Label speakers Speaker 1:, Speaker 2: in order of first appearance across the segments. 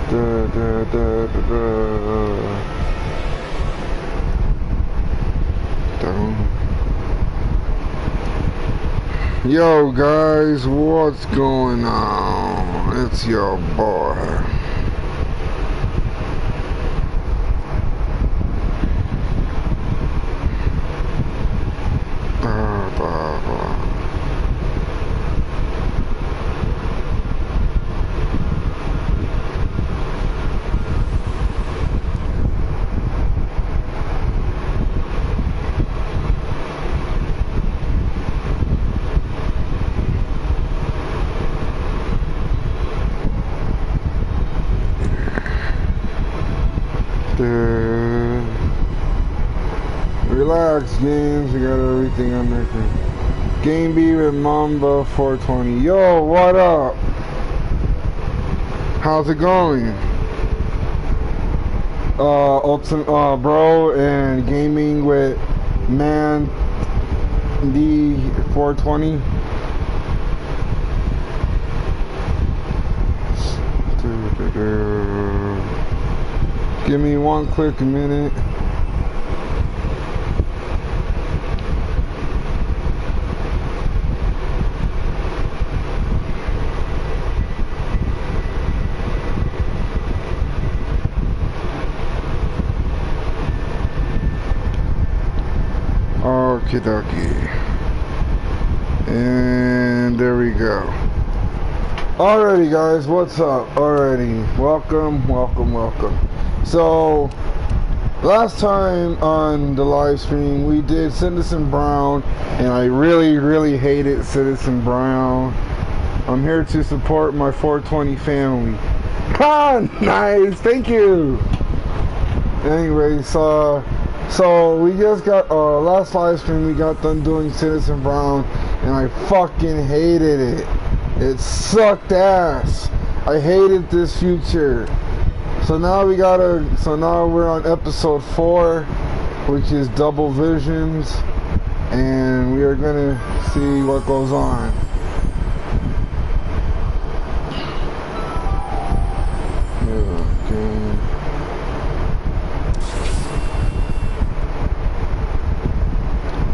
Speaker 1: Da, da, da, da, da. Dun. Yo guys, what's going on? It's your boy. Bah, bah, bah. Relax, games. We got everything under control. Game B with Mamba 420. Yo, what up? How's it going? Bro, and gaming with Man D 420. Give me one quick minute. Okie dokie. And there we go. Alrighty guys, what's up? Alrighty, welcome. So, last time on the live stream, we did Citizen Brown, and I really hated Citizen Brown. I'm here to support my 420 family. Ah, nice, thank you. Anyway, so we just got, last live stream we got done doing Citizen Brown, and I fucking hated it. It sucked ass. I hated this future. So now we're on episode 4, which is Double Visions, and we are gonna see what goes on. Okay.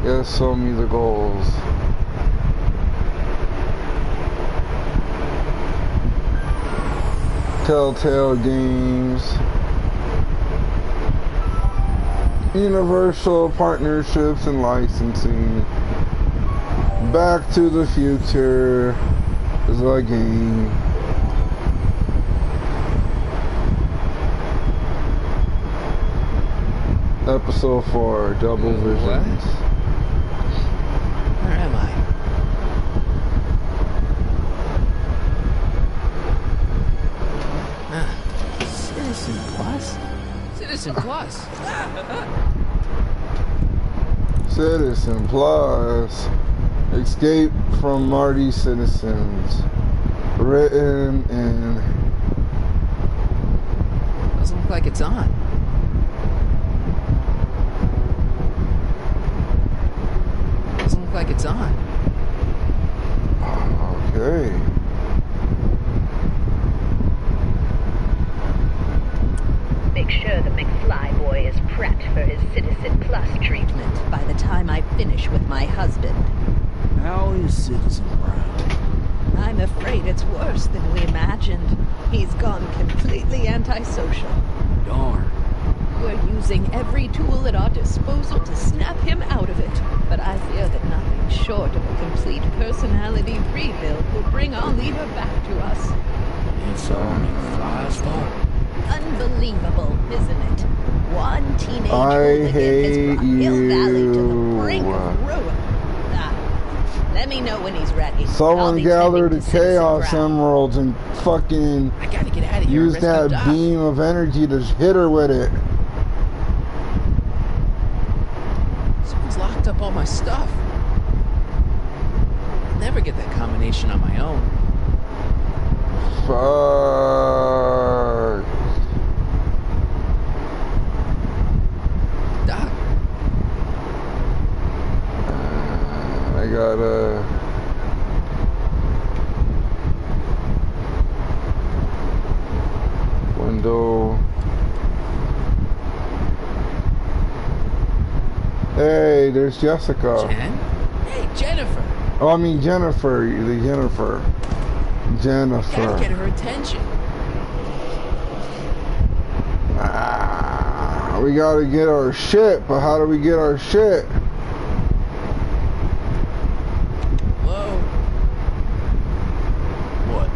Speaker 1: Yes, show me the goals. Telltale Games, Universal Partnerships and Licensing, Back to the Future is a game. Episode 4, Double Visions.
Speaker 2: Where am I? Citizen Plus? Citizen Plus.
Speaker 1: Citizen Plus. Escape from Marty Citizens. Written in...
Speaker 2: Doesn't look like it's on. Doesn't look like it's on.
Speaker 1: Okay.
Speaker 3: Make sure the McFly boy is prepped for his Citizen Plus treatment by the time I finish with my husband.
Speaker 4: How is Citizen Brown?
Speaker 3: I'm afraid it's worse than we imagined. He's gone completely antisocial.
Speaker 4: Darn.
Speaker 3: We're using every tool at our disposal to snap him out of it, but I fear that nothing short of a complete personality rebuild will bring our leader back to us.
Speaker 4: It's all McFly's fault.
Speaker 3: Unbelievable, isn't it? One teenage
Speaker 1: I
Speaker 3: hooligan has
Speaker 1: hate
Speaker 3: brought Hill Valley to the
Speaker 1: you.
Speaker 3: brink of ruin. Let me know when he's ready. I'll
Speaker 1: Someone
Speaker 3: be
Speaker 1: gather
Speaker 3: tending
Speaker 1: the
Speaker 3: to Citizen
Speaker 1: Chaos
Speaker 3: Brown.
Speaker 1: Emeralds and fucking
Speaker 2: I gotta get out of here.
Speaker 1: use that beam of energy to hit her with it.
Speaker 2: Someone's locked up all my stuff. I'll never get that combination on my own.
Speaker 1: Fuck.
Speaker 2: Doc,
Speaker 1: I gotta... window. Hey, there's Jessica.
Speaker 2: Jen? Hey, Jennifer.
Speaker 1: Oh, I mean Jennifer. The Jennifer.
Speaker 2: Gotta get her attention.
Speaker 1: We gotta get our shit, but how do we get our shit?
Speaker 2: Hello?
Speaker 4: What?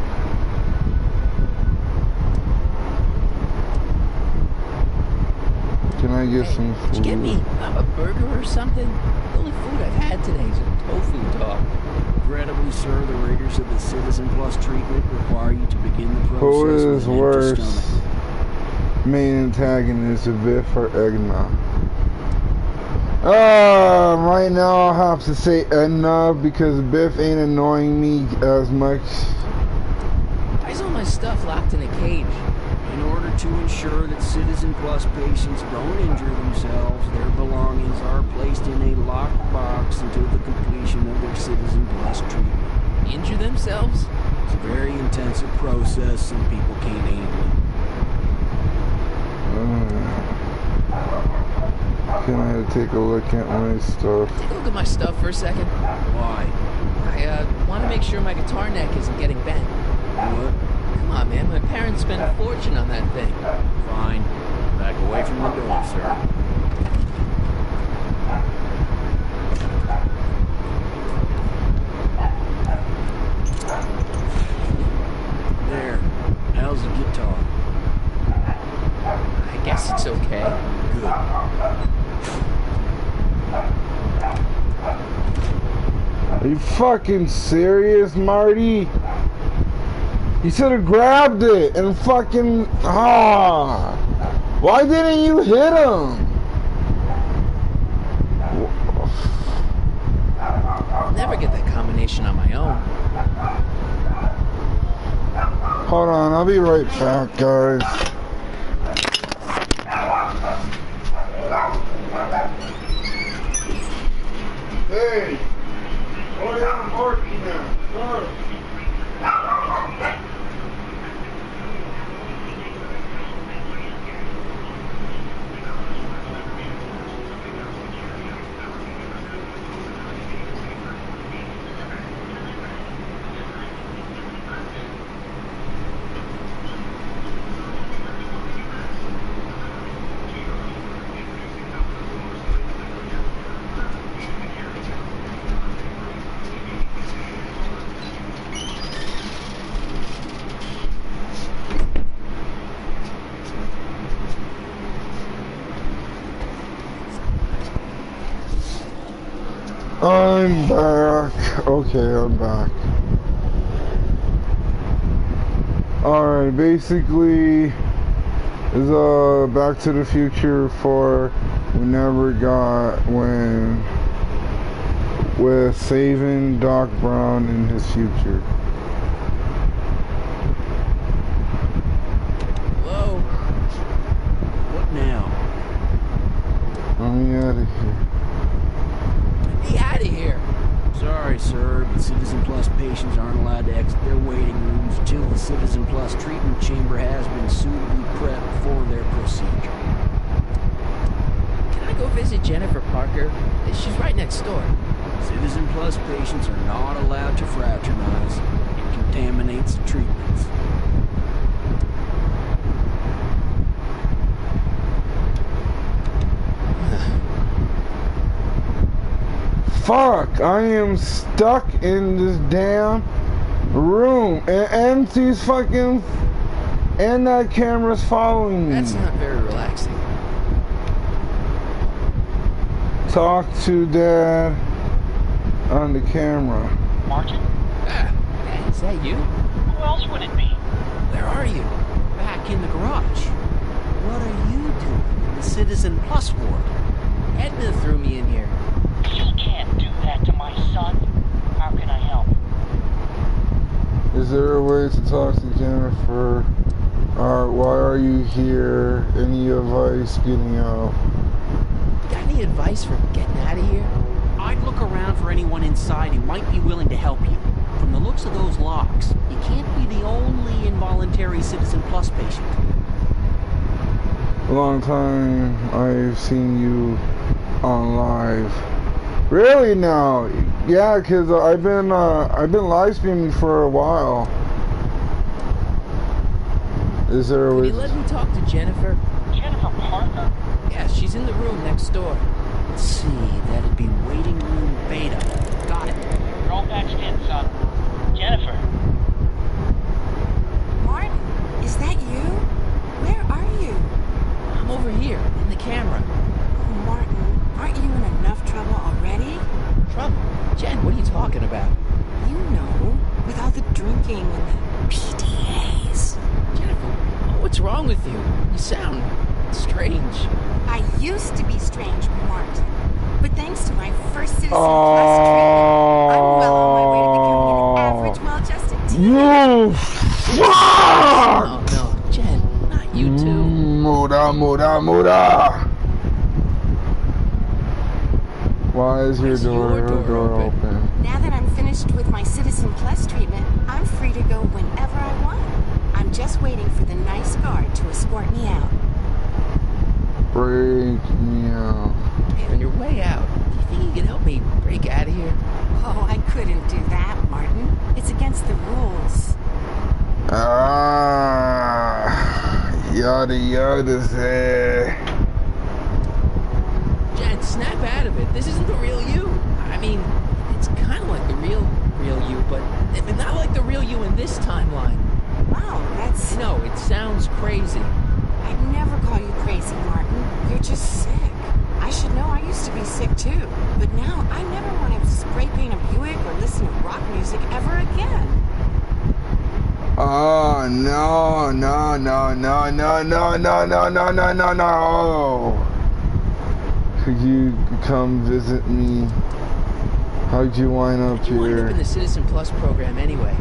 Speaker 1: Can I get some food?
Speaker 2: Did you get me a burger or something? The only food I've had today is a tofu dog.
Speaker 4: Regrettably, sir, the rigors of the Citizen Plus treatment require you to begin the process
Speaker 1: Who
Speaker 4: with
Speaker 1: is
Speaker 4: an empty
Speaker 1: worse?
Speaker 4: stomach.
Speaker 1: Main antagonist, Biff or Edna? Right now I'll have to say Edna because Biff ain't annoying me as much.
Speaker 2: Why is all my stuff locked in a cage?
Speaker 4: In order to ensure that Citizen Plus patients don't injure themselves, their belongings are placed in a locked box until the completion of their Citizen Plus treatment.
Speaker 2: Injure themselves?
Speaker 4: It's a very intensive process. Some people can't handle it.
Speaker 1: Can I take a look at my stuff?
Speaker 2: Take a look at my stuff for a second.
Speaker 4: Why?
Speaker 2: I want to make sure my guitar neck isn't getting bent.
Speaker 4: What?
Speaker 2: Come on, man. My parents spent a fortune on that thing.
Speaker 4: Fine. Back away from the door, sir. There. How's the guitar?
Speaker 2: I guess it's okay.
Speaker 4: Good.
Speaker 1: Are you fucking serious, Marty? You should have grabbed it and fucking... Why didn't you hit him?
Speaker 2: I'll never get that combination on my own.
Speaker 1: Hold on, I'll be right back, guys. Hey! Oh yeah, I'm working now. Sorry. I'm back. Okay, I'm back. Alright, basically is Back to the Future 4 we never got when with saving Doc Brown in his future.
Speaker 2: Hello?
Speaker 4: What now?
Speaker 1: Let me out of here.
Speaker 2: Be out of here.
Speaker 4: Sorry, sir, but Citizen Plus patients aren't allowed to exit their waiting rooms until the Citizen Plus treatment chamber has been suitably prepped for their procedure.
Speaker 2: Can I go visit Jennifer Parker? She's right next door.
Speaker 4: Citizen Plus patients are not allowed to fraternize. It contaminates the treatments.
Speaker 1: Fuck, I am stuck in this damn room and she's fucking and that camera's following me.
Speaker 2: That's not very relaxing.
Speaker 1: Talk to Dad on the camera.
Speaker 5: Martin?
Speaker 2: Ah, is that you?
Speaker 5: Who else would it be?
Speaker 2: Where are you?
Speaker 4: Back in the garage. What are you doing in the Citizen Plus ward?
Speaker 2: Edna threw me in here.
Speaker 5: You can't do that to my son. How can I help?
Speaker 1: Is there a way to talk to Jennifer? Why are you here? Any advice getting out?
Speaker 2: You got any advice for getting out of here?
Speaker 6: I'd look around for anyone inside who might be willing to help you. From the looks of those locks, you can't be the only involuntary Citizen Plus patient.
Speaker 1: long time I've seen you on live. Really now? Yeah, cause I've been live streaming for a while. Is there a
Speaker 2: Can
Speaker 1: way?
Speaker 2: you let me talk to Jennifer?
Speaker 5: Jennifer Parker?
Speaker 2: Yeah, she's in the room next door.
Speaker 6: Let's see, that'd be waiting room beta. Got it.
Speaker 5: You're all patched in, son. Jennifer.
Speaker 7: Martin, is that you? Where are you?
Speaker 2: I'm over here, in the camera.
Speaker 7: Oh, Martin, aren't you in enough trouble already?
Speaker 2: Trouble? Jen, what are you talking about?
Speaker 7: You know, with all the drinking and the PDAs.
Speaker 2: Jennifer, what's wrong with you? You sound strange.
Speaker 7: I used to be strange, Martin. But thanks to my first Citizen Plus treatment, I'm well on my way to becoming an average, well-adjusted teen.
Speaker 1: You fuck!
Speaker 2: Oh, no, Jen, not you too.
Speaker 1: Muda. Why is your door open?
Speaker 7: Now that I'm finished with my Citizen Plus treatment, I'm free to go whenever I want. I'm just waiting for the nice guard to escort me out.
Speaker 1: Break me out.
Speaker 2: Hey, on your way out, do you think you can help me break out of here?
Speaker 7: Oh, I couldn't do that, Martin. It's against the rules.
Speaker 1: Yada say.
Speaker 2: Jen, snap out of it. This isn't the real you. I mean, it's kind of like the real you, but not like the real you in this timeline.
Speaker 7: Wow, that's...
Speaker 2: No, it sounds crazy.
Speaker 7: I'd never call you crazy, Martin. You're just sick. I should know I used to be sick too. But now I never want to spray paint a Buick or listen to rock music ever again.
Speaker 1: Oh, no. Could you come visit me? How'd you wind up
Speaker 2: You wind up
Speaker 1: here?
Speaker 2: in the Citizen Plus program anyway.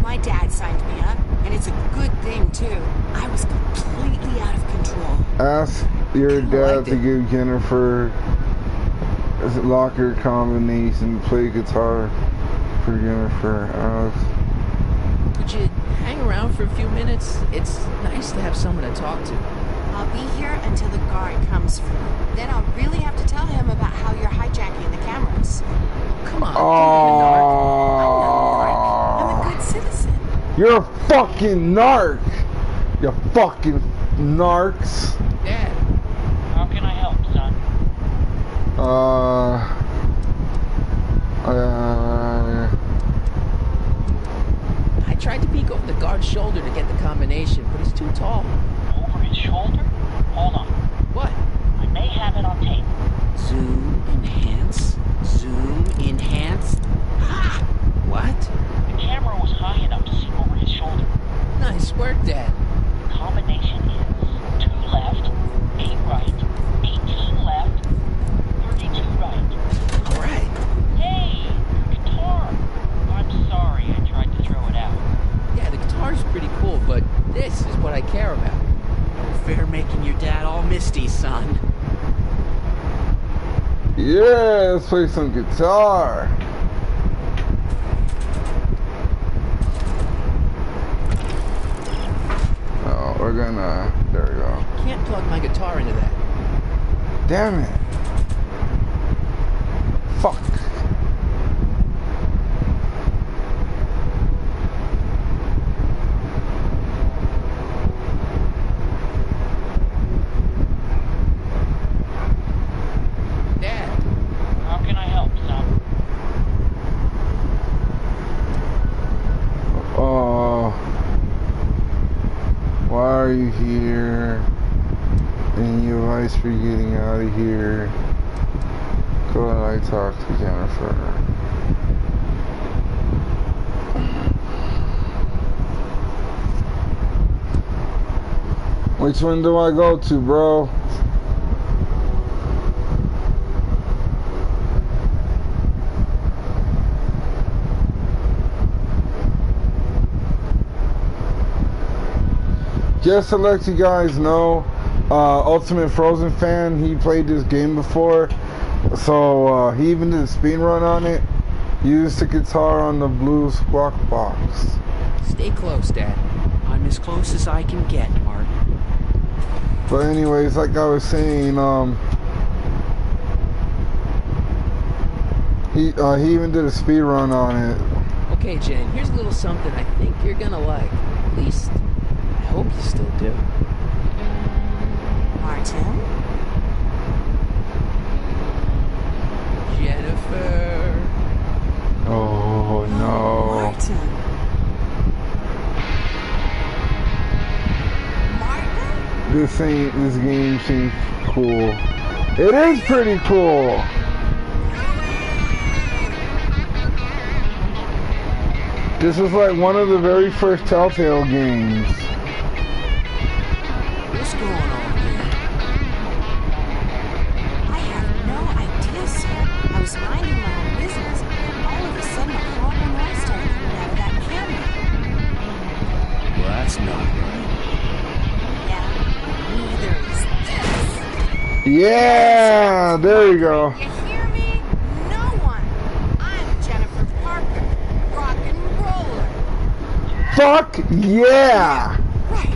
Speaker 7: My dad signed me up, and it's a good thing too. I was completely out of control.
Speaker 1: Ask your
Speaker 2: Kinda
Speaker 1: dad
Speaker 2: liked
Speaker 1: to
Speaker 2: it.
Speaker 1: give Jennifer a locker combination, play guitar for Jennifer.
Speaker 2: Could you hang around for a few minutes? It's nice to have someone to talk to.
Speaker 7: I'll be here until the guard comes for me. Then I'll really have to tell him about how you're hijacking the cameras.
Speaker 2: Come on, don't be a narc.
Speaker 7: I'm a good citizen.
Speaker 1: You're a fucking narc! You fucking narcs!
Speaker 2: Dad,
Speaker 5: How can I help, son?
Speaker 2: I tried to peek over the guard's shoulder to get the combination, but he's too tall.
Speaker 5: Over his shoulder? Hold on.
Speaker 2: What?
Speaker 5: I may have it on tape.
Speaker 6: Zoom, enhance. Zoom, enhance.
Speaker 2: Ah! What?
Speaker 5: The camera was high enough to see over his shoulder.
Speaker 2: Nice work, Dad.
Speaker 5: The combination is 2 left, 8 right, 18 left, 32 right.
Speaker 2: All right.
Speaker 5: Hey, your guitar! I'm sorry I tried to throw it out.
Speaker 2: Yeah, the guitar's pretty cool, but this is what I care about.
Speaker 6: Fair making your dad all misty, son.
Speaker 1: Yeah, let's play some guitar. Oh, we're gonna. There we go.
Speaker 2: Can't plug my guitar into that.
Speaker 1: Damn it. Fuck.
Speaker 2: Dad,
Speaker 5: How can I help, son?
Speaker 1: Oh. Why are you here? Any advice for getting out of here? Go and I talk to Jennifer. Which one do I go to, bro? Just to let you guys know, Ultimate Frozen fan, he played this game before, so he even did a speed run on it. Used the guitar on the blue squawk box.
Speaker 2: stay close, Dad.
Speaker 6: I'm as close as I can get, Martin.
Speaker 1: But anyways, like I was saying, he even did a speed run on it.
Speaker 2: Okay, Jane, here's a little something I think you're gonna like. At least, I hope you still do.
Speaker 7: Martin?
Speaker 2: Jennifer.
Speaker 1: Oh no.
Speaker 7: Martin? Martin?
Speaker 1: This game seems cool. It is pretty cool. This is like one of the very first Telltale games.
Speaker 2: What's going on here?
Speaker 7: I have no idea, sir. I was minding my own business, and all of a sudden a horrible noise started coming out of that camera.
Speaker 4: Well, that's not right.
Speaker 7: Yeah, neither is this.
Speaker 1: Yeah, there you go.
Speaker 7: You hear me? No one. I'm Jennifer Parker, rock and roller.
Speaker 1: Fuck yeah!
Speaker 7: Right.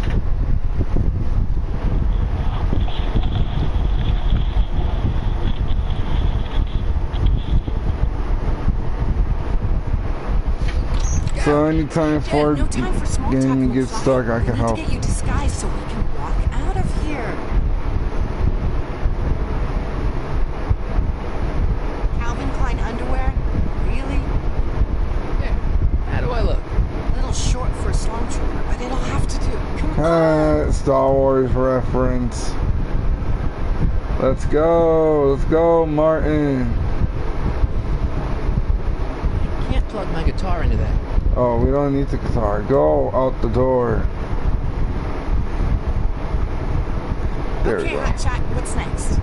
Speaker 1: So anytime
Speaker 7: Jen,
Speaker 1: Ford
Speaker 7: no time for small talk,
Speaker 1: game
Speaker 7: little
Speaker 1: gets
Speaker 7: fly.
Speaker 1: stuck, I can
Speaker 7: We
Speaker 1: help.
Speaker 7: need to get you disguised so we can walk out of here. Calvin Klein underwear? Really?
Speaker 2: There. How do I look?
Speaker 7: A little short for a stormtrooper, but it'll have to do. Come on.
Speaker 1: Star Wars reference. Let's go, Martin.
Speaker 2: I can't plug my guitar into that.
Speaker 1: Oh, we don't need the guitar. Go out the door. There
Speaker 7: Okay,
Speaker 1: we go.
Speaker 7: Hotshot, what's next?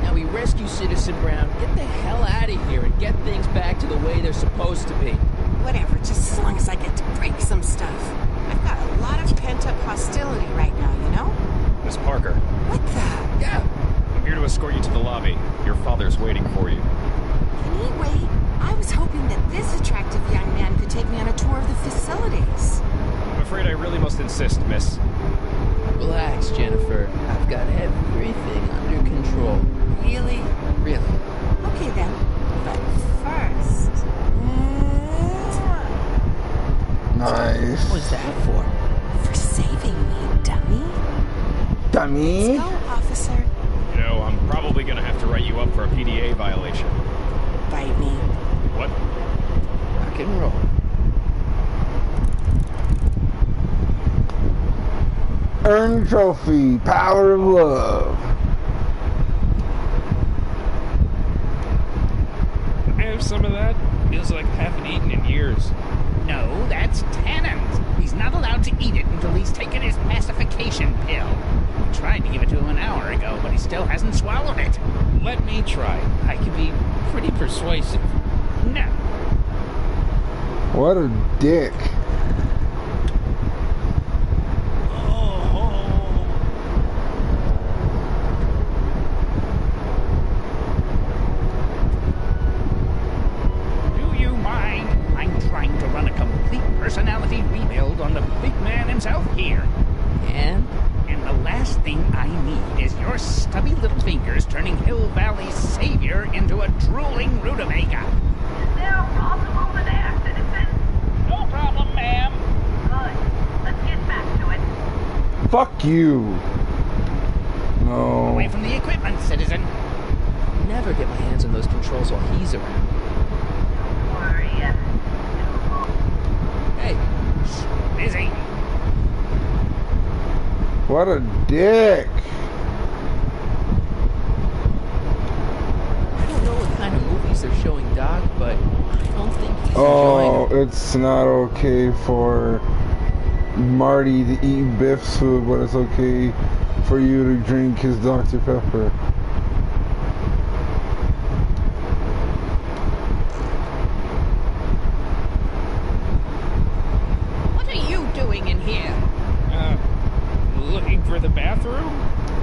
Speaker 2: Now we rescue Citizen Brown, get the hell out of here, and get things back to the way they're supposed to be.
Speaker 7: Whatever, just as long as I get to break some stuff. I've got a lot of pent-up hostility right now, you know?
Speaker 8: Miss Parker,
Speaker 7: What the?
Speaker 2: Yeah.
Speaker 8: I'm here to escort you to the lobby. Your father's waiting for you.
Speaker 7: Can he wait? I was hoping that this attractive young man could take me on a tour of the facilities.
Speaker 8: I'm afraid I really must insist, miss.
Speaker 2: Relax, Jennifer. I've got everything under control.
Speaker 7: Really?
Speaker 2: Really.
Speaker 7: Okay then. But first...
Speaker 1: Nice.
Speaker 2: What was that for?
Speaker 7: For saving me, dummy.
Speaker 1: Dummy.
Speaker 7: Let's go, officer.
Speaker 8: You know, I'm probably gonna have to write you up for a PDA violation.
Speaker 7: Bite me.
Speaker 8: What?
Speaker 2: Rock and roll.
Speaker 1: Earn trophy. Power of love.
Speaker 8: I have some of that. Feels like I haven't eaten in years.
Speaker 6: No, that's Tannen's. He's not allowed to eat it until he's taken his pacification pill. We tried to give it to him an hour ago, but he still hasn't swallowed it.
Speaker 8: Let me try. I can be pretty persuasive.
Speaker 6: No.
Speaker 1: What a dick.
Speaker 6: Do you mind? I'm trying to run a complete personality rebuild on the big man himself here.
Speaker 2: And?
Speaker 6: And the last thing I need is your stubby little fingers turning Hill Valley's savior into a drooling rutabaga.
Speaker 5: Is there a problem over there, citizen?
Speaker 6: No problem, ma'am.
Speaker 5: Good. Let's get back to it.
Speaker 1: Fuck you. No.
Speaker 6: Away from the equipment, citizen.
Speaker 2: Never get my hands on those controls while he's around.
Speaker 5: Don't worry.
Speaker 2: Hey,
Speaker 6: Busy.
Speaker 1: What a dick.
Speaker 2: I don't know what kind of movies they're showing Doc, but I don't think he's
Speaker 1: Oh,
Speaker 2: enjoying it.
Speaker 1: it's not okay for Marty to eat Biff's food, but it's okay for you to drink his Dr. Pepper.
Speaker 3: What are you doing in here?
Speaker 8: Looking for the bathroom?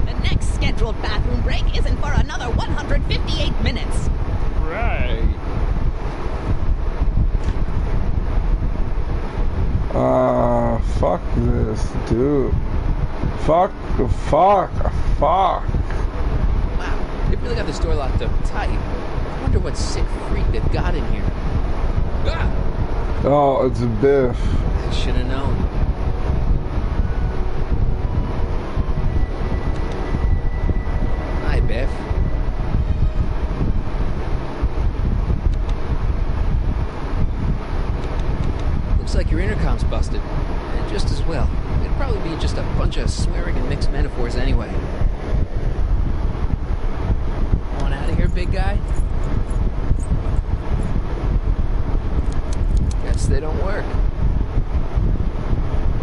Speaker 3: The next scheduled bathroom break isn't for another 158 minutes.
Speaker 8: Right.
Speaker 1: Fuck this, dude. Fuck.
Speaker 2: Wow, they really got this door locked up tight. I wonder what sick freak they've got in here. Ah!
Speaker 1: Oh, it's a Biff.
Speaker 2: I should have known. Hi, Biff. Looks like your intercom's busted. And just as well. It'd probably be just a bunch of swearing and mixed metaphors anyway. On out of here, big guy? Guess they don't work.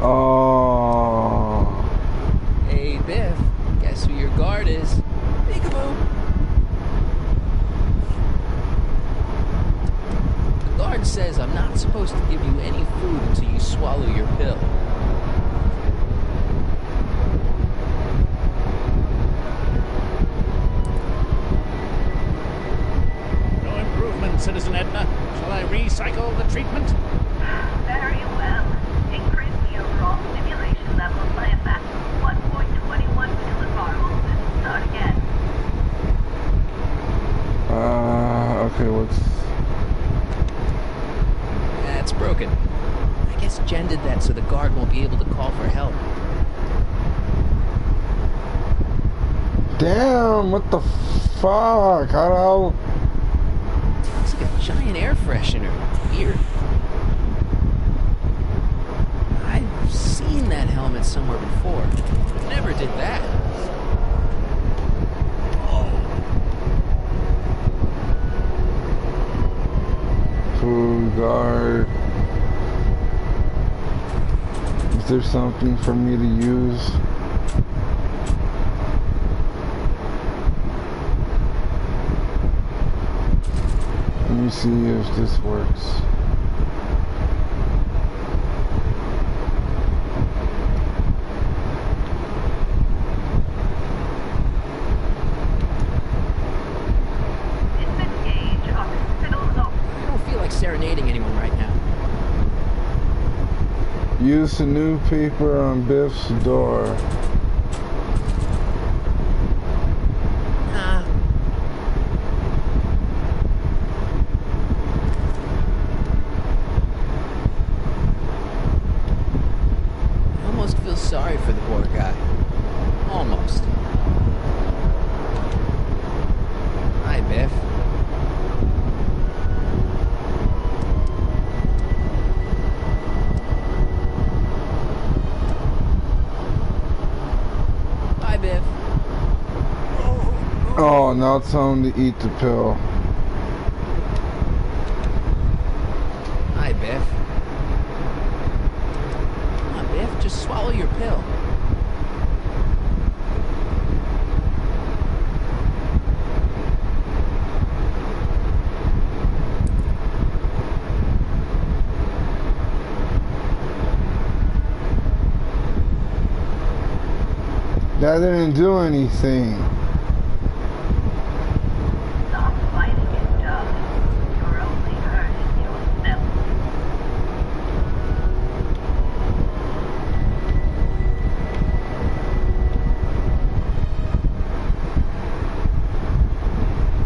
Speaker 1: Oh.
Speaker 2: Hey, Biff. Guess who your guard is? Peekaboo. The guard says I'm not supposed to give you any food until you swallow your pill.
Speaker 6: No improvement, Citizen Edna. Shall I recycle the treatment?
Speaker 5: Very well. Increase the overall stimulation level by a factor of 1.21 kilofarmals and start again.
Speaker 1: Okay, what's...
Speaker 2: That's broken. I guess Jen did that so the guard won't be able to call for help.
Speaker 1: Damn, what the fuck? How
Speaker 2: It's like a giant air freshener. Weird. I've seen that helmet somewhere before. Never did that.
Speaker 1: food guard? Is there something for me to use? Let me see if this works.
Speaker 2: Serenading anyone right now.
Speaker 1: Use the new paper on Biff's door.
Speaker 2: Nah. I almost feel sorry for the poor guy. Almost. Hi, Biff.
Speaker 1: Oh, now it's time to eat the pill.
Speaker 2: Hi, Biff. Come on, Biff, just swallow your pill.
Speaker 1: That didn't do anything.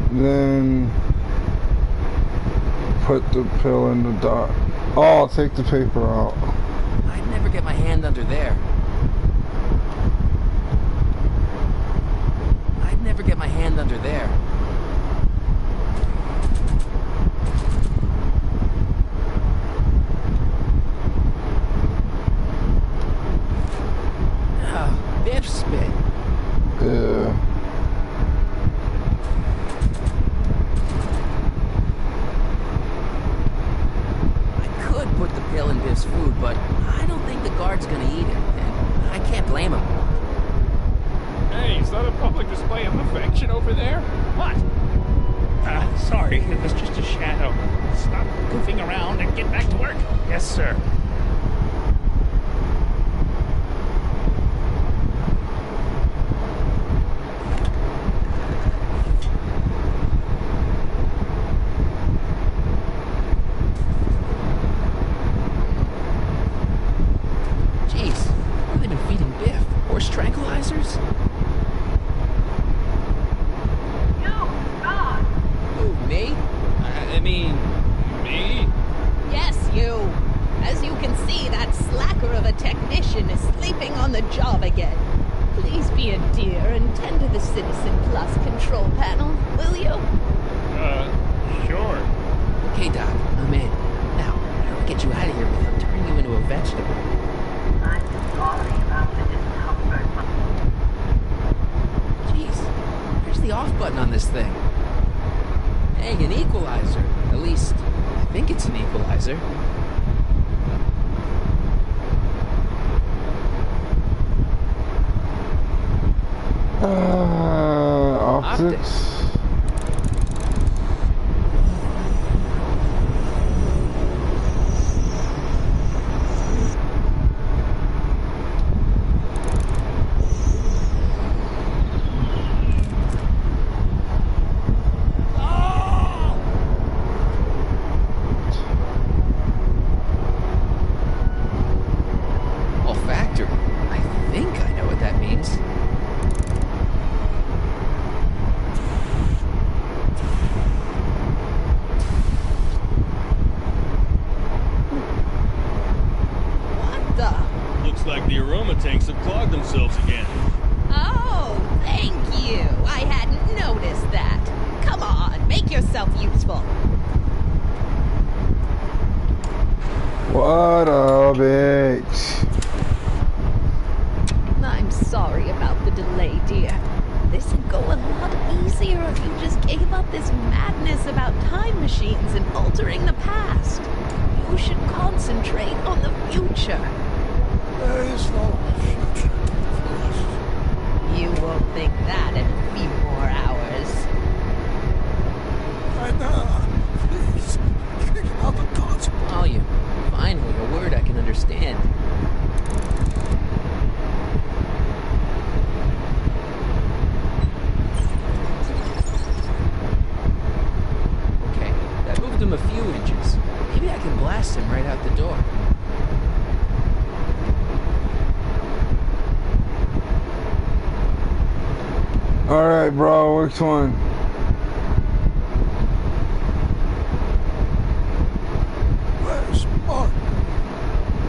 Speaker 1: Then put the pill in the dot. Oh, I'll take the paper out.
Speaker 2: I'd never get my hand under there. I'd never get my hand under there. Oh, Biff spit.
Speaker 1: Yeah.
Speaker 2: Put the pill in Biff's food, but I don't think the guard's gonna eat it, and I can't blame him.
Speaker 8: Hey, is that a public display of affection over there?
Speaker 6: What? Sorry, it was just a shadow. Stop goofing around and get back to work. Yes, sir.
Speaker 2: horse tranquilizers?
Speaker 5: You, God!
Speaker 2: Who, me? I mean,
Speaker 8: Me?
Speaker 3: Yes, you. As you can see, that slacker of a technician is sleeping on the job again. Please be a dear and tend to the Citizen Plus control panel, will you?
Speaker 8: Sure.
Speaker 2: okay, Doc, I'm in. Now, how do I get you out of here without turning you into a vegetable?
Speaker 5: I'm sorry about the discomfort.
Speaker 2: Jeez, where's the off button on this thing? Hey, an equalizer. At least, I think it's an equalizer.
Speaker 1: Optics.
Speaker 2: Olfactory. I think I know what that means.
Speaker 3: What the?
Speaker 8: Looks like the aroma tanks have clogged themselves again.
Speaker 3: Oh, thank you. I hadn't noticed that. Come on, make yourself useful.
Speaker 1: What a bitch.
Speaker 3: I'm sorry about the delay, dear. This would go a lot easier if you just gave up this madness about time machines and altering the past. You should concentrate on the future.
Speaker 9: There is no future for us.
Speaker 3: You won't think that in a few more hours.
Speaker 9: Please, figure out the consequences.
Speaker 2: Oh, you. Finally, a word I can understand. Okay, that moved him a few inches. Maybe I can blast him right out the door.
Speaker 1: Alright, bro, which one?
Speaker 9: Where's Martin?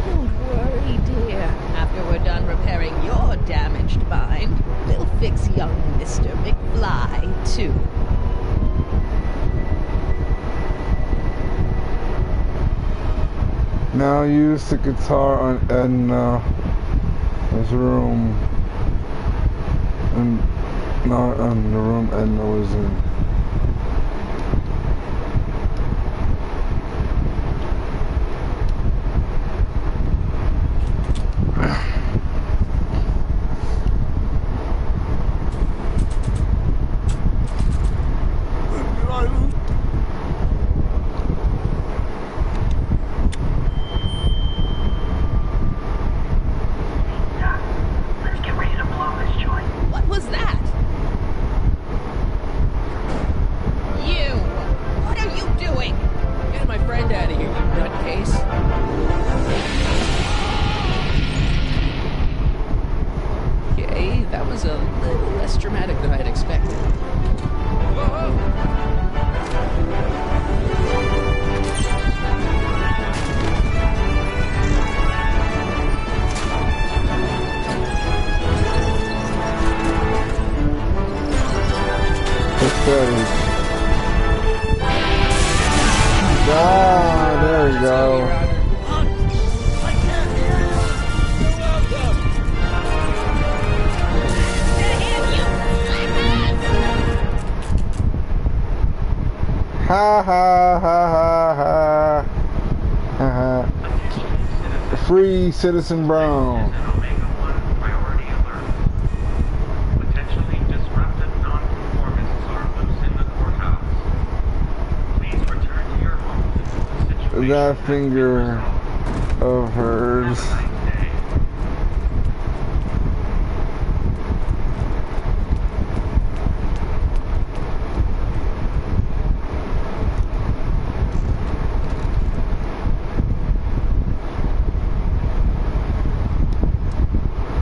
Speaker 3: Don't worry, dear. After we're done repairing your damaged mind, we'll fix young Mr. McFly, too.
Speaker 1: Now use the guitar on Edna's room. And not on the room Edna was in.
Speaker 9: When did I lose?
Speaker 5: Doc, let's get ready to blow this joint.
Speaker 3: What was that? You! What are you doing?
Speaker 2: Get my friend out of here, you nutcase. Okay, that was a little less dramatic than I had expected.
Speaker 1: Pathetic. Ah, there we go.
Speaker 9: I can't hear you.
Speaker 1: Ha ha ha ha ha. Ha ha. Free Citizen Brown.
Speaker 10: Omega 1 priority alert. Potentially disruptive non-conformists are loose in the courthouse. Please return to your homes until the situation
Speaker 1: That
Speaker 10: has been
Speaker 1: finger
Speaker 10: resolved.
Speaker 1: of hers.
Speaker 10: Have a nice day.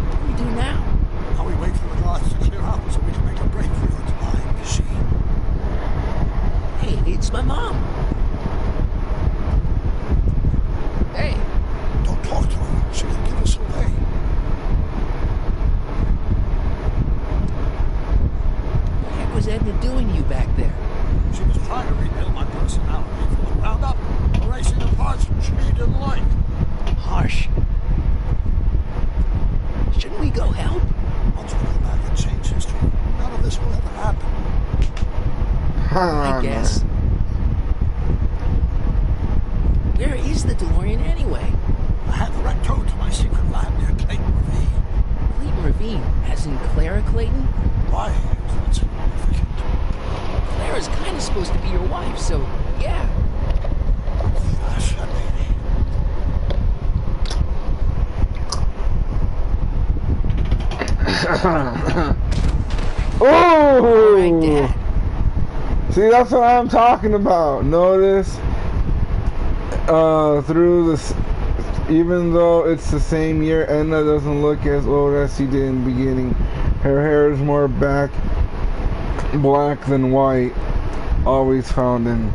Speaker 2: What do we do now? Lorna doing to you back there?
Speaker 9: She was trying to rebuild my personality from the ground up, erasing the parts she didn't like.
Speaker 2: Harsh. Shouldn't we go help?
Speaker 9: Once we go back and change history, none of this will ever happen.
Speaker 2: I guess. Where is the DeLorean anyway?
Speaker 9: I had the right towed to my secret lab near Clayton Ravine.
Speaker 2: Clayton Ravine, as in Clara Clayton?
Speaker 9: Why is that significant?
Speaker 2: Clara's kind of supposed to be your wife, so yeah.
Speaker 9: Fascinating.
Speaker 1: Oh!
Speaker 2: Right, Dad.
Speaker 1: See, that's what I'm talking about. Notice, through this, even though it's the same year, Edna doesn't look as old as she did in the beginning. Her hair is more black than white. Always found in.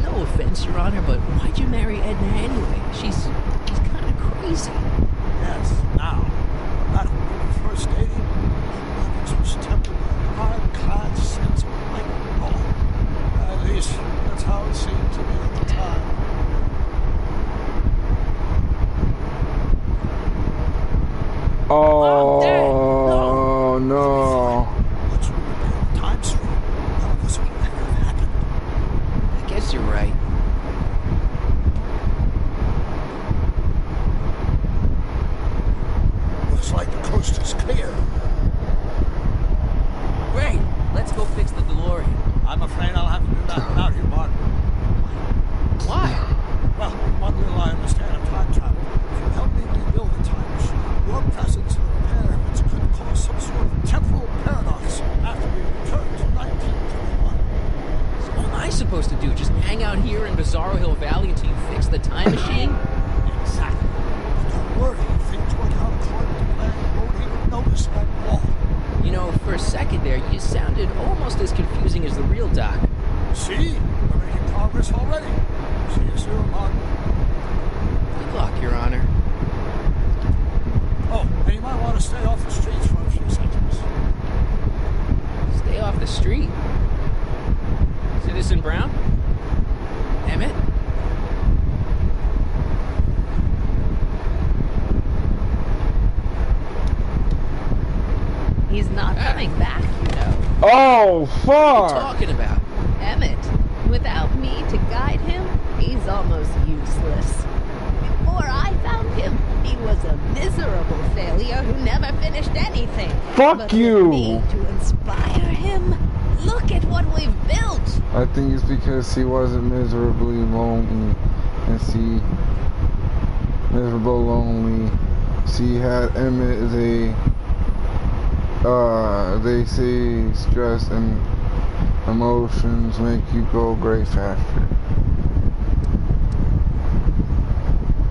Speaker 2: No offense, Your Honor, but why'd you marry Edna anyway? She's kind of crazy.
Speaker 9: Yes, now. Back when we were first dating, this was tempered by an ironclad sense of right and wrong. At least, that's how it seemed to me at the time.
Speaker 1: Oh, no.
Speaker 9: Once we repair the time stream, none of this would ever have happened.
Speaker 2: I guess you're right.
Speaker 9: Looks like the coast is clear.
Speaker 2: Great. Let's go fix the DeLorean.
Speaker 9: I'm afraid I'll have to do that without you, Martin.
Speaker 2: Why?
Speaker 9: Well, one little I understand of time travel. If you help me rebuild the time machine, your presence in the repair efforts could cause some sort of temporal paradox after we return to 1921.
Speaker 2: So what am I supposed to do? Just hang out here in Bizarro Hill Valley until you fix the time machine?
Speaker 9: Exactly. But don't worry, things work out according to plan. You won't even notice that wall.
Speaker 2: You know, for a second there, you sounded almost as confusing as the real Doc.
Speaker 9: See? We're making progress already. See you soon, Martin.
Speaker 2: Good luck, Your Honor.
Speaker 9: Oh, and you might want to stay off the streets for a few seconds.
Speaker 2: Stay off the street. Citizen Brown? Emmett?
Speaker 3: He's not coming back, you know.
Speaker 1: Oh,
Speaker 2: What are you
Speaker 1: fuck!
Speaker 2: talking about?
Speaker 3: Emmett, without me to guide him, he's almost useless. Before I found him, he was a miserable failure who never finished anything.
Speaker 1: Fuck
Speaker 3: But
Speaker 1: you.
Speaker 3: with me to inspire him, look at what we've built.
Speaker 1: I think it's because she wasn't miserably lonely, and she had Emmett as they say stress and emotions make you go great faster.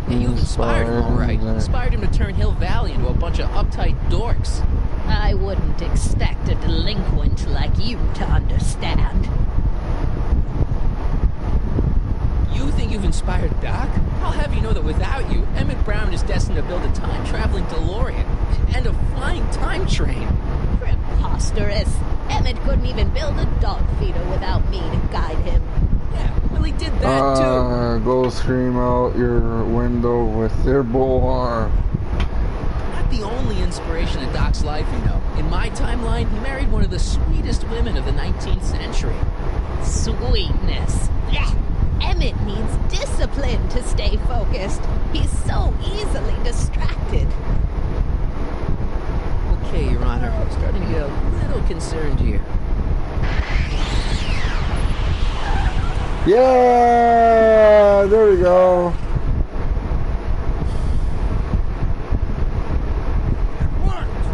Speaker 2: And you inspired him, all right. You inspired him to turn Hill Valley into a bunch of uptight dorks.
Speaker 3: I wouldn't expect a delinquent like you to understand.
Speaker 2: You think you've inspired Doc? I'll have you know that without you, Emmett Brown is destined to build a time-traveling DeLorean and a flying time train.
Speaker 3: Preposterous. Emmett couldn't even build a dog feeder without me to guide him.
Speaker 2: Yeah, well, he did that too.
Speaker 1: Go scream out your window with their bullhorn.
Speaker 2: Not the only inspiration in Doc's life, you know. In my timeline, he married one of the sweetest women of the 19th century.
Speaker 3: Sweetness. Blech. Emmett needs discipline to stay focused. He's so easily distracted.
Speaker 2: Okay, Your Honor, I'm starting to get a little concerned here.
Speaker 1: Yeah, there we go.
Speaker 9: It worked!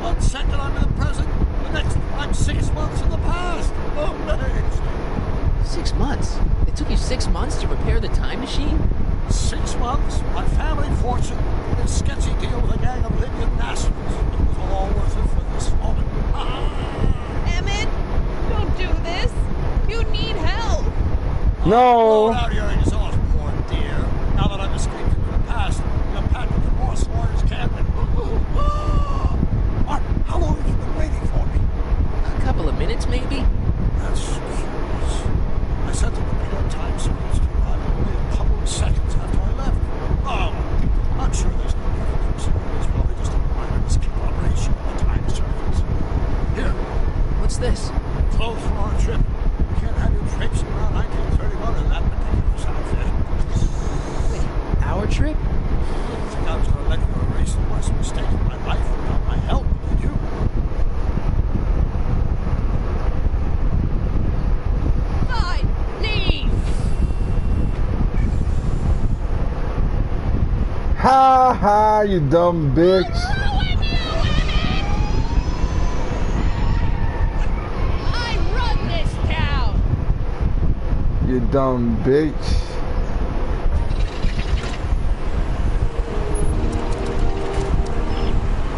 Speaker 9: One second I'm in the present, the next I'm 6 months in the past. Amazing!
Speaker 2: 6 months? It took you 6 months to repair the time machine?
Speaker 9: 6 months, my family fortune, and a sketchy deal with a gang of Libyan nationals. It was all worth it for this moment.
Speaker 3: Emmett, don't do this. You need help.
Speaker 1: No.
Speaker 9: Blow out your exhaust, poor dear. Now that I've escaped into the past, the patent divorce lawyers can't. Martin, how long have you been waiting for me?
Speaker 2: A couple
Speaker 1: You dumb bitch.
Speaker 2: I run this town.
Speaker 1: You dumb bitch.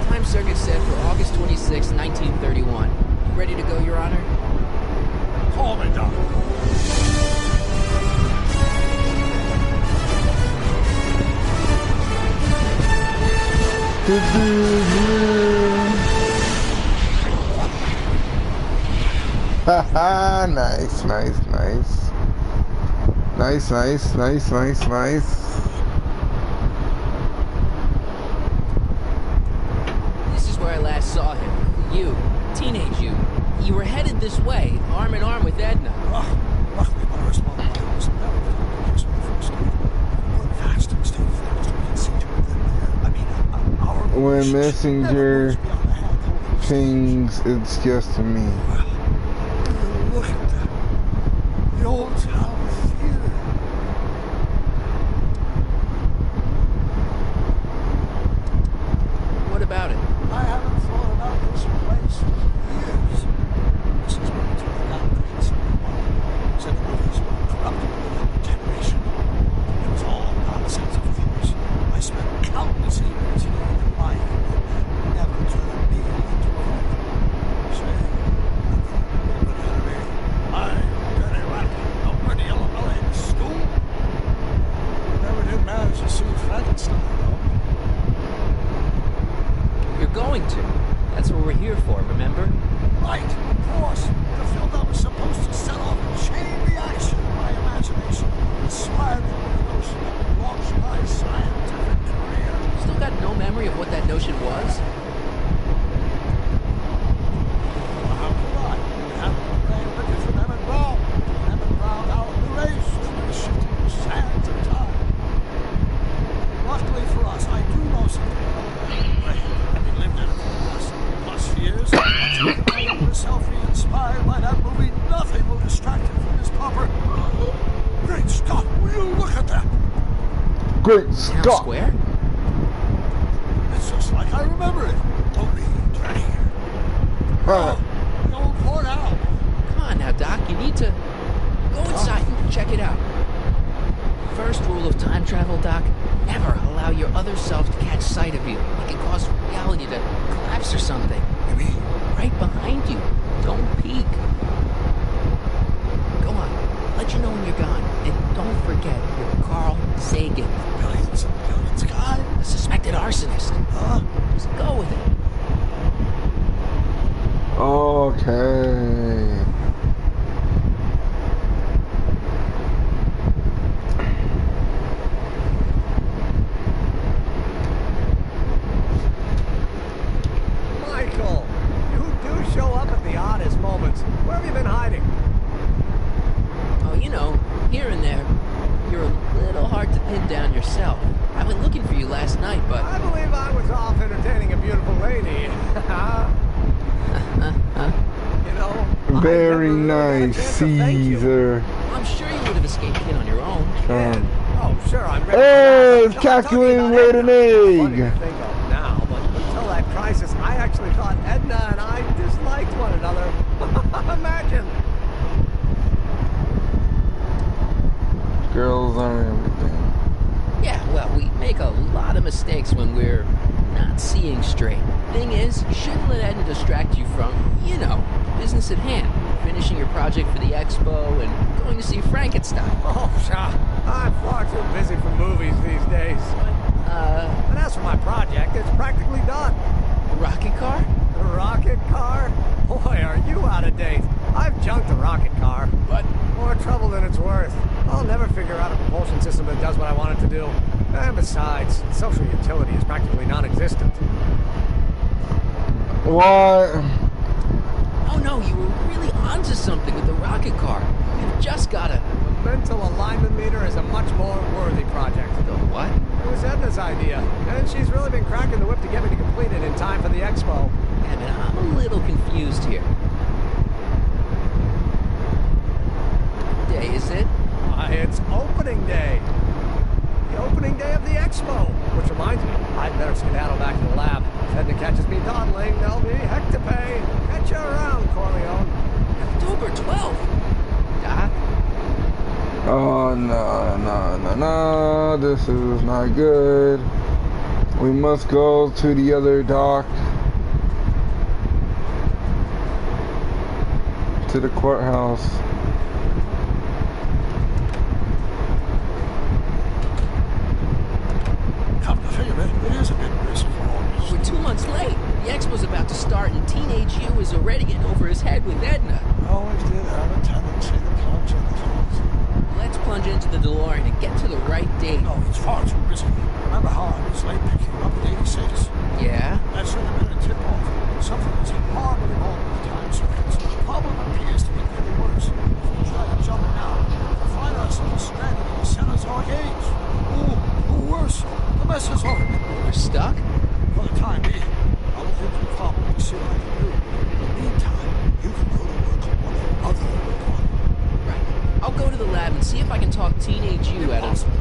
Speaker 2: Time circuit set for August 26, 1931. You ready to go, Your Honor?
Speaker 9: Call me, Doc.
Speaker 1: Haha, nice, nice, nice. Nice, nice, nice, nice, nice.
Speaker 2: This is where I last saw him. You, teenage you. You were headed this way, arm in arm with Edna.
Speaker 9: Luckily, my response was never when we first started. Work fast and stay focused. We can see to it that, I mean, our
Speaker 1: When
Speaker 9: relationship
Speaker 1: Messenger
Speaker 9: never goes beyond a handful of
Speaker 1: pings, it's just me.
Speaker 9: Look at that. The old town theater.
Speaker 2: What about it?
Speaker 9: I haven't thought about this place in years. This is what it's all about. Said the movies were corrupted within a generation. It was all nonsense, of course. I spent countless years here in life and never turned me into a woman. Say, I very lucky. No pretty Illinois in school. Never did manage to see Frankenstein, though.
Speaker 2: You're going to. That's what we're here for, remember?
Speaker 9: Right, of course. The film that was supposed to set off a chain reaction in my imagination, inspired me with the notion that would launch my scientific career.
Speaker 2: Still got no memory of what that notion was?
Speaker 9: How could I? We have the brain of a different Emmett Brown. Emmett Brown out erased with the shifting sands of time. Luckily for us, I do know something about that brain. Having lived in it for the last plus years, I am myself inspired by that movie. Nothing will distract him from his proper. Great Scott, will you look at that?
Speaker 1: Great
Speaker 2: Town
Speaker 1: Scott.
Speaker 2: Square?
Speaker 9: It's just like I remember it. Only dirtier.
Speaker 1: Huh.
Speaker 9: The old courthouse.
Speaker 2: Come on now, Doc. You need to go inside and check it out. First rule of time travel, Doc. Never allow your other self to catch sight of you. It can cause reality to collapse or something.
Speaker 9: You mean?
Speaker 2: Right behind you. Don't peek. Go on. I'll let you know when you're gone. And don't forget, you're Carl Sagan,
Speaker 9: Billions and billions guy?
Speaker 2: the suspected arsonist.
Speaker 9: Huh?
Speaker 2: Just go with it.
Speaker 1: Okay.
Speaker 11: Michael, you do show up at the oddest moments. Where have you been hiding?
Speaker 2: Oh, you know, here and there. You're a little hard to pin down yourself. I went looking for you last night, but...
Speaker 11: I believe I was off entertaining a beautiful lady. You know,
Speaker 1: Very
Speaker 11: I never really got a
Speaker 1: nice,
Speaker 11: chance to thank you.
Speaker 1: Caesar.
Speaker 2: I'm sure you would have escaped it on your own.
Speaker 1: Sure.
Speaker 11: Oh, sure, I'm ready.
Speaker 1: Hey,
Speaker 11: for
Speaker 1: it's
Speaker 11: that.
Speaker 1: calculating
Speaker 11: I'm
Speaker 1: laid
Speaker 11: talking
Speaker 1: an
Speaker 11: about Edna.
Speaker 1: egg.
Speaker 11: Funny to think of now, but until that crisis, I actually thought Edna and I disliked one another. Imagine.
Speaker 1: Girls are everything.
Speaker 2: Yeah, well, we make a lot of mistakes when we're not seeing straight. Thing is, you shouldn't let Edna distract you from, you know, business at hand. Finishing your project for the expo and going to see Frankenstein.
Speaker 11: Oh, sure. I'm far too busy for movies these days. And as for my project, it's practically done.
Speaker 2: The rocket car?
Speaker 11: The rocket car? Boy, are you out of date. I've junked the rocket car, but more trouble than it's worth. I'll never figure out a propulsion system that does what I want it to do. And besides, social utility is practically non-existent.
Speaker 1: What?
Speaker 2: Oh no, you were really onto something with the rocket car. You've just gotta...
Speaker 11: The mental alignment meter is a much more worthy project.
Speaker 2: The what?
Speaker 11: It was Edna's idea, and she's really been cracking the whip to get me to complete it in time for the expo.
Speaker 2: Yeah, man, I'm a little confused here. What day is it?
Speaker 11: Why, it's opening day. The opening day of the expo. Which reminds me, I'd better dawdling, there'll be heck to pay. Catch you around, Corleone.
Speaker 2: October 12th. Doc?
Speaker 1: Oh, no, this is not good. We must go to the other dock. To the courthouse.
Speaker 9: Come to think of it, it is a bit risky for all this.
Speaker 2: We're 2 months late. The expo's about to start and Teenage You is already in over his head with Edna.
Speaker 9: I always did have a tendency to plunge into things.
Speaker 2: Let's plunge into the DeLorean and get to the right date.
Speaker 9: No, it's far too risky. Remember how I was late picking you up at 86?
Speaker 2: Yeah?
Speaker 9: That should have been a tip-off. Something is horribly wrong with time circuits. The problem appears to be getting worse. If we try to jump now, we'll find ourselves stranded in the Cenozoic age. Or worse, the messes of it.
Speaker 2: We're stuck?
Speaker 9: For the time being, I will think you probably see what I can do. In the meantime, you can go to work on one other requirement.
Speaker 2: Right. I'll go to the lab and see if I can talk Teenage You out of...
Speaker 9: Impossible.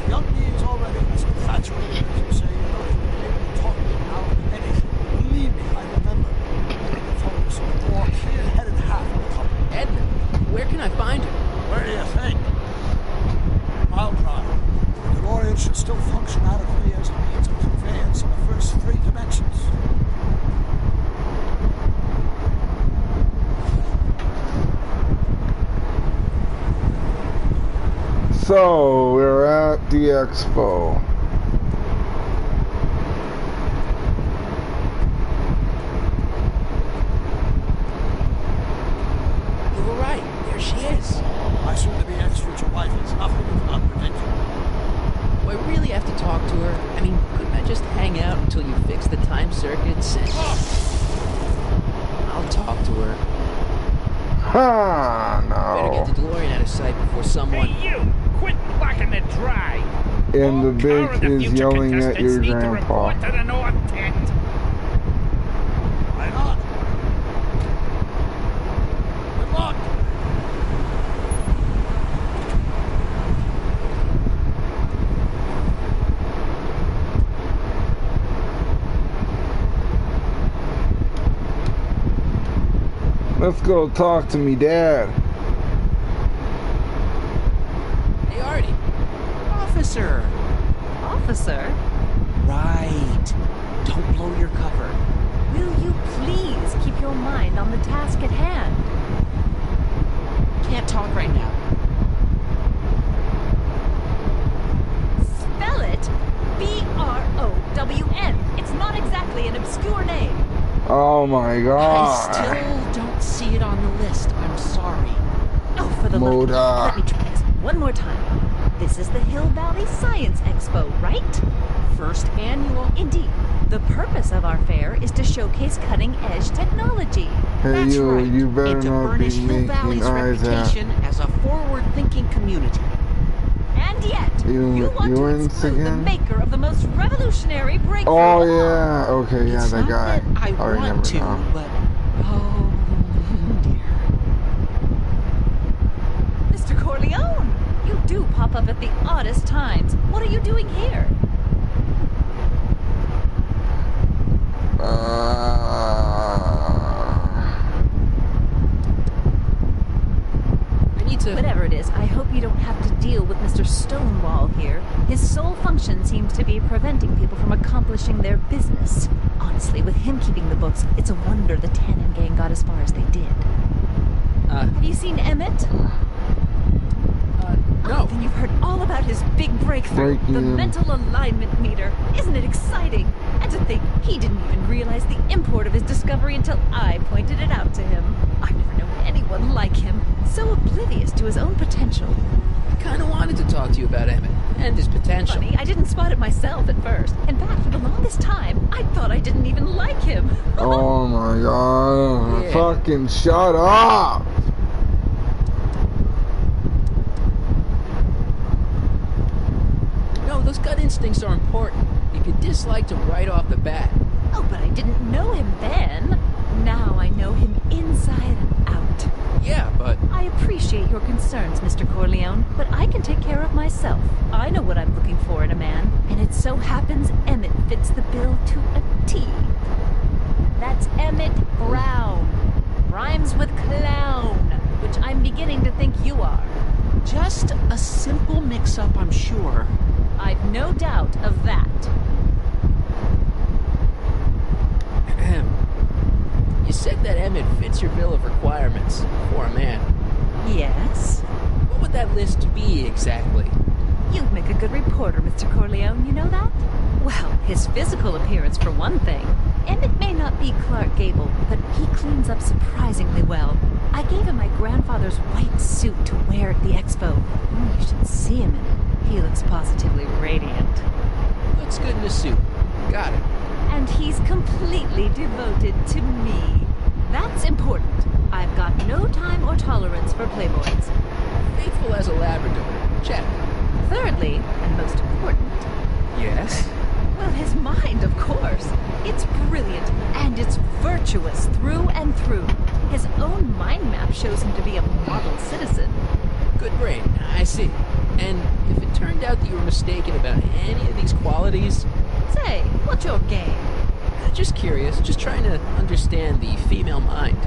Speaker 9: If young me is already as infatuated as you say, you're not going to be able to talk me out of anything. Believe me, I remember. The focus on a more clear-headed half of the company.
Speaker 2: Edna, where can I find her?
Speaker 9: Where do you think? I'll drive. The DeLorean should still function adequately as a means of conveyance in the first 3 dimensions.
Speaker 1: So, we're at the expo.
Speaker 2: You were right. There she is.
Speaker 9: My soon-to-be ex-future wife is nothing if unpredictable.
Speaker 2: Do I really have to talk to her? I mean, couldn't I just hang out until you fix the time circuits? I'll talk to her.
Speaker 1: Ha,
Speaker 2: Better get the
Speaker 1: no.
Speaker 2: DeLorean out of sight before someone...
Speaker 6: Hey, you! Quit blocking the drive!
Speaker 1: And the
Speaker 6: All car
Speaker 1: bitch
Speaker 6: of the
Speaker 1: is
Speaker 6: future
Speaker 1: yelling at
Speaker 6: contestants
Speaker 1: your
Speaker 6: need to
Speaker 1: grandpa.
Speaker 6: report to the North Tent.
Speaker 9: Why not? Good luck.
Speaker 1: Let's go talk to me dad.
Speaker 2: Hey, Artie. Officer.
Speaker 3: Officer,
Speaker 2: Right. Don't blow your cover.
Speaker 3: will you please keep your mind on the task at hand?
Speaker 2: Can't talk right now.
Speaker 3: Spell it B-R-O-W-N. It's not exactly an obscure name.
Speaker 1: Oh my
Speaker 2: I
Speaker 1: god.
Speaker 2: still don't see it on the list. I'm sorry.
Speaker 3: Oh, for the love of
Speaker 1: Moda.
Speaker 3: God. Let me try this one more time. This is the Hill Valley Science Expo, right?
Speaker 2: First annual.
Speaker 3: Indeed. The purpose of our fair is to showcase cutting-edge technology.
Speaker 1: Hey
Speaker 2: That's
Speaker 1: you,
Speaker 2: right.
Speaker 1: you better
Speaker 2: and to
Speaker 1: not
Speaker 2: burnish
Speaker 1: be
Speaker 2: Hill
Speaker 1: making
Speaker 2: Valley's
Speaker 1: eyes at.
Speaker 2: reputation as a forward-thinking community.
Speaker 3: And yet,
Speaker 1: You-
Speaker 3: want
Speaker 1: you
Speaker 3: to
Speaker 1: wins
Speaker 3: exclude the
Speaker 1: again?
Speaker 3: maker of the most revolutionary breakthrough
Speaker 1: Oh
Speaker 3: of all.
Speaker 1: yeah, okay, yeah,
Speaker 2: It's
Speaker 1: that
Speaker 2: not
Speaker 1: guy.
Speaker 2: that I
Speaker 1: remember
Speaker 2: want to,
Speaker 1: now.
Speaker 2: but oh dear.
Speaker 3: Mr. Corleone, you do pop up at the oddest times. What are you doing here?
Speaker 2: I need to.
Speaker 3: Whatever it is, I hope you don't have to deal with Mr. Stonewall here. His sole function seems to be preventing people from accomplishing their business. Honestly, with him keeping the books, it's a wonder the Tannen gang got as far as they did. Have you seen Emmett?
Speaker 2: No.
Speaker 3: Then you've heard all about his big breakthrough, the
Speaker 1: Break-in.
Speaker 3: mental alignment meter. Isn't it exciting? And to think he didn't even realize the import of his discovery until I pointed it out to him. I've never known anyone like him, so oblivious to his own potential.
Speaker 2: I kind of wanted to talk to you about Emmett and his potential.
Speaker 3: Funny, I didn't spot it myself at first. In fact, for the longest time, I thought I didn't even like him.
Speaker 1: Oh my god.
Speaker 2: Yeah.
Speaker 1: Fucking shut up!
Speaker 2: No, those gut instincts are important. You could dislike them right off the bat.
Speaker 3: Oh, but I didn't know him then. Now I know him inside and out.
Speaker 2: Yeah, but
Speaker 3: I appreciate your concerns, Mr. Corleone, but I can take care of myself. I know what I'm looking for in a man, and it so happens Emmett fits the bill to a T.
Speaker 2: Just a simple mix-up, I'm sure.
Speaker 3: I've no doubt of that.
Speaker 2: Ahem. You said that Emmett fits your bill of requirements for a man.
Speaker 3: Yes?
Speaker 2: What would that list be exactly?
Speaker 3: You'd make a good reporter, Mr. Corleone, you know that? Well, his physical appearance for one thing. Emmett may not be Clark Gable, but he cleans up surprisingly well. I gave him my grandfather's white suit to wear at the expo. Oh, you should see him in it. He looks positively radiant.
Speaker 2: Looks good in a suit. Got it.
Speaker 3: And he's completely devoted to me. That's important. I've got no time or tolerance for playboys.
Speaker 2: Faithful as a Labrador. Check.
Speaker 3: Thirdly, and most important,
Speaker 2: Yes?
Speaker 3: well, his mind, of course. It's brilliant, and it's virtuous through and through. His own mind map shows him to be a model citizen.
Speaker 2: Good brain. I see. And if it turned out that you were mistaken about any of these qualities,
Speaker 3: Say, what's your game?
Speaker 2: just curious, just trying to understand the female mind.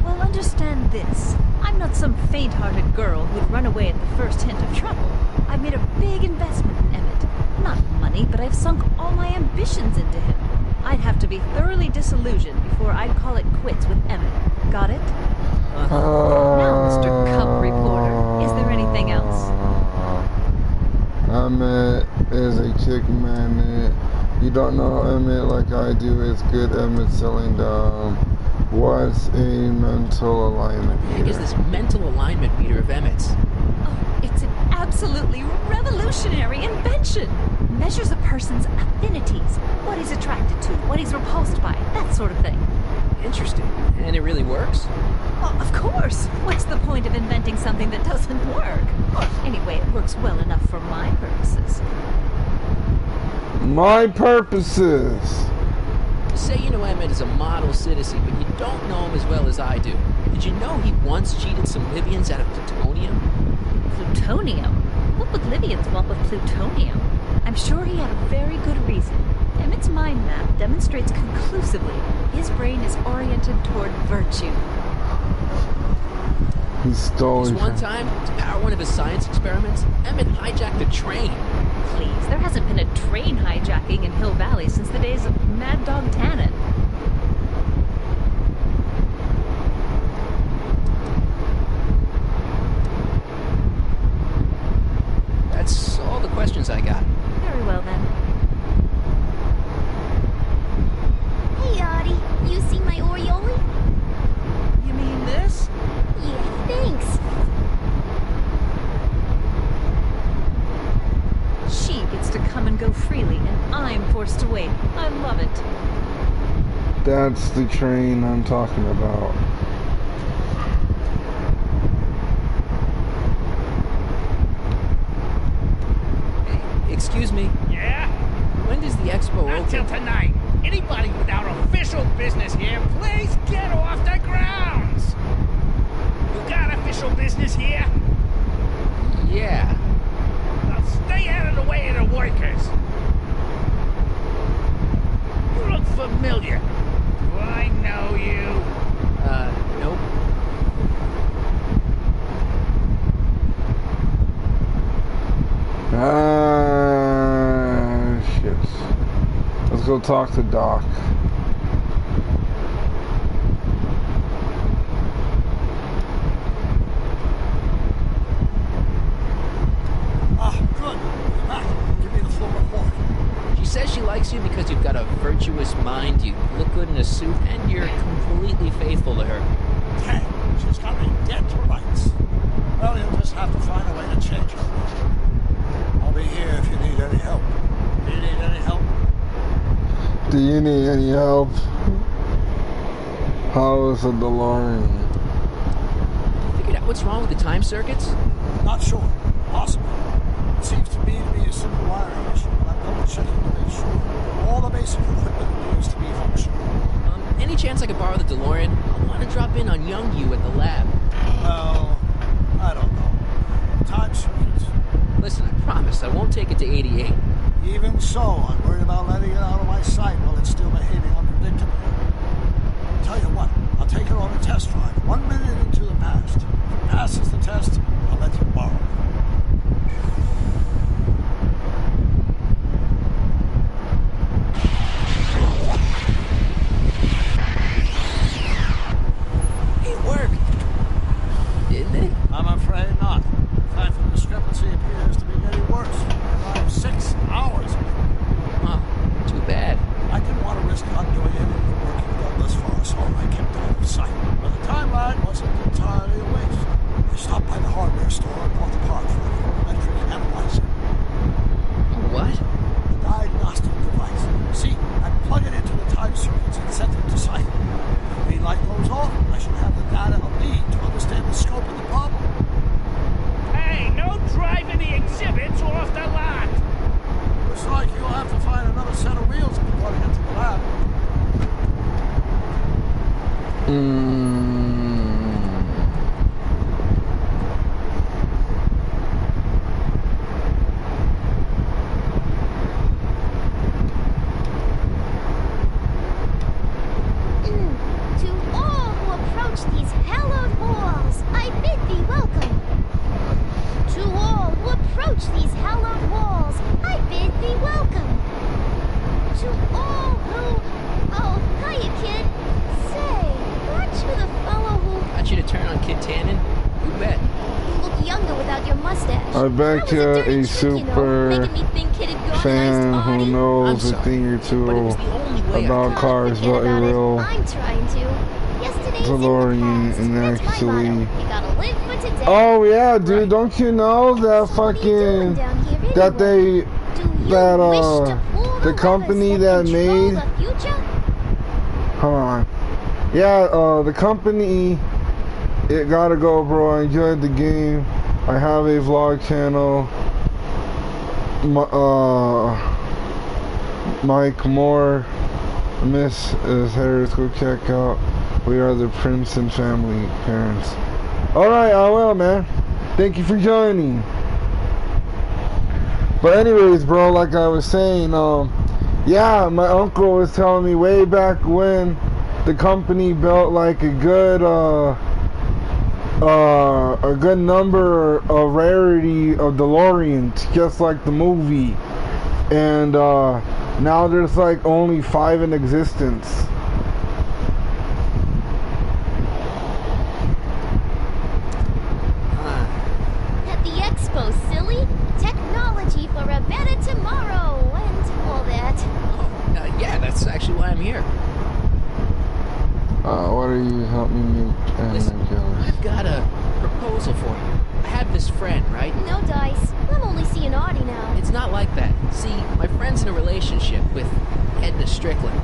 Speaker 3: Well, understand this. I'm not some faint-hearted girl who'd run away at the first hint of trouble. I've made a big investment in Emmett. Not money, but I've sunk all my ambitions into him. I'd have to be thoroughly disillusioned before I'd call it quits with Emmett. Got it? Now, Mr. Cub Reporter, is there anything else?
Speaker 1: Emmett is a chick magnet. You don't know Emmett like I do. It's good Emmett selling down. What's a mental alignment
Speaker 2: What
Speaker 1: meter?
Speaker 2: is this mental alignment meter of Emmett's?
Speaker 3: Oh, it's an absolutely revolutionary invention. Measures a person's affinities, what he's attracted to, what he's repulsed by, that sort of thing.
Speaker 2: Interesting. And it really works?
Speaker 3: Well, of course. What's the point of inventing something that doesn't work? Or anyway, it works well enough for my purposes.
Speaker 1: My purposes.
Speaker 2: Say you know Emmett is a model citizen, but you don't know him as well as I do. Did you know he once cheated some Libyans out of plutonium?
Speaker 3: Plutonium? What would Libyans want with plutonium? I'm sure he had a very good reason. Emmett's mind map demonstrates conclusively his brain is oriented toward virtue.
Speaker 1: He stole
Speaker 2: This
Speaker 1: it.
Speaker 2: one time, to power one of his science experiments, Emmett hijacked a train.
Speaker 3: Please, there hasn't been a train hijacking in Hill Valley since the days of Mad Dog Tannen.
Speaker 2: That's all the questions I got.
Speaker 3: Very well then.
Speaker 12: Hey, Audie, you see my Oriole?
Speaker 2: You mean this?
Speaker 12: Yeah, thanks.
Speaker 3: She gets to come and go freely, and I'm forced to wait. I love it.
Speaker 1: That's the train I'm talking about.
Speaker 2: Hey, excuse me.
Speaker 6: Yeah?
Speaker 2: When does the expo
Speaker 6: Not till
Speaker 2: open?
Speaker 6: tonight. Anybody without official business here, please get off the grounds! You got official business here?
Speaker 2: Yeah.
Speaker 6: Now stay out of the way of the workers. You look familiar. Do I know you?
Speaker 2: Nope.
Speaker 1: Shit. Let's go talk to Doc.
Speaker 9: Ah, good. Back. Give me the full report.
Speaker 2: She says she likes you because you've got a virtuous mind, you look good in a suit, and you're completely faithful to her.
Speaker 9: Dang, she's got me dead to rights. Well, you'll just have to find a way to change her. I'll be here if you need any help. Do you need any help?
Speaker 1: Do you need any help? How is a DeLorean?
Speaker 2: Figured out what's wrong with the time circuits?
Speaker 9: Not sure. Possible. It seems to me to be a simple wiring issue, but I'm double checking to make sure all the basic equipment appears to be functional.
Speaker 2: Any chance I could borrow the DeLorean? I want to drop in on young you at the lab.
Speaker 9: Well, I don't know. Time circuits.
Speaker 2: Listen, I promise I won't take it to 88.
Speaker 9: Even so, I'm worried about letting it out of my sight while it's still behaving unpredictably. Tell you what, I'll take it on a test drive, 1 minute into the past. If it passes the test, I'll let you borrow it.
Speaker 12: To all who approach these hallowed halls, I bid thee welcome. To all who approach these hallowed halls, I bid thee welcome. To all who... Oh, hiya, kid. Say, aren't you the fellow who...
Speaker 2: Got you to turn on Kid Tannen? You bet.
Speaker 12: You look younger without your mustache.
Speaker 1: I bet you're a super
Speaker 12: making me think Kid had gone
Speaker 1: fan
Speaker 12: nice
Speaker 1: who
Speaker 12: party.
Speaker 1: knows a thing or two about cars, but a real
Speaker 12: I'm trying to. Yesterday's
Speaker 1: DeLorean and actually...
Speaker 12: You gotta live for today.
Speaker 1: Oh yeah, dude, don't you know that fucking... That they... That, the company that made... Hold on. Yeah, the company... It gotta go, bro. I enjoyed the game. I have a vlog channel. Mike Moore, Mrs. Harris, go check out. We are the Princeton family parents. Alright, I will, man. Thank you for joining. But anyways, bro, like I was saying, yeah, my uncle was telling me way back when the company built like a good number of rarity of DeLoreans, just like the movie. And now there's like only 5 in existence.
Speaker 12: At the expo, silly. Technology for a better tomorrow and all that.
Speaker 2: Oh, yeah, that's actually why I'm here.
Speaker 1: What are you helping me make?
Speaker 2: Listen, I've got a proposal for you. I have this friend, right?
Speaker 12: No dice. I'm only seeing Artie now.
Speaker 2: It's not like that. See, my friend's in a relationship with Edna Strickland.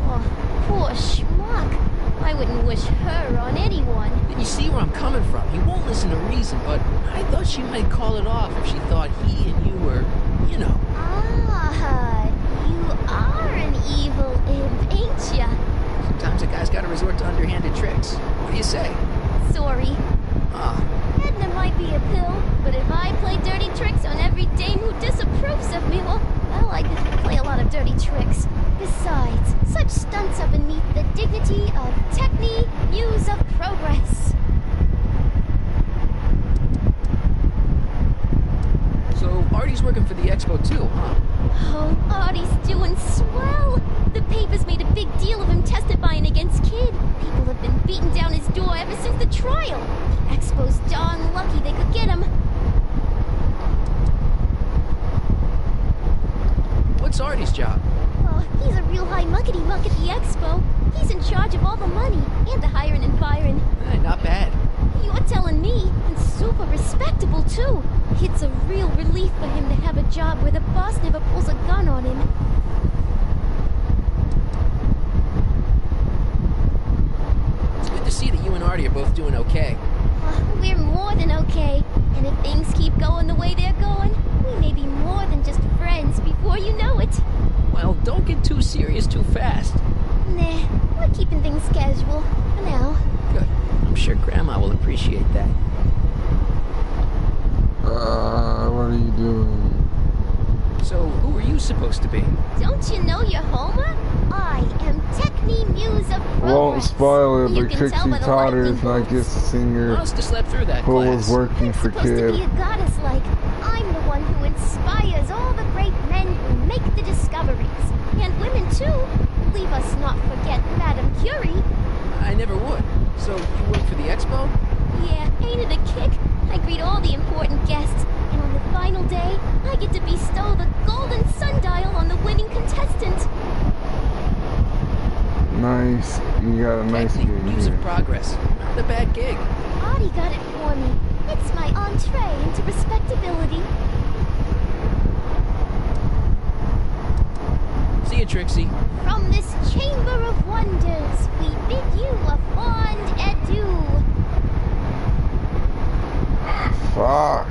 Speaker 12: Oh, poor schmuck. I wouldn't wish her on anyone.
Speaker 2: You see where I'm coming from. He won't listen to reason, but I thought she might call it off if she thought he and you were, you know.
Speaker 12: Ah, you are an evil imp, ain't ya?
Speaker 2: Sometimes a guy's gotta resort to underhanded tricks. What do you say?
Speaker 12: Sorry. Edna might be a pill, but if I play dirty tricks on every dame who disapproves of me, well, I could play a lot of dirty tricks. Besides, such stunts are beneath the dignity of Techni, Muse of Progress.
Speaker 2: So, Artie's working for the expo too, huh?
Speaker 12: Oh, Artie's doing swell. The papers made a big deal of him testifying against Kid. People have been beating down his door ever since the trial. The expo's darn lucky they could get him.
Speaker 2: What's Artie's job?
Speaker 12: Oh, he's a real high muckety-muck at the expo. He's in charge of all the money and the hiring and firing.
Speaker 2: Not bad.
Speaker 12: You're telling me, and super respectable too. It's a real relief for him to have a job where the boss never pulls a gun on him.
Speaker 2: It's good to see that you and Artie are both doing okay.
Speaker 12: We're more than okay. And if things keep going the way they're going, we may be more than just friends before you know it.
Speaker 2: Well, don't get too serious too fast.
Speaker 12: Nah, we're keeping things casual for now.
Speaker 2: Good. I'm sure Grandma will appreciate that.
Speaker 1: What are you doing?
Speaker 2: So, who are you supposed to be?
Speaker 12: Don't you know your Homer? I am Techni Muse of Progress.
Speaker 1: Won't spoil it,
Speaker 12: You
Speaker 1: but
Speaker 12: can
Speaker 1: Trixie
Speaker 12: tell by the
Speaker 1: Totter is
Speaker 12: lightning
Speaker 1: not just a singer
Speaker 2: Must have slept through that
Speaker 1: who
Speaker 2: class.
Speaker 1: was working for
Speaker 12: Supposed to be
Speaker 1: Kid.
Speaker 12: a goddess like. I'm the one who inspires all the great men who make the discoveries. And women too. Leave us not forget Madame Curie.
Speaker 2: I never would. So, you work for the expo?
Speaker 12: Yeah, ain't it a kick? I greet all the important guests, and on the final day, I get to bestow the golden sundial on the winning contestant.
Speaker 1: Nice. You got a nice gig
Speaker 2: Muse of
Speaker 1: here.
Speaker 2: Progress. Not a bad gig.
Speaker 12: Artie got it for me. It's my entree into respectability.
Speaker 2: See you, Trixie.
Speaker 12: From this chamber of wonders, we bid you a fond adieu.
Speaker 1: Fuck.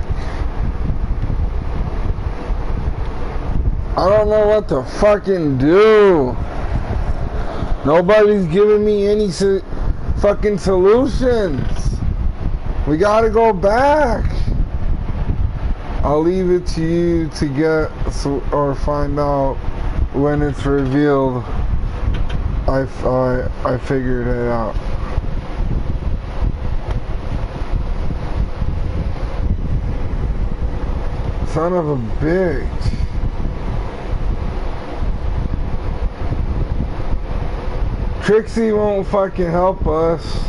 Speaker 1: I don't know what to fucking do. Nobody's giving me any fucking solutions. We gotta go back. I'll leave it to you to get or find out when it's revealed. I figured it out. Son of a bitch. Trixie won't fucking help us.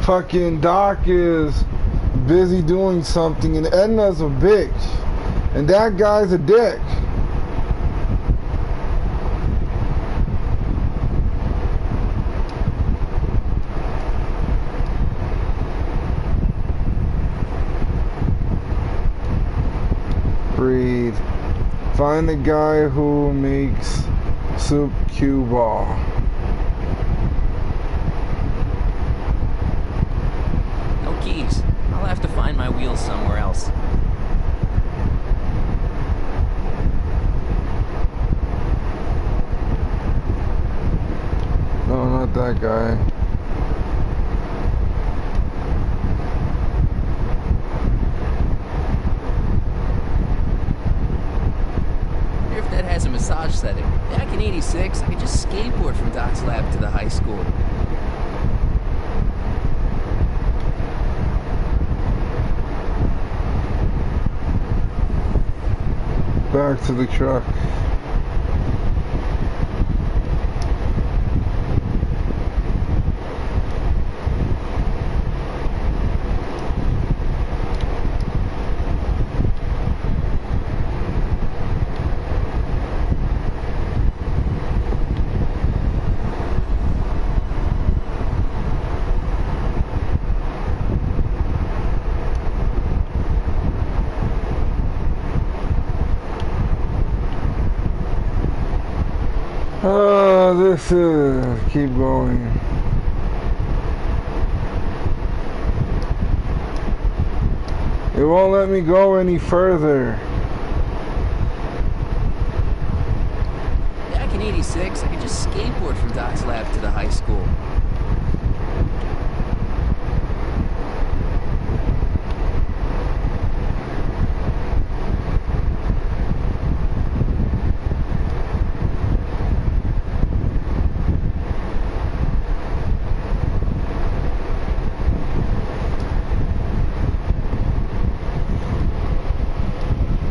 Speaker 1: Fucking Doc is busy doing something, and Edna's a bitch. And that guy's a dick. Breathe. Find the guy who makes soup cue ball.
Speaker 2: No keys. I'll have to find my wheels somewhere else.
Speaker 1: No, not that guy.
Speaker 2: If that has a massage setting. Back in '86, I could just skateboard from Doc's lab to the high school.
Speaker 1: Back to the truck. This is keep going. It won't let me go any further.
Speaker 2: Back in '86, I could just skateboard from Doc's lab to the high school.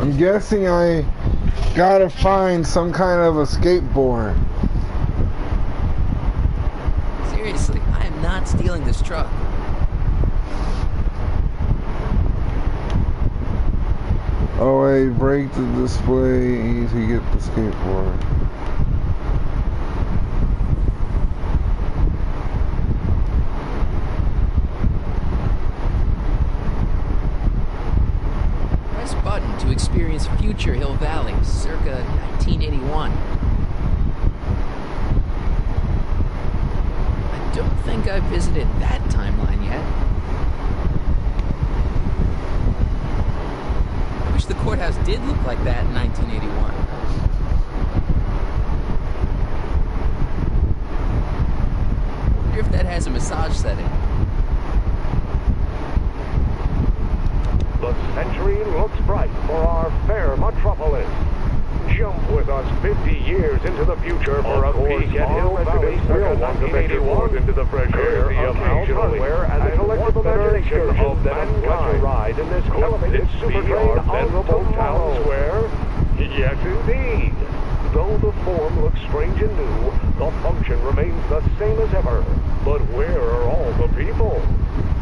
Speaker 1: I'm guessing I gotta find some kind of a skateboard.
Speaker 2: Seriously, I am not stealing this truck.
Speaker 1: Oh wait, break the display to get the skateboard.
Speaker 2: Press button to experience future Hill Valley, circa 1981. I don't think I've visited that timeline yet. I wish the courthouse did look like that in 1981. I wonder if that has a massage setting.
Speaker 13: The century looks bright for our fair metropolis. Jump with us 50 years into the future for a peek at Hill Valley circa 1981 into the fresh air of hardware and the collective imagination of mankind. Ride in this elevated super train of town square. Yes, indeed. Though the form looks strange and new, the function remains the same as ever. But where are all the people?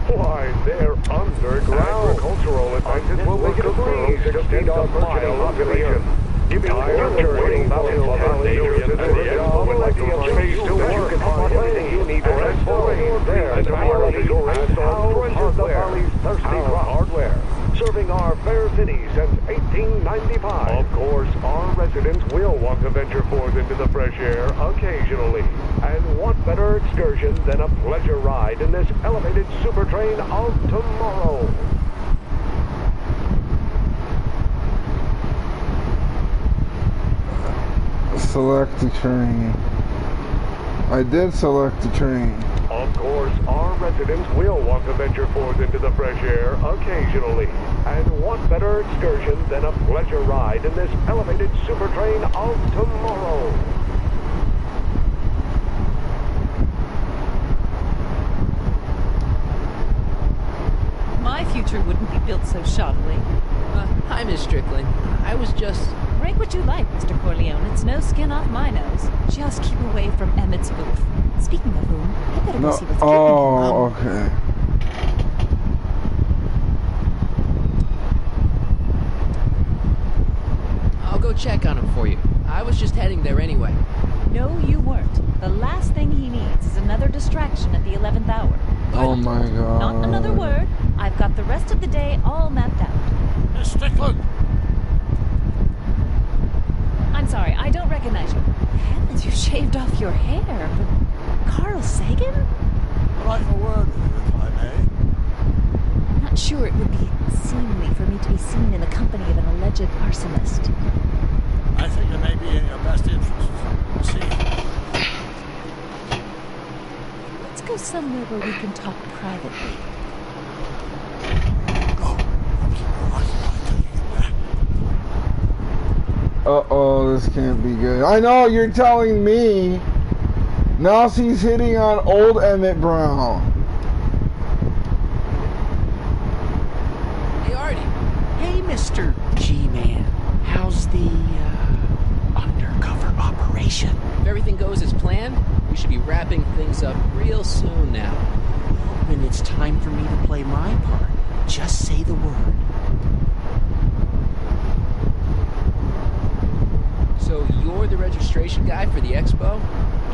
Speaker 13: Why, they're underground. Agricultural advances will make it a breeze to extend our burgeoning population. Giving journey about Hill Valley and the expo would like to space to work. You can find anything you need for exploring there. And tomorrow is your hardware. Thirsty hardware. Serving our fair city since 1895. Of course, our residents will want to venture forth into the fresh air occasionally. And what better excursion than a pleasure ride in this elevated super train of tomorrow?
Speaker 1: Select the train. I did select the train.
Speaker 13: Of course, our residents will want to venture forth into the fresh air occasionally. And what better excursion than a pleasure ride in this elevated super train of tomorrow?
Speaker 14: My future wouldn't be built so shoddily.
Speaker 2: Hi, Miss Strickland. I was just...
Speaker 14: Break what you like, Mr. Corleone. It's no skin off my nose. Just keep away from Emmett's booth. Speaking of whom, I better go see what's keeping him.
Speaker 1: Okay.
Speaker 2: I'll go check on him for you. I was just heading there anyway.
Speaker 14: No, you weren't. The last thing he needs is another distraction at the 11th hour.
Speaker 1: Oh my god.
Speaker 14: Not another word. I've got the rest of the day all mapped out.
Speaker 9: Miss Strickland!
Speaker 14: I'm sorry, I don't recognize you. Heavens, you shaved off your hair. But Carl Sagan?
Speaker 9: I'd like a word with you, if I may.
Speaker 14: I'm not sure it would be seemly for me to be seen in the company of an alleged arsonist.
Speaker 9: I think it may be in your best interest. See?
Speaker 14: Let's go somewhere where we can talk privately.
Speaker 1: Uh-oh, this can't be good. I know, you're telling me. Now she's hitting on old Emmett Brown.
Speaker 2: Hey, Artie.
Speaker 4: Hey, Mr. G-Man. How's the, undercover operation?
Speaker 2: If everything goes as planned, we should be wrapping things up real soon now.
Speaker 4: When it's time for me to play my part, just say the word.
Speaker 2: So you're the registration guy for the expo?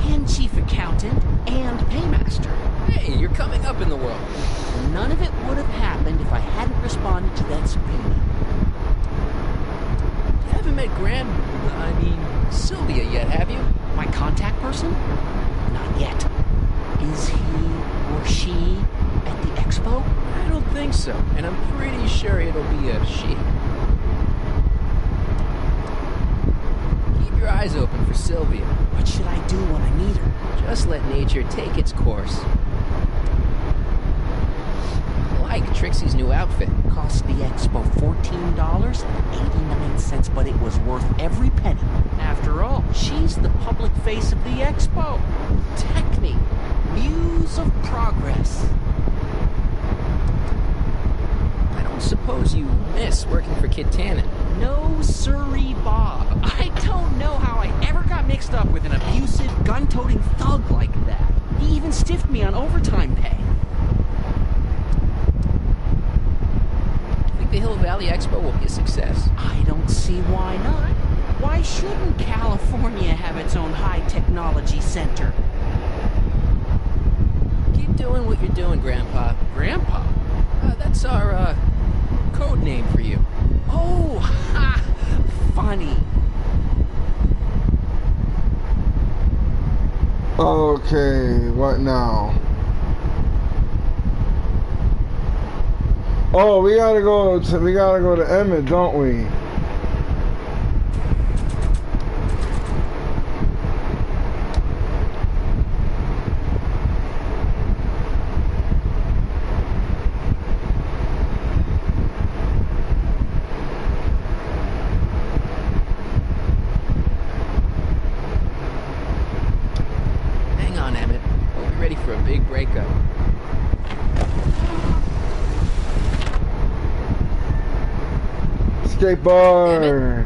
Speaker 4: And chief accountant and paymaster.
Speaker 2: Hey, you're coming up in the world.
Speaker 4: None of it would have happened if I hadn't responded to that subpoena.
Speaker 2: You haven't met Sylvia yet, have you?
Speaker 4: My contact person? Not yet. Is he or she at the expo?
Speaker 2: I don't think so, and I'm pretty sure it'll be a she. Keep your eyes open for Sylvia.
Speaker 4: What should I do when I meet her?
Speaker 2: Just let nature take its course. I like Trixie's new outfit.
Speaker 4: Cost the expo $14.89, but it was worth every penny. After all, she's the public face of the expo. Technique, muse of progress.
Speaker 2: I don't suppose you miss working for Kit Tannen.
Speaker 4: No sirree, Bob. I don't know how I ever got mixed up with an abusive, gun-toting thug like that. He even stiffed me on overtime pay.
Speaker 2: Think the Hill Valley Expo will be a success?
Speaker 4: I don't see why not. Why shouldn't California have its own high-technology center?
Speaker 2: Keep doing what you're doing, Grandpa.
Speaker 4: Grandpa?
Speaker 2: That's our, code name for you.
Speaker 4: Oh, ha! Funny.
Speaker 1: Okay, what now? Oh, we gotta go to Emmett, don't we?
Speaker 2: Hang on, Emmett. We'll be ready for a big breakup.
Speaker 1: Skateboard.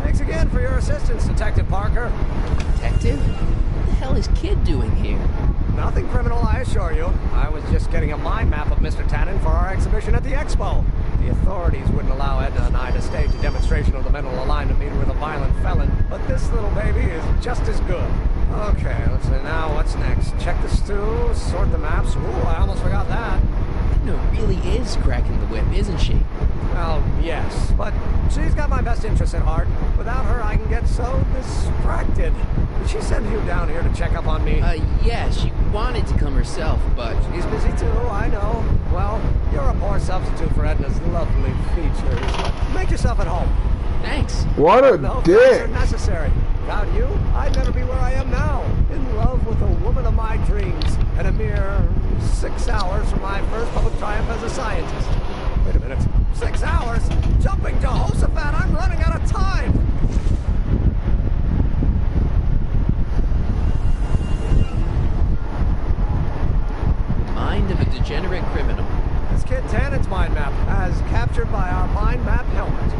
Speaker 11: Thanks again for your assistance, Detective Parker.
Speaker 2: Detective? What the hell is Kid doing here?
Speaker 11: Nothing criminal, I assure you. I was just getting a mind map of Mr. Tannen for our exhibition at the expo. The authorities wouldn't allow Edna and I to stage a demonstration of the mental alignment meter with a violent felon, but this little baby is just as good. Okay, let's see, now what's next? Check the stew, sort the maps. Ooh, I almost forgot that.
Speaker 2: Edna really is cracking the whip, isn't she?
Speaker 11: Well, yes, but she's got my best interests at heart. Without her, I can get so distracted. Did she send you down here to check up on me?
Speaker 2: Yeah, she wanted to come herself, but...
Speaker 11: She's busy too, I know. Well, you're a poor substitute for Edna's lovely features. Make yourself at home.
Speaker 2: Thanks.
Speaker 1: What a
Speaker 11: No thanks
Speaker 1: dick.
Speaker 11: are necessary. Without you, I'd never be where I am now. In love with a woman of my dreams. And a mere 6 hours from my first public triumph as a scientist. Wait a minute. 6 hours? Jumping Jehoshaphat, I'm running out of time.
Speaker 2: The mind of a degenerate criminal.
Speaker 11: This kid Tannen's mind map, as captured by our mind map helmet.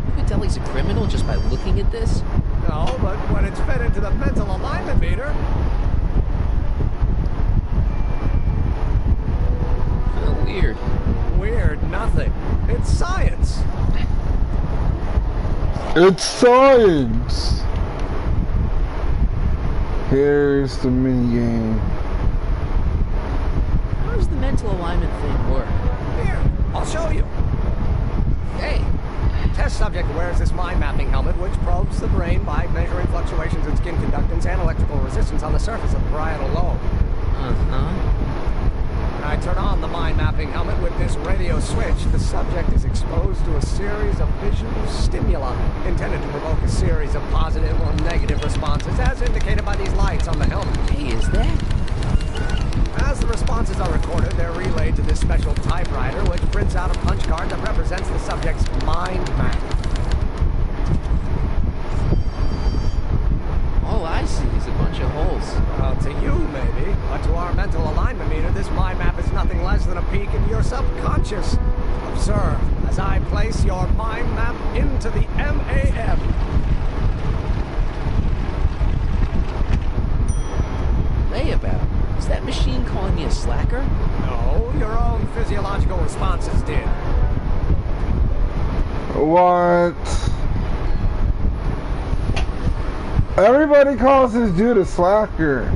Speaker 2: You can tell he's a criminal just by looking at this?
Speaker 11: No, but when it's fed into the mental alignment meter...
Speaker 2: Weird.
Speaker 11: Weird nothing. It's science.
Speaker 1: It's science. Here's the minigame.
Speaker 2: How does the mental alignment thing work?
Speaker 11: Here, I'll show you. Hey, test subject wears this mind mapping helmet, which probes the brain by measuring fluctuations in skin conductance and electrical resistance on the surface of the parietal lobe.
Speaker 2: Uh-huh.
Speaker 11: When I turn on the mind mapping helmet with this radio switch, the subject is exposed to a series of visual stimuli intended to provoke a series of positive or negative responses, as indicated by these lights on the helmet.
Speaker 2: Hey, is that?
Speaker 11: As the responses are recorded, they're relayed to this special typewriter, which prints out a punch card that represents the subject's mind map.
Speaker 2: All I see is a bunch of holes.
Speaker 11: Well, to you, maybe, but to our mental alignment meter, this mind map is nothing less than a peek into your subconscious. Observe as I place your mind map into the MAM.
Speaker 2: Layabout. Is that machine calling me a slacker?
Speaker 11: No, your own physiological responses did.
Speaker 1: What? Everybody calls this dude a slacker.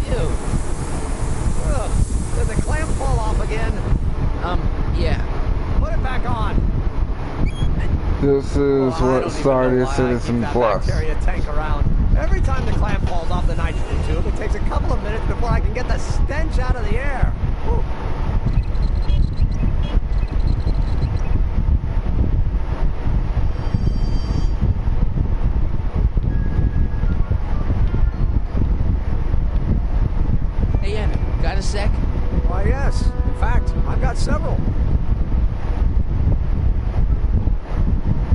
Speaker 11: Ew. Ugh. Did the clamp fall off again?
Speaker 2: Yeah.
Speaker 11: Put it back on.
Speaker 1: This is what started Citizen Plus.
Speaker 11: Bacteria tank around. Every time the clamp falls off the nitrogen tube, it takes a couple of minutes before I can get the stench out of the air. Whew.
Speaker 2: Hey, Emmett, got a sec?
Speaker 11: Why, yes. In fact, I've got several.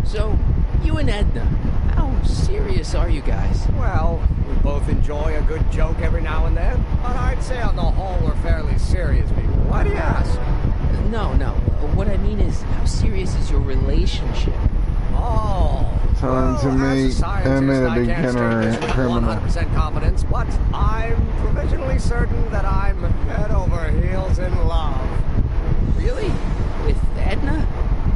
Speaker 2: So, you and Edna, how serious are you guys?
Speaker 11: Well, we both enjoy a good joke every now and then, but I'd say on the whole we're fairly serious people. Why do you ask?
Speaker 2: No. What I mean is, how serious is your relationship?
Speaker 11: Oh.
Speaker 1: Time to make Emmett a degenerate criminal.
Speaker 11: 100% confidence, but I'm provisionally certain that I'm head over heels in love.
Speaker 2: Really? With Edna?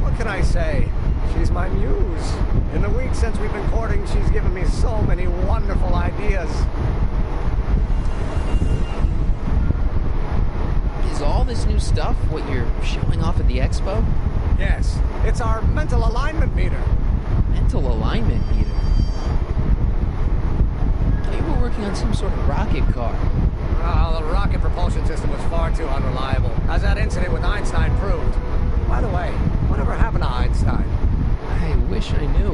Speaker 11: What can I say? She's my muse. In the week since we've been courting, she's given me so many wonderful ideas.
Speaker 2: Is all this new stuff what you're showing off at the expo?
Speaker 11: Yes, it's our mental alignment meter.
Speaker 2: Mental alignment meter? I thought you were working on some sort of rocket car.
Speaker 11: Oh, the rocket propulsion system was far too unreliable, as that incident with Einstein proved. By the way, whatever happened to Einstein?
Speaker 2: I wish I knew.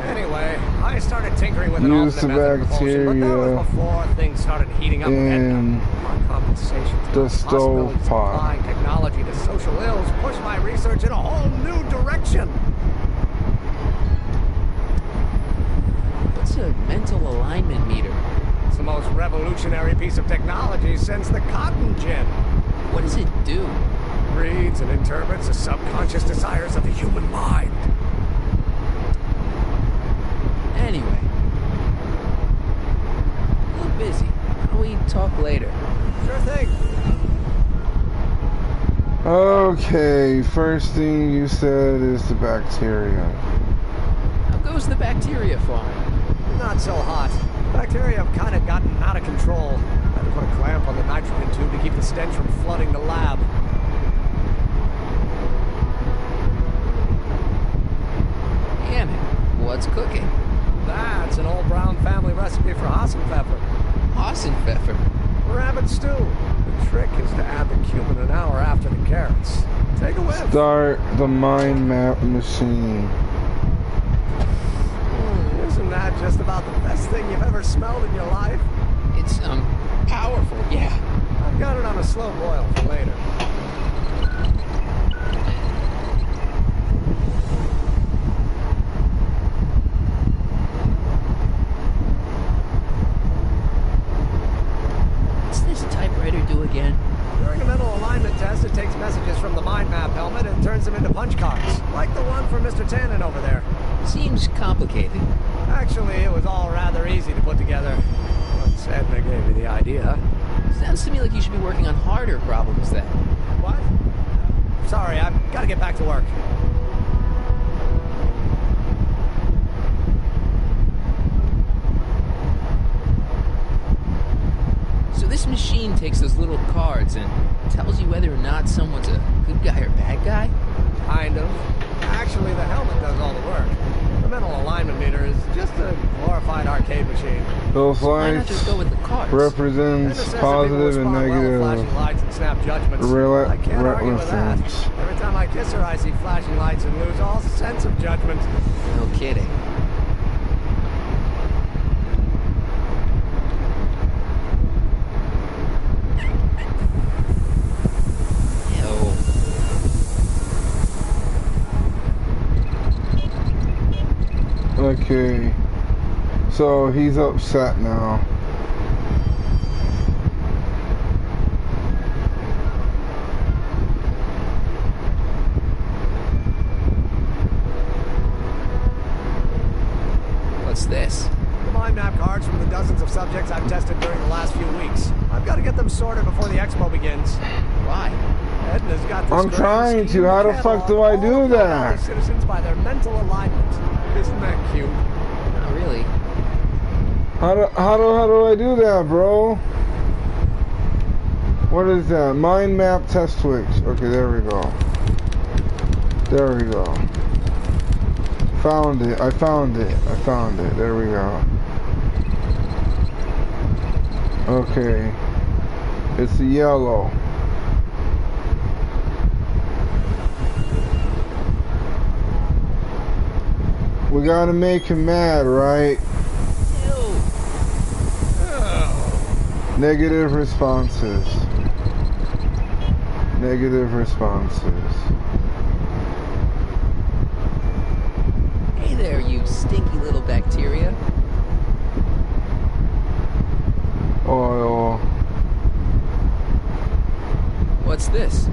Speaker 11: Anyway, I started tinkering with an
Speaker 1: Use
Speaker 11: alternate
Speaker 1: the
Speaker 11: method of propulsion, but that
Speaker 1: bacteria
Speaker 11: was before things started heating up
Speaker 1: in
Speaker 11: on compensation.
Speaker 1: the stovepipe.
Speaker 11: Applying technology to social ills pushed my research in a whole new direction.
Speaker 2: What's a mental alignment meter?
Speaker 11: It's the most revolutionary piece of technology since the cotton gin.
Speaker 2: What does it do?
Speaker 11: Reads and interprets the subconscious desires of the human mind.
Speaker 2: Anyway. A little busy. Why don't we talk later?
Speaker 11: Sure thing.
Speaker 1: Okay, first thing you said is the bacteria.
Speaker 2: How goes the bacteria farm?
Speaker 11: Not so hot. Bacteria have kind of gotten out of control. I had to put a clamp on the nitrogen tube to keep the stench from flooding the lab.
Speaker 2: Damn it. What's cooking?
Speaker 11: That's an old Brown family recipe for Hassenpfeffer.
Speaker 2: Hassenpfeffer?
Speaker 11: Rabbit stew. The trick is to add the cumin an hour after the carrots. Take a whiff.
Speaker 1: Start the mind map machine.
Speaker 11: Isn't that just about the best thing you've ever smelled in your life?
Speaker 2: It's, powerful, yeah.
Speaker 11: I've got it on a slow boil for later.
Speaker 2: What's this typewriter do again?
Speaker 11: During a mental alignment test, it takes messages from the mind map helmet and turns them into punch cards, like the one from Mr. Tannen over there.
Speaker 2: Seems complicated.
Speaker 11: Actually, it was all rather easy to put together. Once Edna gave me the idea.
Speaker 2: Sounds to me like you should be working on harder problems then.
Speaker 11: What? Sorry, I've got to get back to work.
Speaker 2: So this machine takes those little cards and tells you whether or not someone's a good guy or bad guy?
Speaker 11: Kind of. Actually, the helmet does all the work. The mental alignment meter is just a glorified arcade machine.
Speaker 1: Those
Speaker 2: Why not
Speaker 1: lights
Speaker 2: just go with the cards?
Speaker 1: represents positive and negative
Speaker 11: Flashing lights and snap judgments. I can't argue with that.
Speaker 1: reference.
Speaker 11: Every time I kiss her, I see flashing lights and lose all sense of judgment.
Speaker 2: No kidding.
Speaker 1: Okay. So he's upset now.
Speaker 2: What's this?
Speaker 11: The mind map cards from the dozens of subjects I've tested during the last few weeks. I've got to get them sorted before the expo begins.
Speaker 2: Why?
Speaker 11: Edna's got this
Speaker 1: I'm trying to. How the fuck do I do that?
Speaker 11: Citizens by their mental alignment. Isn't that cute?
Speaker 2: Not really.
Speaker 1: How do I do that, bro? What is that? Mind map test switch. Okay, there we go. There we go. Found it. I found it. I found it. There we go. Okay. It's the yellow. We gotta make him mad, right? Negative responses. Negative responses.
Speaker 2: Hey there, you stinky little bacteria.
Speaker 1: Oil.
Speaker 2: What's this?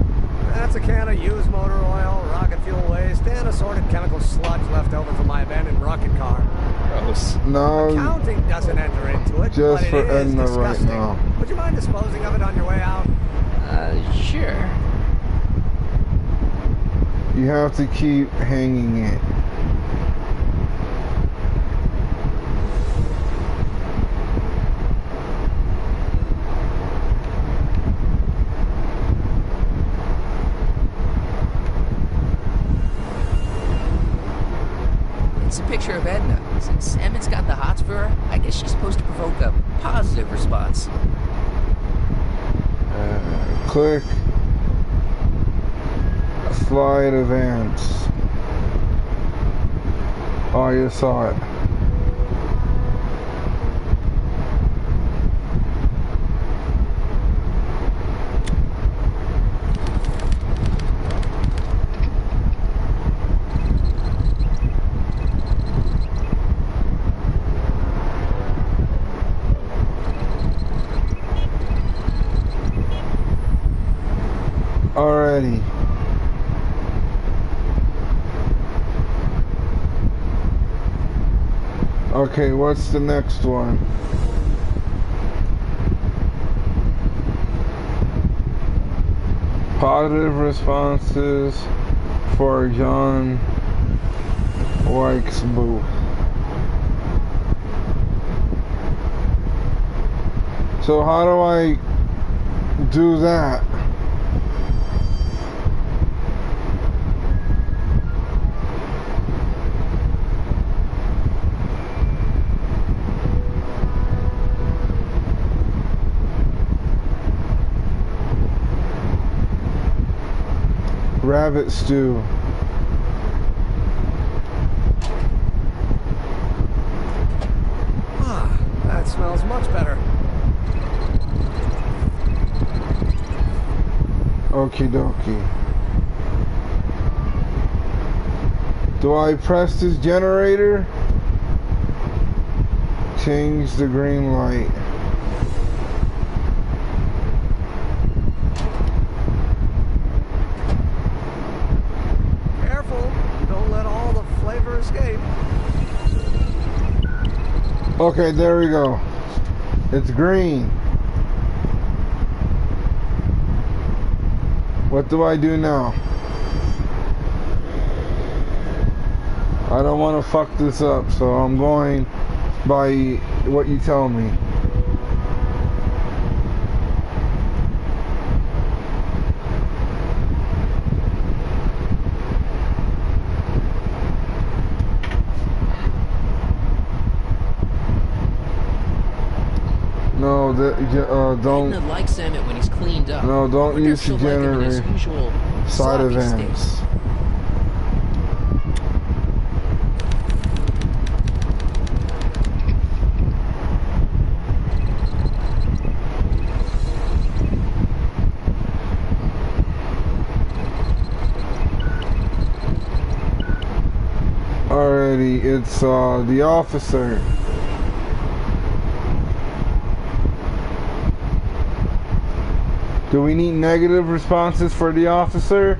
Speaker 11: That's a can of used motor oil, rocket fuel waste, and assorted chemical sludge left over from my abandoned rocket car.
Speaker 2: Gross.
Speaker 1: No.
Speaker 11: Accounting doesn't enter into it,
Speaker 1: Just
Speaker 11: but
Speaker 1: for
Speaker 11: it is
Speaker 1: Edna right
Speaker 11: disgusting.
Speaker 1: now.
Speaker 11: Would you mind disposing of it on your way out?
Speaker 2: Sure.
Speaker 1: You have to keep hanging it.
Speaker 2: It's a picture of Edna. Since Emmett's got the hots for her, I guess she's supposed to provoke a positive response.
Speaker 1: Click. Slide advance. Oh, you saw it. Alrighty. Okay, what's the next one? Positive responses for John Wykes booth. So how do I do that? rabbit stew.
Speaker 11: Ah, that smells much better.
Speaker 1: Okie dokie. Do I press this generator? Change the green light.
Speaker 11: Careful, don't let all the flavor escape.
Speaker 1: Okay, there we go. It's green. What do I do now? I don't want to fuck this up, so I'm going by what you tell me. No, don't.
Speaker 2: Edna likes Emmett when he's cleaned up.
Speaker 1: No, don't use the generator. Side events. Alrighty, it's the officer. Do we need negative responses for the officer?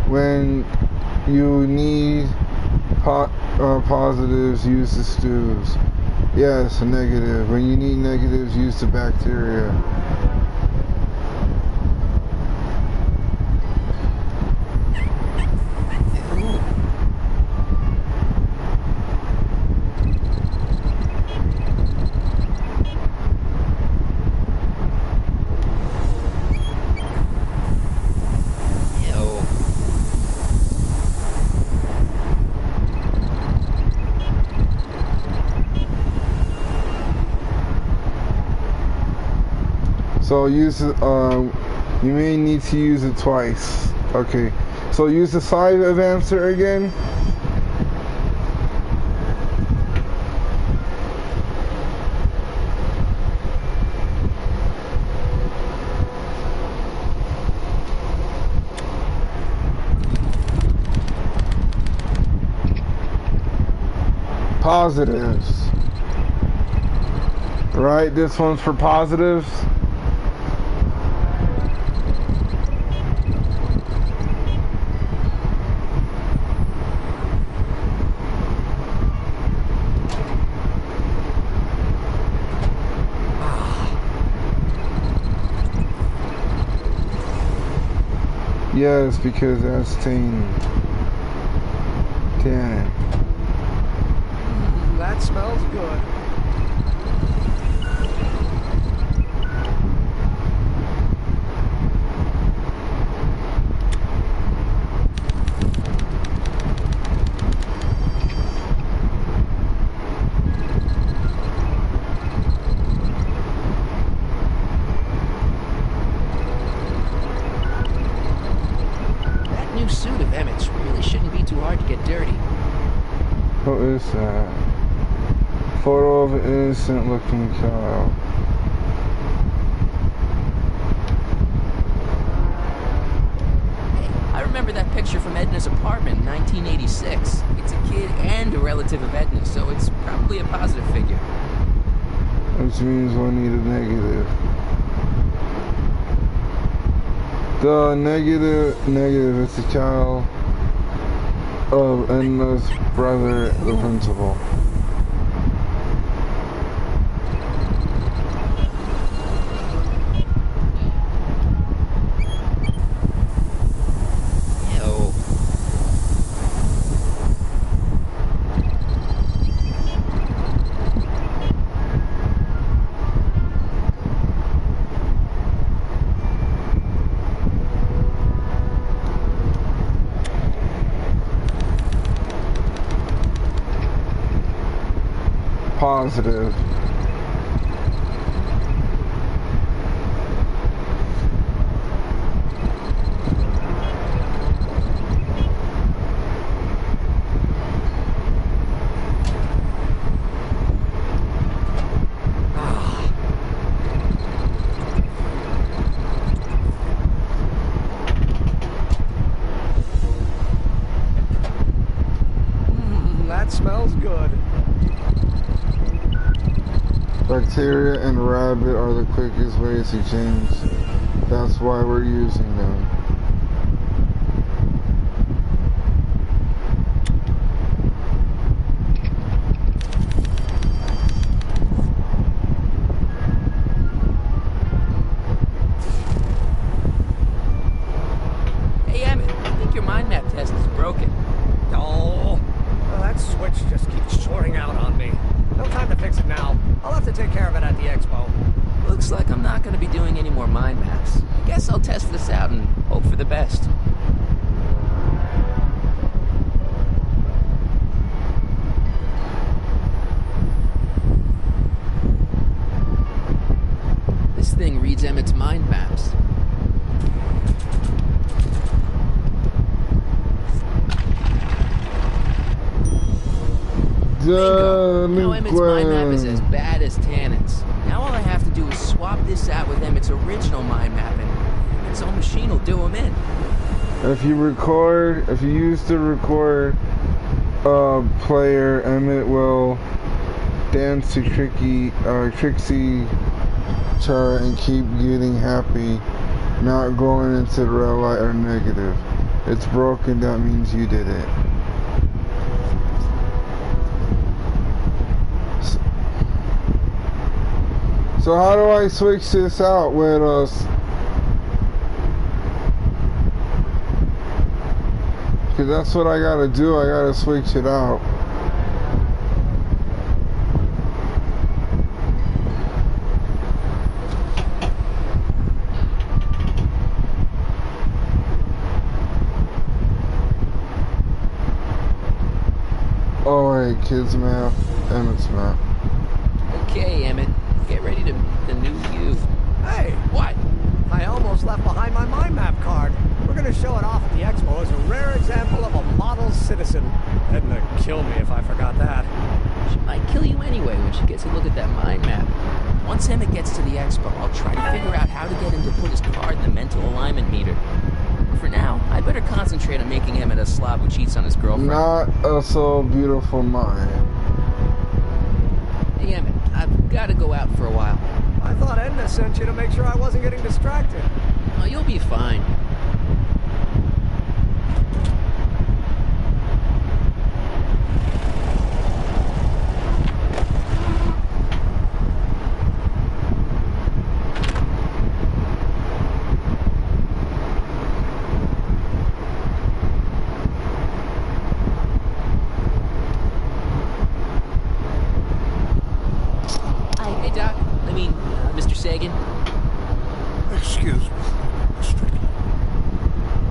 Speaker 1: When you need positives, use the stews. Yes, a negative. When you need negatives, use the bacteria. So use it, you may need to use it twice. Okay, so use the side of answer again. Positives. Right, this one's for positives. Yes, because that's tannin.
Speaker 11: That smells good.
Speaker 2: Suit of Emmett's really shouldn't be too hard to get dirty.
Speaker 1: What is that? Photo of an innocent looking child.
Speaker 2: Hey, I remember that picture from Edna's apartment in 1986. It's a kid and a relative of Edna's, so it's probably a positive figure.
Speaker 1: Which means we'll need a negative. The negative is the child of Edna's brother, the principal. positive.
Speaker 11: That smells good.
Speaker 1: Bacteria and rabbit are the quickest ways to change. That's why we're using them.
Speaker 2: Hey, Emmett, I think your mind map test is broken.
Speaker 11: Oh, well, that switch just keeps shorting out on me. No time to fix it now. I'll have to take care of it at the expo.
Speaker 2: Looks like I'm not going to be doing any more mind maps. I guess I'll test this out and hope for the best. This thing reads Emmett's mind maps. Bingo. Now Emmett's mind map is as bad as Tannen's. Now all I have to do is swap this out with Emmett's original mind map and Emmett's own machine will do him in.
Speaker 1: If you use the record player, Emmett will dance to Trixie chart and keep getting happy, not going into the red light or negative. It's broken, that means you did it. So how do I switch this out with us? Cause that's what I gotta do, I gotta switch it out. Alright, kids map, Emmett's map.
Speaker 2: Okay, Emmett. Get ready to meet the new you.
Speaker 11: Hey!
Speaker 2: What?
Speaker 11: I almost left behind my mind map card. We're gonna show it off at the expo as a rare example of a model citizen. Edna kill me if I forgot that.
Speaker 2: She might kill you anyway when she gets a look at that mind map. Once Emmett gets to the expo, I'll try to figure out how to get him to put his card in the mental alignment meter. But for now, I better concentrate on making Emmett a slob who cheats on his girlfriend.
Speaker 1: Not a so beautiful mind.
Speaker 2: Hey, Emmett, I've got to go out for a while.
Speaker 11: I thought Edna sent you to make sure I wasn't getting distracted.
Speaker 2: Oh, you'll be fine. Mr. Sagan?
Speaker 9: Excuse me, Miss Strickland.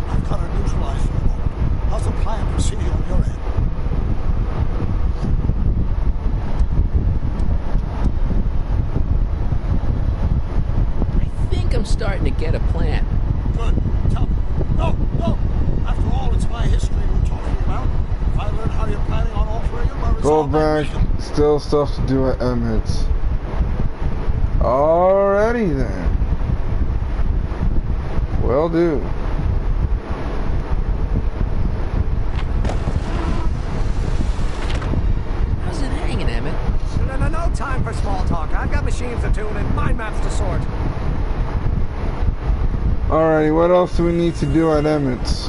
Speaker 9: I've got to neutralize for a moment. How's the plan proceeding on your end?
Speaker 2: I think I'm starting to get a plan.
Speaker 9: Good. Tell me. No. After all, it's my history we're talking about. If I learn how you're planning on altering it, my
Speaker 1: Go
Speaker 9: resolve
Speaker 1: back. Still stuff to do at Emmett's. Alrighty then. Will do.
Speaker 2: How's it hanging, Emmett?
Speaker 11: No time for small talk. I've got machines to tune and mind maps to sort.
Speaker 1: Alrighty, what else do we need to do at Emmett's?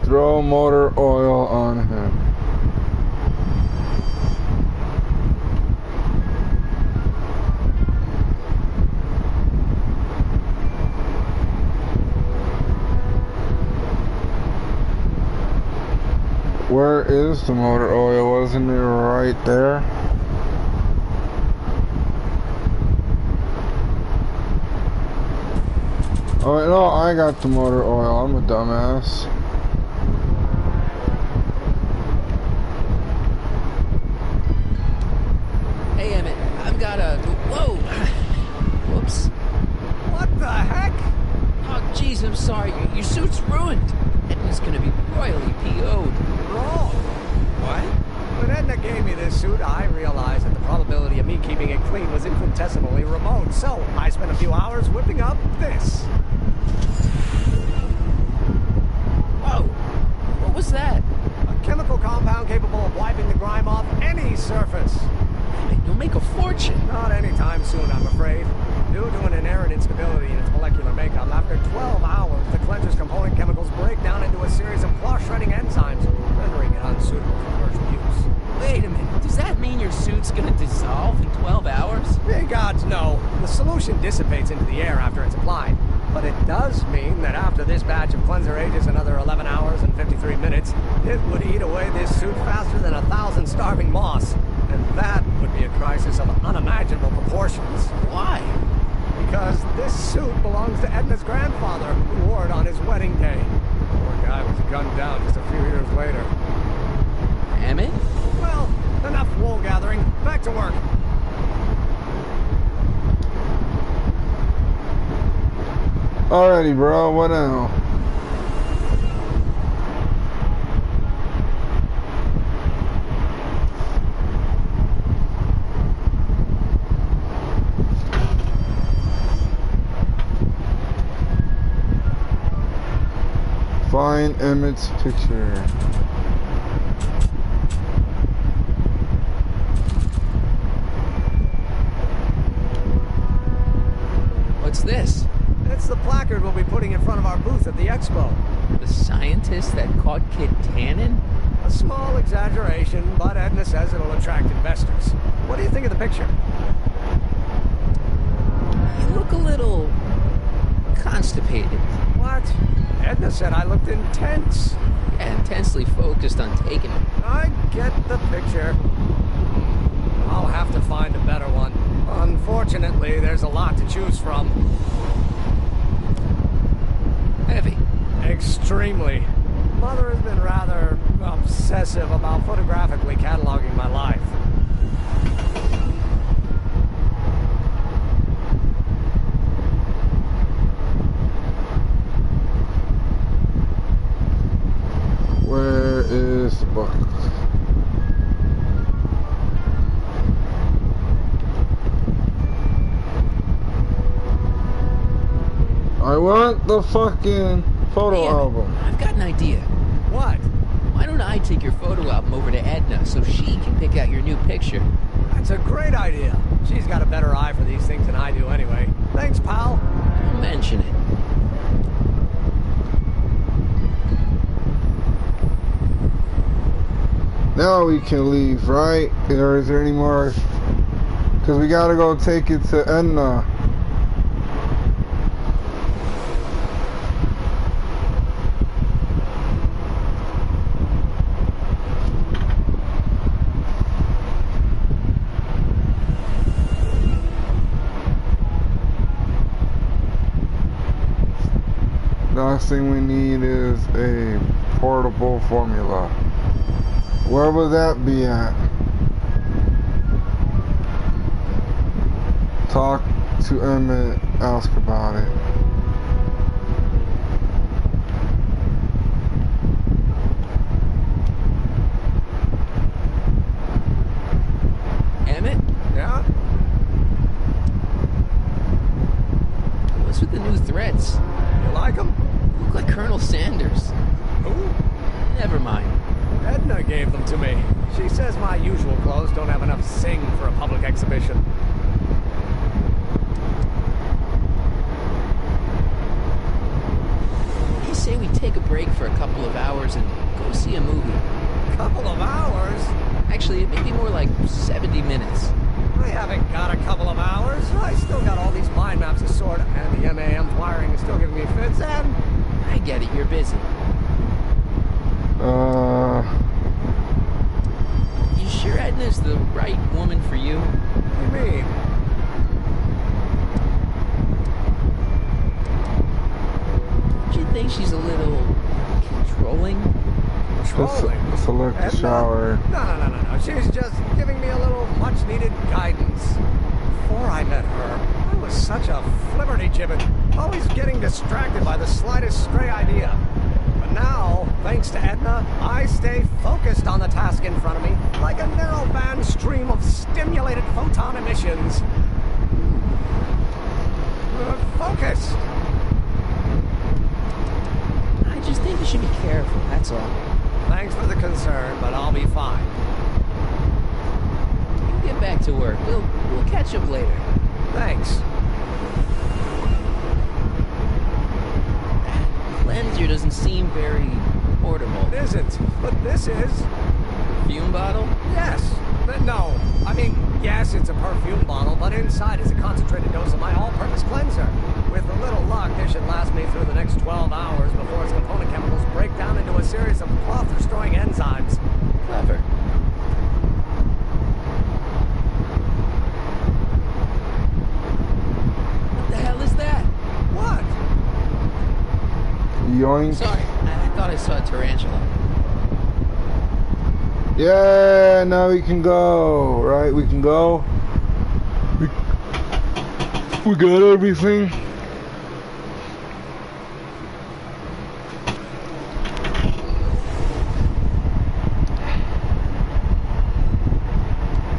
Speaker 1: Throw motor oil on him. Where is the motor oil? Wasn't it right there? Oh no, I got the motor oil. I'm a dumbass.
Speaker 2: Edna's gonna be royally PO'd.
Speaker 11: Wrong. What? When Edna gave me this suit, I realized that the probability of me keeping it clean was infinitesimally remote, so I spent a few hours whipping up this.
Speaker 2: Whoa! What was that?
Speaker 11: A chemical compound capable of wiping the grime off any surface.
Speaker 2: You'll make a fortune.
Speaker 11: Not anytime soon, I'm afraid. Due to an inherent instability in its molecular makeup, after 12 hours, the cleanser's component chemicals break down into a series of cloth-shredding enzymes, rendering it unsuitable for commercial use.
Speaker 2: Wait a minute. Does that mean your suit's gonna dissolve in 12 hours?
Speaker 11: Hey, gods, no. The solution dissipates into the air after it's applied. But it does mean that after this batch of cleanser ages another 11 hours and 53 minutes, it would eat away this suit faster than 1,000 starving moths. And that would be a crisis of unimaginable proportions.
Speaker 2: Why?
Speaker 11: Because this suit belongs to Edna's grandfather, who wore it on his wedding day. The poor guy was gunned down just a few years later.
Speaker 2: Emmett?
Speaker 11: Well, enough wool gathering. Back to work.
Speaker 1: Alrighty, bro. What now? Find Emmett's picture.
Speaker 2: What's this?
Speaker 11: It's the placard we'll be putting in front of our booth at the expo.
Speaker 2: The scientist that caught Kid Tannen?
Speaker 11: A small exaggeration, but Edna says it'll attract investors. What do you think of the picture?
Speaker 2: You look a little constipated.
Speaker 11: What? Edna said I looked intense.
Speaker 2: Yeah, intensely focused on taking it.
Speaker 11: I get the picture. I'll have to find a better one. Unfortunately, there's a lot to choose from.
Speaker 2: Heavy.
Speaker 11: Extremely. Mother has been rather obsessive about photographically cataloging my life.
Speaker 1: Where is the book? I want the fucking photo album.
Speaker 2: I've got an idea.
Speaker 11: What?
Speaker 2: Why don't I take your photo album over to Edna so she can pick out your new picture?
Speaker 11: That's a great idea. She's got a better eye for these things than I do anyway. Thanks, pal.
Speaker 2: Don't mention it.
Speaker 1: Now we can leave, right? Or is there any more? Because we gotta go take it to Edna. The last thing we need is a portable formula. Where would that be at? Talk to Emmett, ask about it.
Speaker 2: Emmett?
Speaker 11: Yeah?
Speaker 2: What's with the new threads?
Speaker 11: You like them?
Speaker 2: You look like Colonel Sanders.
Speaker 11: Who?
Speaker 2: Never mind.
Speaker 11: Edna gave them to me. She says my usual clothes don't have enough sing for a public exhibition.
Speaker 2: You say we take a break for a couple of hours and go see a movie.
Speaker 11: Couple of hours?
Speaker 2: Actually, it may be more like 70 minutes.
Speaker 11: I haven't got a couple of hours. I still got all these mind maps to sort, and the MAM wiring is still giving me fits, and...
Speaker 2: I get it, you're busy. You sure Edna's the right woman for you?
Speaker 11: What do you mean?
Speaker 2: Do you think she's a little controlling?
Speaker 1: Select the shower.
Speaker 11: No. She's just giving me a little much-needed guidance. Before I met her, I was such a flibberty-gibbet, always getting distracted by the slightest stray idea. But now, Thanks to Edna, I stay focused on the task in front of me, like a narrowband stream of stimulated photon emissions. Focus!
Speaker 2: I just think you should be careful, that's all.
Speaker 11: Thanks for the concern, but I'll be fine.
Speaker 2: You get back to work. We'll catch up later.
Speaker 11: Thanks.
Speaker 2: Cleanser doesn't seem very portable.
Speaker 11: It isn't, but this is.
Speaker 2: Fume bottle?
Speaker 11: Yes. No. I mean, yes, it's a perfume bottle, but inside is a concentrated dose of my all-purpose cleanser. With a little luck, this should last me through the next 12 hours before its component chemicals break down into a series of cloth-destroying enzymes.
Speaker 2: Clever. What the hell is that?
Speaker 11: What?
Speaker 1: Yoink.
Speaker 2: Sorry, I thought I saw a tarantula.
Speaker 1: Yeah, now we can go, right? We can go. We got everything.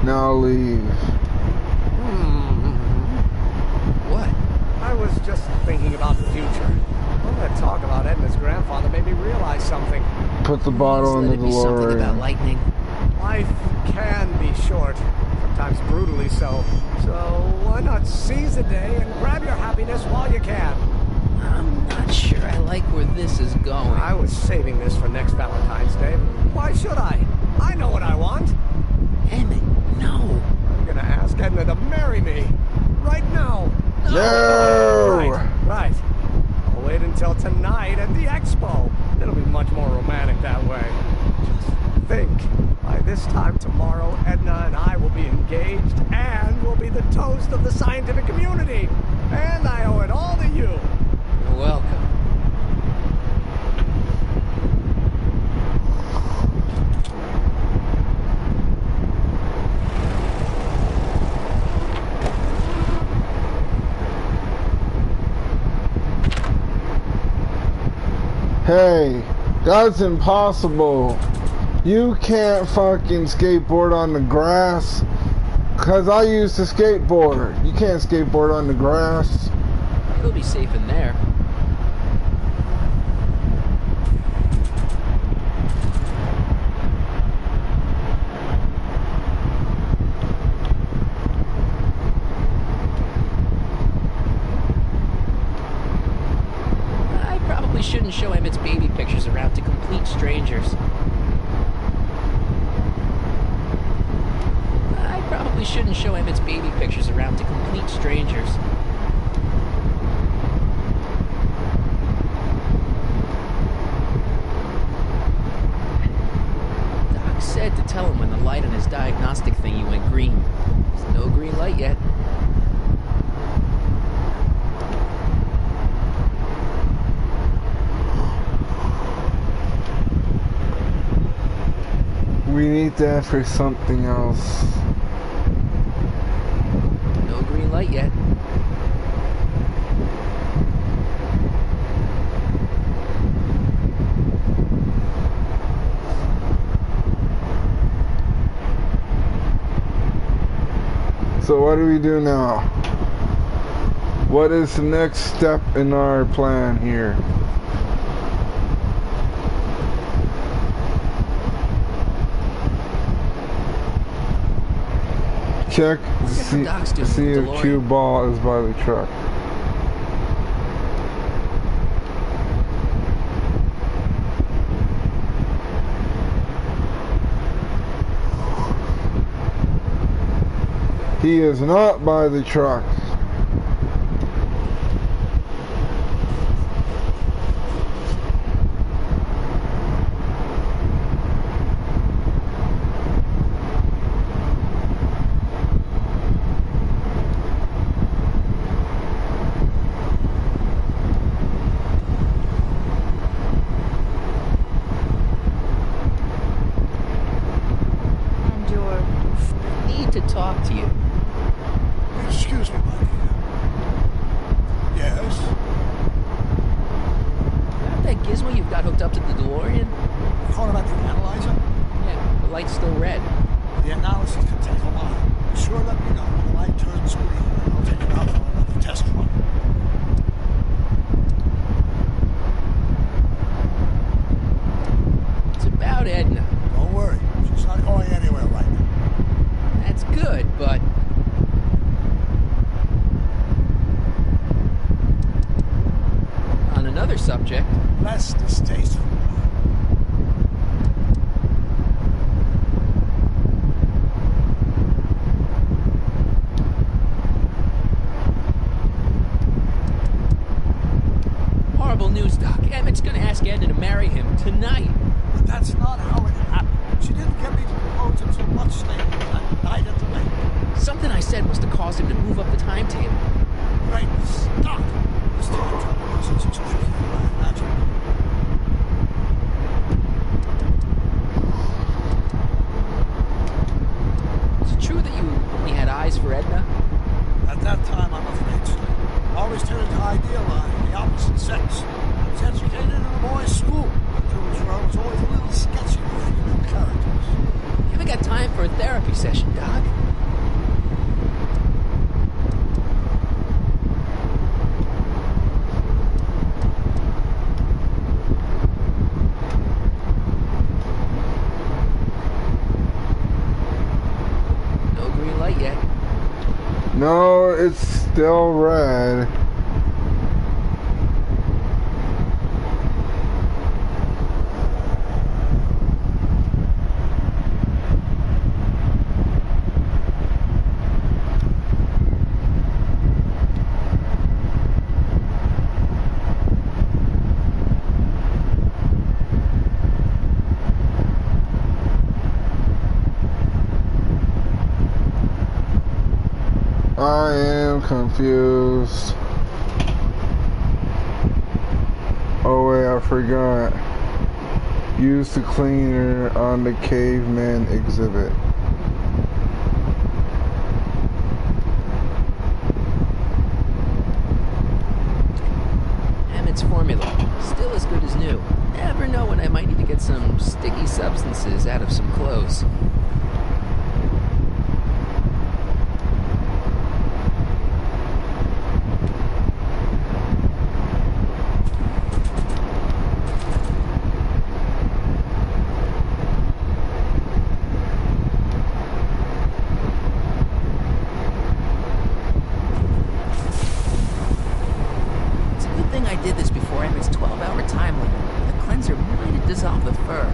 Speaker 1: Now leave.
Speaker 11: What? I was just thinking about the future. All that talk about Edna's grandfather made me realize something.
Speaker 1: Put the bottle in the
Speaker 2: Be something about
Speaker 1: DeLorean.
Speaker 2: lightning.
Speaker 11: Life can be short, sometimes brutally so. So why not seize the day and grab your happiness while you can?
Speaker 2: I'm not sure I like where this is going.
Speaker 11: I was saving this for next Valentine's Day. Why should I? I know what I want.
Speaker 2: Emmett, no.
Speaker 11: I'm gonna ask Edna to marry me. Right now.
Speaker 1: No!
Speaker 11: Right. I'll wait until tonight at the expo. It'll be much more romantic that way. Just think. By this time tomorrow, Edna and I will be engaged and will be the toast of the scientific community. And I owe it all to you.
Speaker 2: You're welcome.
Speaker 1: Hey, that's impossible. You can't fucking skateboard on the grass. Cause I used to skateboard. You can't skateboard on the grass.
Speaker 2: You'll be safe in there. I probably shouldn't show Emmett's baby pictures around to complete strangers. Probably shouldn't show Emmett's baby pictures around to complete strangers. Doc said to tell him when the light on his diagnostic thingy went green. There's no green light yet.
Speaker 1: We need that for something else.
Speaker 2: No green light yet.
Speaker 1: So what do we do now? What is the next step in our plan here? Check, see if cue ball is by the truck. He is not by the truck.
Speaker 2: Talk to you.
Speaker 9: Excuse me, buddy. Yes?
Speaker 2: Is that gizmo you've got hooked up to the DeLorean? light's still red.
Speaker 9: The analysis can take a while. Be sure let me know when the light turns green, and I'll take it out for another test run.
Speaker 2: It's about Edna.
Speaker 9: Don't worry, she's not going anywhere right now.
Speaker 2: That's good, but... On another subject...
Speaker 9: Less distasteful.
Speaker 2: Horrible news, Doc. Emmett's gonna ask Edna to marry him tonight.
Speaker 9: But that's not how it happened. She didn't get me to propose until much later, that night at the lake.
Speaker 2: Something I said must have caused him to move up the timetable.
Speaker 9: Great Scott! This time travel is as tricky as I imagined.
Speaker 2: Is it true that you only had eyes for Edna?
Speaker 9: At that time, I'm afraid so. I always tended to idealize the opposite sex. I was educated in a boys' school. I was always a little sketchy with female characters.
Speaker 2: You haven't got time for a therapy session, Doc. No green light yet.
Speaker 1: No, it's still red. I am confused. Oh wait, I forgot. Use the cleaner on the caveman exhibit.
Speaker 2: Emmett's formula. Still as good as new. Never know when I might need to get some sticky substances out of some clothes. I did this before Emmett's 12-hour time limit. The cleanser might have dissolved the fur.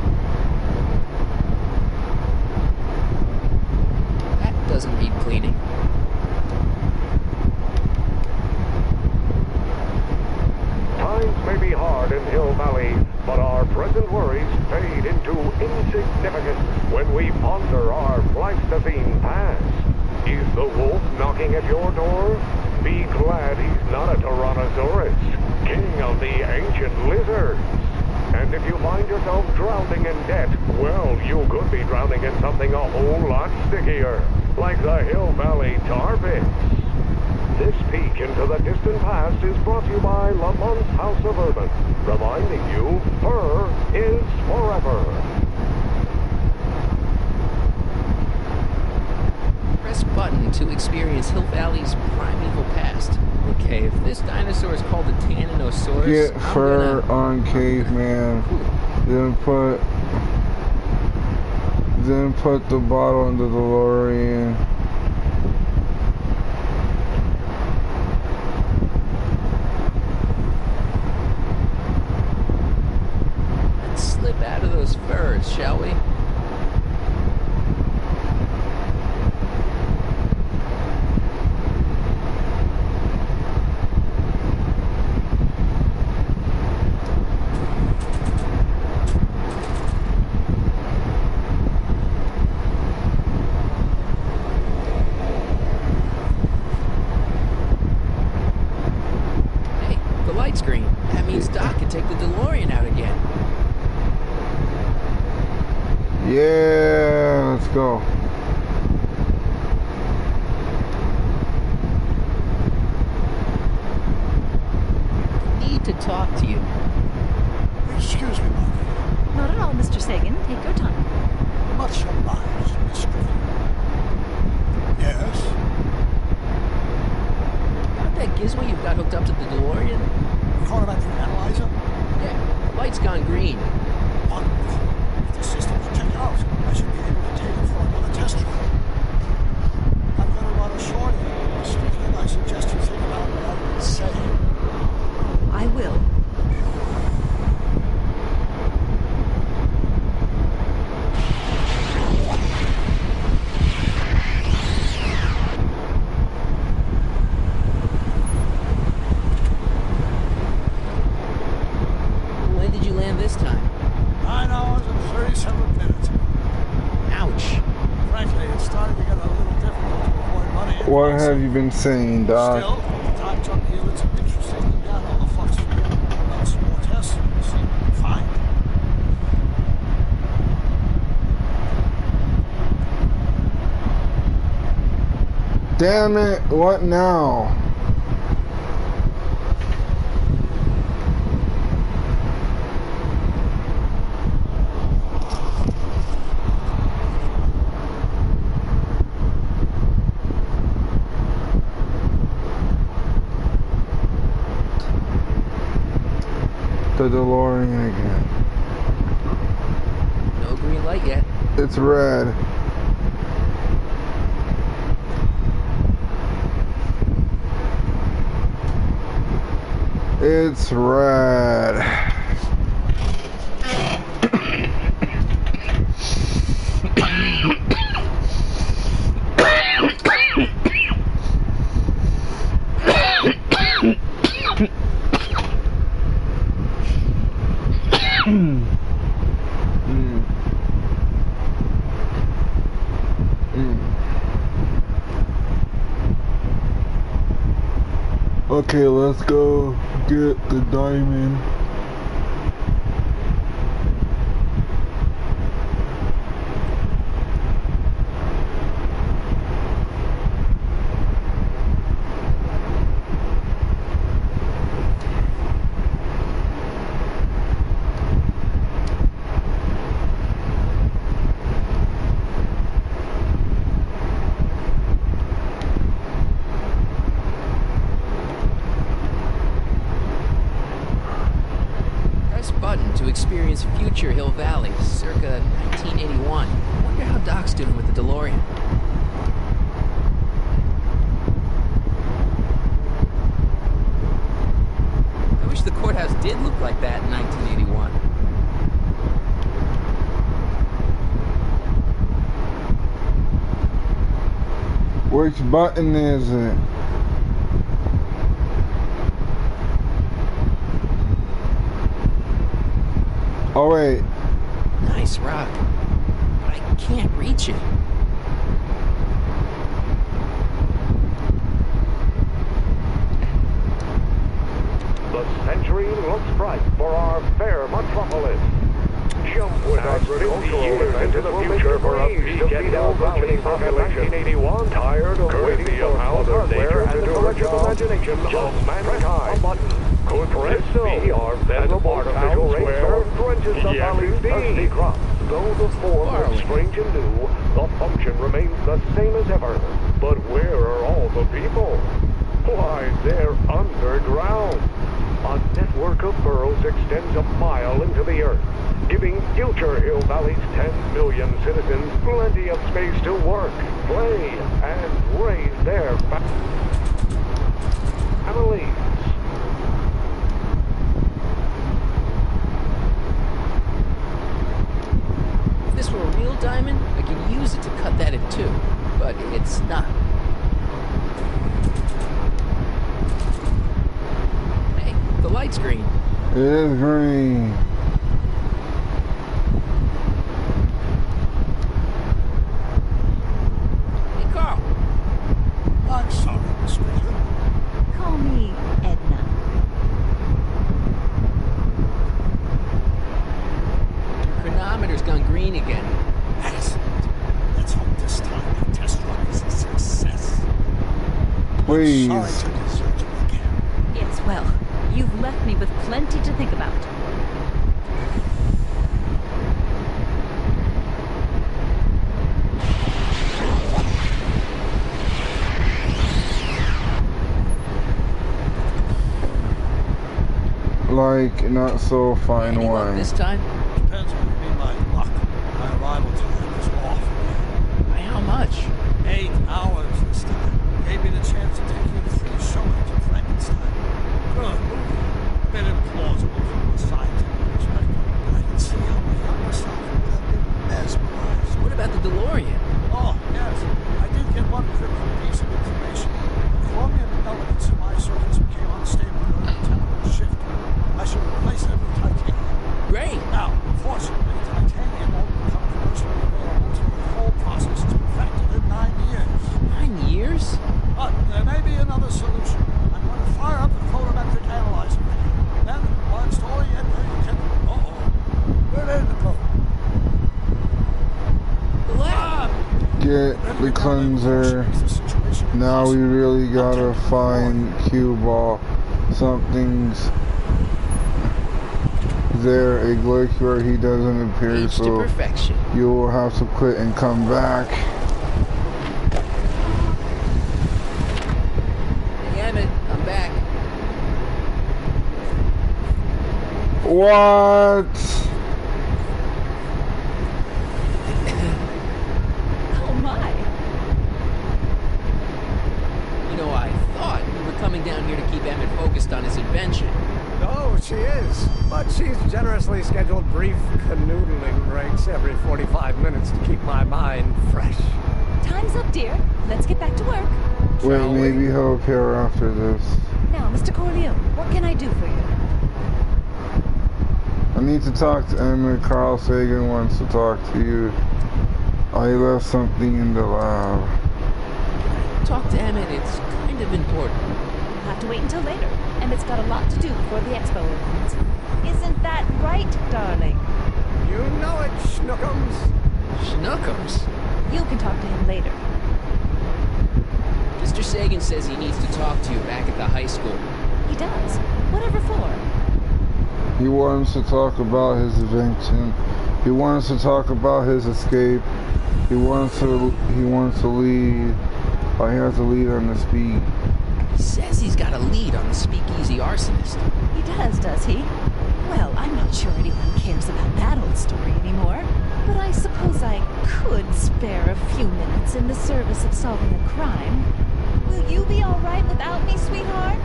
Speaker 2: That doesn't need cleaning.
Speaker 13: Times may be hard in Hill Valley, but our present worries fade into insignificance when we ponder our Pleistocene past. Is the wolf knocking at your door? Be glad he's not a Tyrannosaurus, king of the ancient lizards. And if you find yourself drowning in debt, well, you could be drowning in something a whole lot stickier, like the Hill Valley Tar Pits. This peek into the distant past is brought to you by Lamont's House of Urban, reminding you, fur is forever.
Speaker 2: Press button to experience Hill Valley's primeval past. Okay, if this dinosaur is called a Tannosaurus,
Speaker 1: get fur on caveman. Then put the bottle in the DeLorean.
Speaker 2: Let's slip out of those furs, shall we? Screen. That means Doc can take the DeLorean out again.
Speaker 1: Yeah, let's go.
Speaker 2: I need to talk to you.
Speaker 9: Excuse me, Marty.
Speaker 14: Not at all, Mr. Sagan. Take your time.
Speaker 9: Much place haven't been to.
Speaker 2: Ouch.
Speaker 9: Frankly, it's starting to get a little difficult to avoid money.
Speaker 1: What have you been saying, Doc?
Speaker 9: Still, the time jump deal, it's interesting to get all the fucks for you. Run some more tests and see what we find.
Speaker 1: Damn it, what now? The DeLorean again.
Speaker 2: No green light yet.
Speaker 1: It's red. It's red. Okay, let's go get the diamond.
Speaker 2: To experience future Hill Valley, circa 1981. Wonder how Doc's doing with the DeLorean. I wish the courthouse did look like that in 1981.
Speaker 1: Which button is it? Oh wait.
Speaker 2: Nice rock. But I can't reach it.
Speaker 13: The century looks bright for our fair metropolis. Jump with us 50 years into the future for a peak at Hill Valley population. 1981, tired of waiting for house hardware and the collective imagination of mankind. A button. Could this be our venerable artificial rainforest drenches the valley's dusty crops? Though the form looks strange and new, the function remains the same as ever. But where are all the people? Why, they're underground. A network of burrows extends a mile into the earth, giving future Hill Valley's 10 million citizens plenty of space to work, play, and raise their families.
Speaker 2: If this were a real diamond, I could use it to cut that in two. But it's not. Hey, the light's green.
Speaker 1: It is green.
Speaker 2: Hey, Carl.
Speaker 9: I'm sorry, Miss Strickland.
Speaker 14: Call me Edna.
Speaker 2: Your chronometer's gone green again.
Speaker 9: Excellent. Let's hope this time the test run is a success.
Speaker 1: Please.
Speaker 9: I'm sorry to desert you again.
Speaker 14: Yes, well, you've left me with plenty to think about.
Speaker 1: Like, not so fine
Speaker 2: Any luck
Speaker 1: wine.
Speaker 2: this time?
Speaker 9: Depends what you mean by luck. My arrival time is off again.
Speaker 2: By how much?
Speaker 9: 8 hours this time. Gave me the chance to take you to free showing to Frankenstein. Good movie. A bit implausible from a scientific perspective, but I can see how my younger self would have been mesmerized.
Speaker 2: What about the DeLorean?
Speaker 9: Oh, yes. I did get one critical piece of information. The chromium elements in my surface became unstable during the temporal shift. I should replace them with titanium.
Speaker 2: Great.
Speaker 9: Now, unfortunately, titanium only
Speaker 1: get the cleanser. Now we really gotta find cue ball. Something's there, a glitch where he doesn't appear,
Speaker 2: Reached to
Speaker 1: so
Speaker 2: perfection.
Speaker 1: you will have to quit and come back.
Speaker 2: Hey Emmett, I'm back.
Speaker 1: What?
Speaker 14: Oh my.
Speaker 2: You know, I thought you were coming down here to keep Emmett focused on his invention.
Speaker 11: Oh, she is. But she's generously scheduled brief canoodling breaks every 45 minutes to keep my mind fresh.
Speaker 14: Time's up, dear. Let's get back to work.
Speaker 1: Wait, maybe he'll appear after this.
Speaker 14: Now, Mr. Corleone, what can I do for you?
Speaker 1: I need to talk to Emmett. Carl Sagan wants to talk to you. I left something in the lab.
Speaker 2: Talk to Emmett, it's kind of important.
Speaker 14: You'll have to wait until later. Emmett's got a lot to do before the expo opens. Isn't that right, darling?
Speaker 11: You know it, Schnookums.
Speaker 2: Schnookums?
Speaker 14: You can talk to him later.
Speaker 2: Mr. Sagan says he needs to talk to you back at the high school.
Speaker 14: He does. Whatever for?
Speaker 1: He wants to talk about his invention. He wants to talk about his escape. He wants to lead. He has a lead on the speed.
Speaker 2: He says he's got a lead on the speakeasy arsonist.
Speaker 14: He does he? Well, I'm not sure anyone cares about that old story anymore. But I suppose I could spare a few minutes in the service of solving a crime. Will you be all right without me, sweetheart?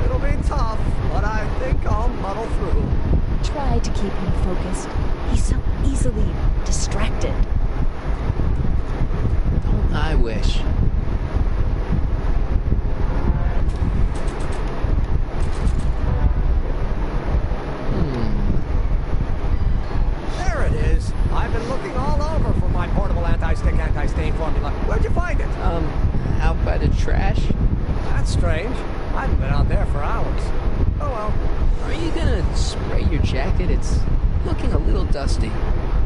Speaker 11: It'll be tough, but I think I'll muddle through.
Speaker 14: Try to keep him focused. He's so easily distracted.
Speaker 2: Don't I wish?
Speaker 11: There it is. I've been looking all over for my portable anti-stick, anti-stain formula. Where'd you find it?
Speaker 2: Out by the trash?
Speaker 11: That's strange. I haven't been out there for hours. Oh well.
Speaker 2: Are you gonna spray your jacket? It's looking a little dusty.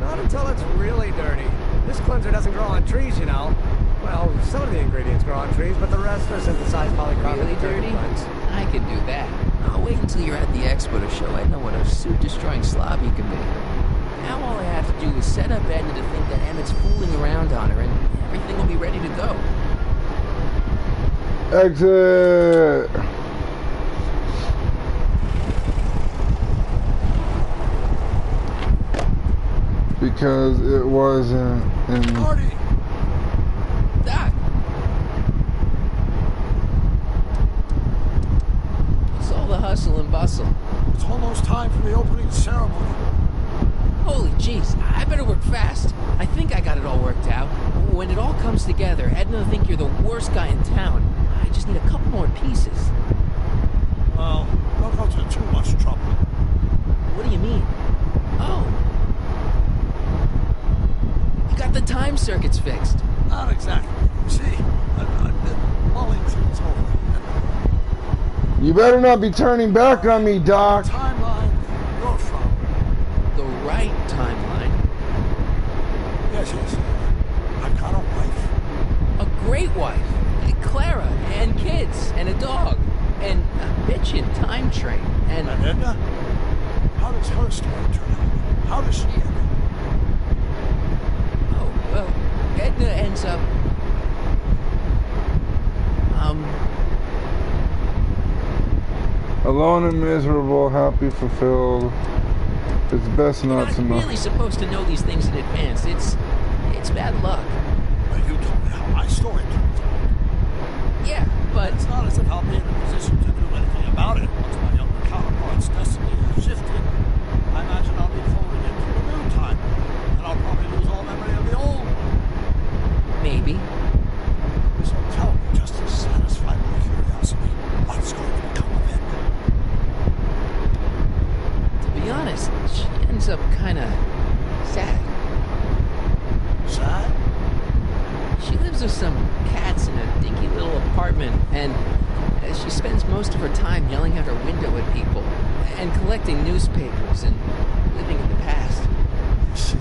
Speaker 11: Not until it's really dirty. This cleanser doesn't grow on trees, you know. Well, some of the ingredients grow on trees, but the rest are synthesized polycarbonate
Speaker 2: Really dirty?
Speaker 11: blends.
Speaker 2: I can do that. I'll wait until you're at the expo to show Edna what a suit-destroying slob you can be. Now all I have to do is set up Edna to think that Emmett's fooling around on her, and everything will be ready to go.
Speaker 1: Exit! Because it wasn't in...
Speaker 9: Marty!
Speaker 2: Doc! What's all the hustle and bustle?
Speaker 9: It's almost time for the opening ceremony.
Speaker 2: Holy jeez, I better work fast. I think I got it all worked out. When it all comes together, Edna will think you're the worst guy in town. I just need a couple more pieces.
Speaker 9: Well, don't go to too much trouble.
Speaker 2: What do you mean? Oh. You got the time circuits fixed.
Speaker 9: Not exactly. See, I've been mulling things over.
Speaker 1: You better not be turning back on me, Doc.
Speaker 9: Timeline you're from.
Speaker 2: The right timeline.
Speaker 9: Yes. I've got a wife.
Speaker 2: A great wife. Clara, and kids, and a dog, and a bitchin' time train, and
Speaker 9: Edna? How does her story turn out? How does she end up?
Speaker 2: Oh, well, Edna ends up...
Speaker 1: Alone and miserable, happy, fulfilled. It's best not to
Speaker 2: You're
Speaker 1: know.
Speaker 2: not really supposed to know these things in advance. It's bad luck.
Speaker 9: Well, you told me how my story turns out.
Speaker 2: Yeah, but...
Speaker 9: It's not as if I'll be in a position to do anything about it once my younger counterpart's destiny has shifted. I imagine I'll be folded into a new time, and I'll probably lose all memory of the old.
Speaker 2: Maybe.
Speaker 9: So tell me, just to satisfy my curiosity, what's going to become of Edna?
Speaker 2: To be honest, she ends up kind of sad.
Speaker 9: Sad?
Speaker 2: She lives with some cats in a dinky little apartment, and she spends most of her time yelling out her window at people, and collecting newspapers, and living in the past.
Speaker 9: I see.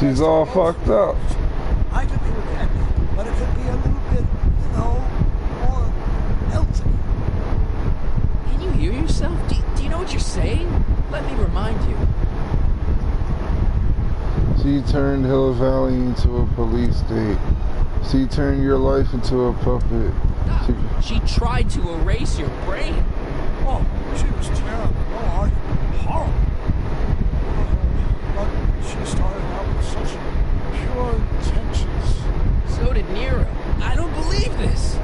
Speaker 1: She's all fucked up.
Speaker 9: I could be with Edna, but it could be a little bit, more healthy.
Speaker 2: Can you hear yourself? Do you know what you're saying? Let me remind you.
Speaker 1: She turned Hill Valley into a police state. She turned your life into a puppet.
Speaker 2: She tried to erase your brain.
Speaker 9: Oh, she was terrible. Oh, horrible. But she started out with such pure intentions.
Speaker 2: So did Nero. I don't believe this.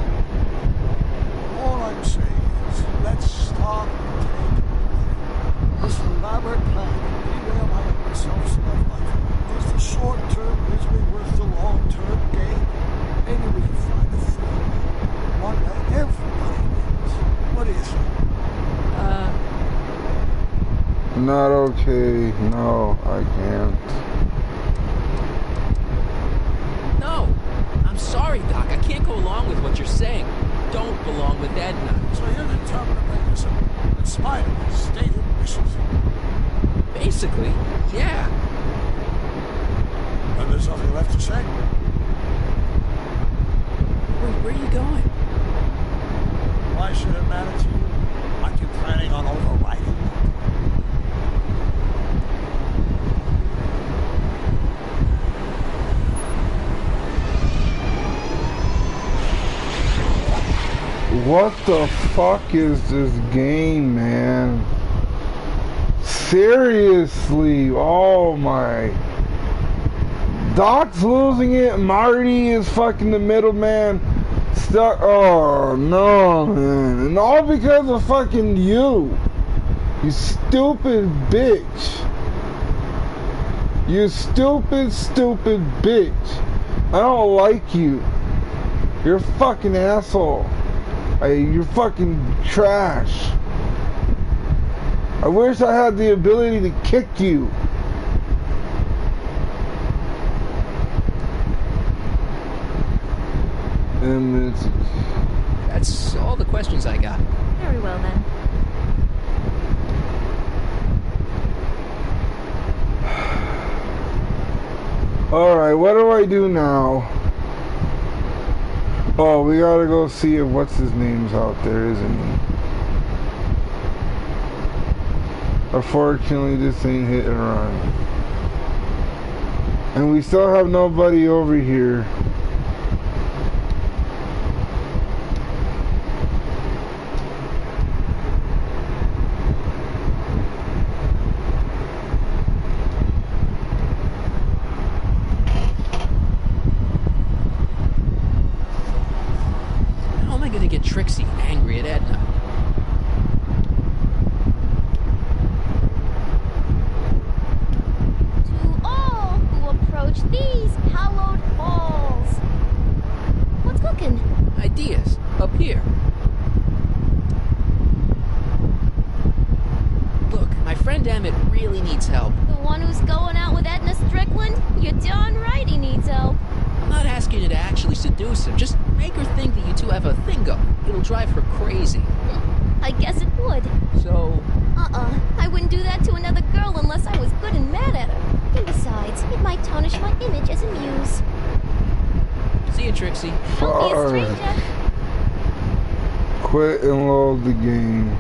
Speaker 9: All I'm saying is, let's stop and take this elaborate plan to derail my self-love life. Is the short-term misery worth the long-term gain? Maybe we can find a third one that everybody wins. What do you think?
Speaker 1: Not okay. No, I can't.
Speaker 2: No. I'm sorry, Doc. I can't go along with what you're saying. Don't belong with Edna.
Speaker 9: So you're determined to make this in spite of his stated wishes?
Speaker 2: Basically, yeah.
Speaker 9: And there's nothing left to say.
Speaker 2: Where are you going?
Speaker 9: Why should it matter to you? Aren't you planning on overriding?
Speaker 1: What the fuck is this game, man? Seriously, oh my. Doc's losing it, Marty is fucking the middleman. Stuck, oh no, man. And all because of fucking you. You stupid bitch. You stupid, stupid bitch. I don't like you. You're a fucking asshole. You're fucking trash. I wish I had the ability to kick you. And
Speaker 2: That's all the questions I got.
Speaker 3: Very well, then.
Speaker 1: alright, what do I do now? Oh, we gotta go see if what's his name's out there, isn't he? Unfortunately, this ain't hit and run. And we still have nobody over here.
Speaker 2: How am I gonna get Trixie angry at Edna?
Speaker 12: These hallowed halls. What's cooking?
Speaker 2: Ideas. Up here. Look, my friend Emmett really needs help.
Speaker 12: The one who's going out with Edna Strickland? You're darn right he needs help.
Speaker 2: I'm not asking you to actually seduce him. Just make her think that you two have a thing going. It'll drive her crazy.
Speaker 12: I guess it would.
Speaker 2: So...
Speaker 12: I wouldn't do that to another girl unless I was good and mad at her. And besides, it might tarnish my image as a muse.
Speaker 2: See you, Trixie.
Speaker 12: Don't be a stranger.
Speaker 1: Quit and load the game.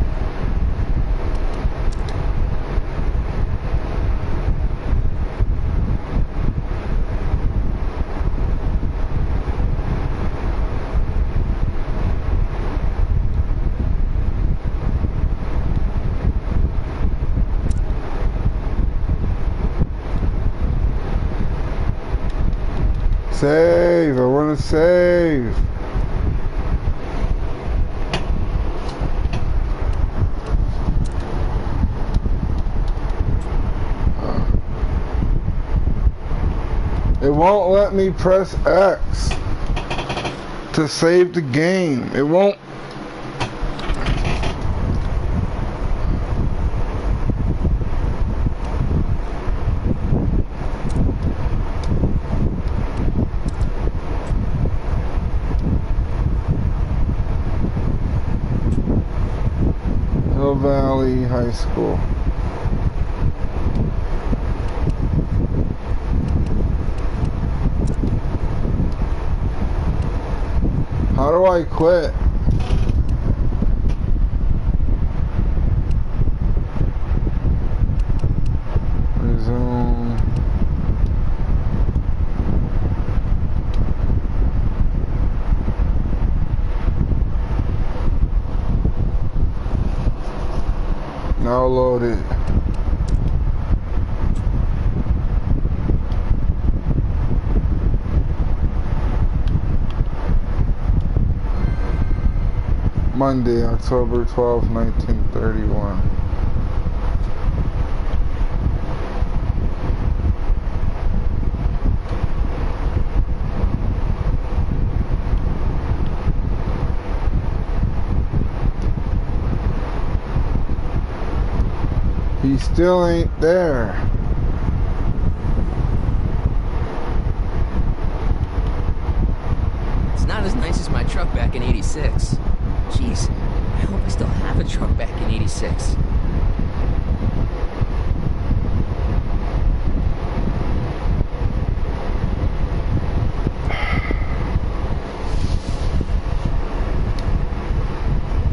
Speaker 1: Save, I want to save. It won't let me press X to save the game. It won't. Hill Valley High School. do I quit? Resume. Now load it. Monday, October 12th, 1931. He still ain't there.
Speaker 2: It's not as nice as my truck back in '86. Jeez, I hope I still have a truck back in '86.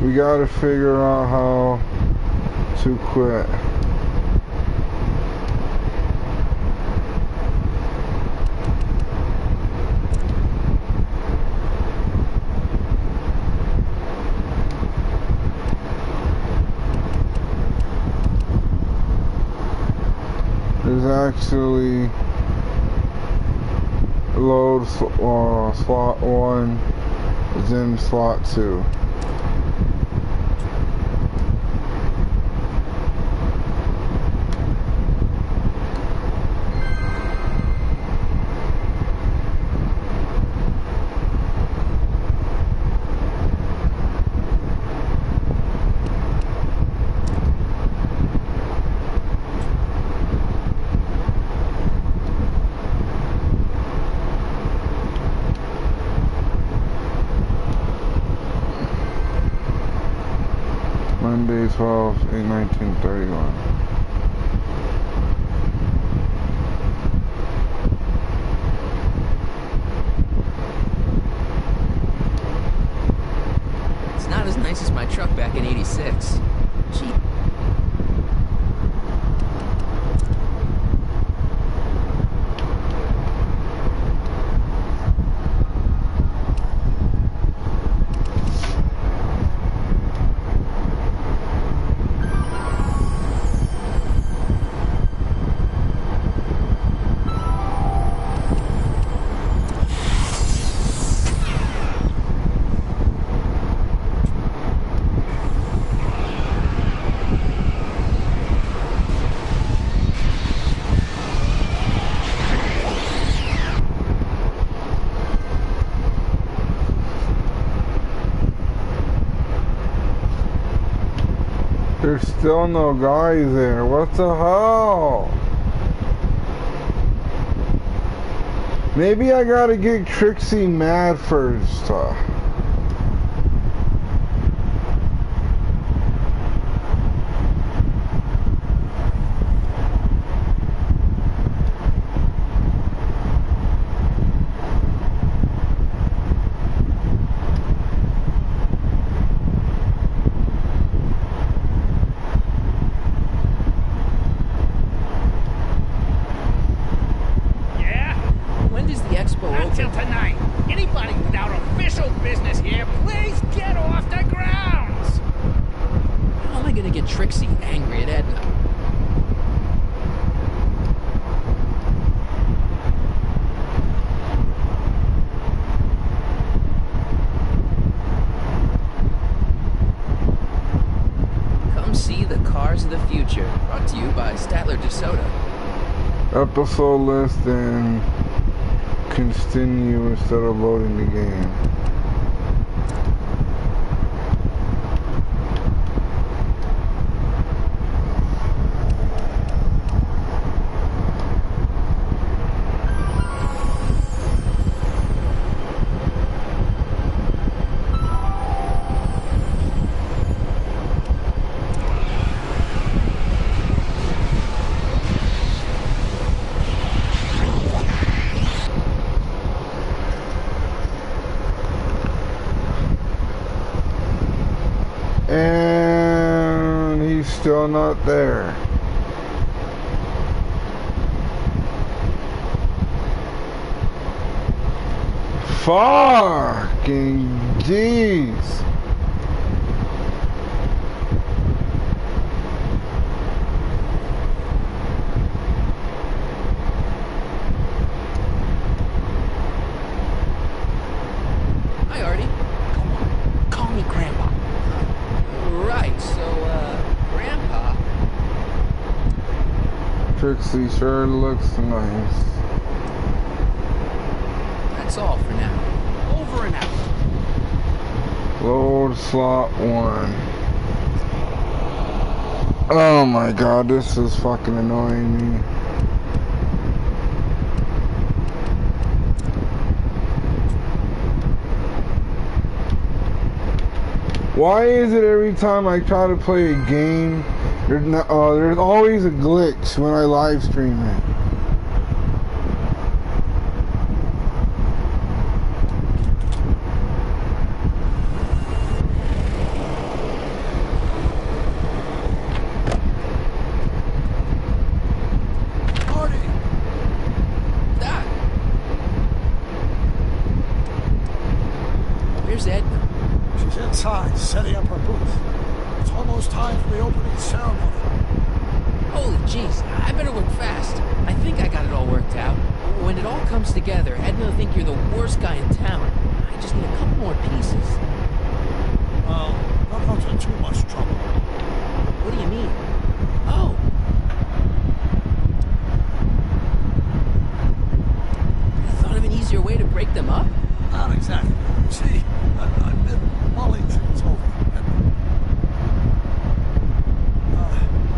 Speaker 1: We gotta figure out how to quit. There's actually load slot 1 is in slot 2. Monday 12/8/1931.
Speaker 2: It's not as nice as my truck back in '86. Gee.
Speaker 1: There's still no guy there. What the hell? Maybe I gotta get Trixie mad first.
Speaker 6: Not till tonight. Anybody without official business here, please get off the grounds!
Speaker 2: How am I gonna get Trixie angry at Edna? Come see the Cars of the Future, brought to you by Statler DeSoto.
Speaker 1: Episode list and continue instead of loading the game. still not there. Fucking jeez.
Speaker 2: Hi, Artie.
Speaker 9: Come on, call me Grandpa.
Speaker 2: Right, so, Grandpa.
Speaker 1: Trixie sure looks nice.
Speaker 2: That's all for now.
Speaker 6: Over and out.
Speaker 1: Load slot 1. Oh my god, this is fucking annoying me. Why is it every time I try to play a game, there's always a glitch when I live stream it?
Speaker 2: Where's Edna?
Speaker 9: She's inside, setting up her booth. It's almost time for the opening ceremony.
Speaker 2: Holy jeez, I better work fast. I think I got it all worked out. When it all comes together, Edna will think you're the worst guy in town. I just need a couple more pieces.
Speaker 9: Well, not in too much trouble.
Speaker 2: What do you mean? Oh! You thought of an easier way to break them up?
Speaker 9: Not exactly. See, I've been mulling things over. And,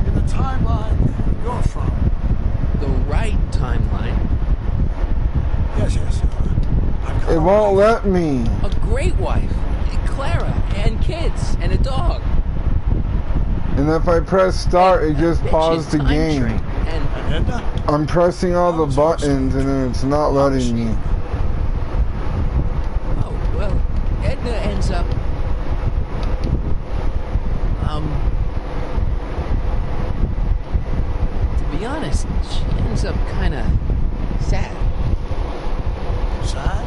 Speaker 9: in the timeline you're from.
Speaker 2: The right timeline?
Speaker 9: Yes.
Speaker 1: It won't let me.
Speaker 2: A great wife, Clara, and kids, and a dog.
Speaker 1: And if I press start, it just paused the game. I'm pressing all the buttons and then it's not letting me.
Speaker 2: Oh, well, Edna ends up... to be honest, she ends up kinda sad.
Speaker 9: Sad?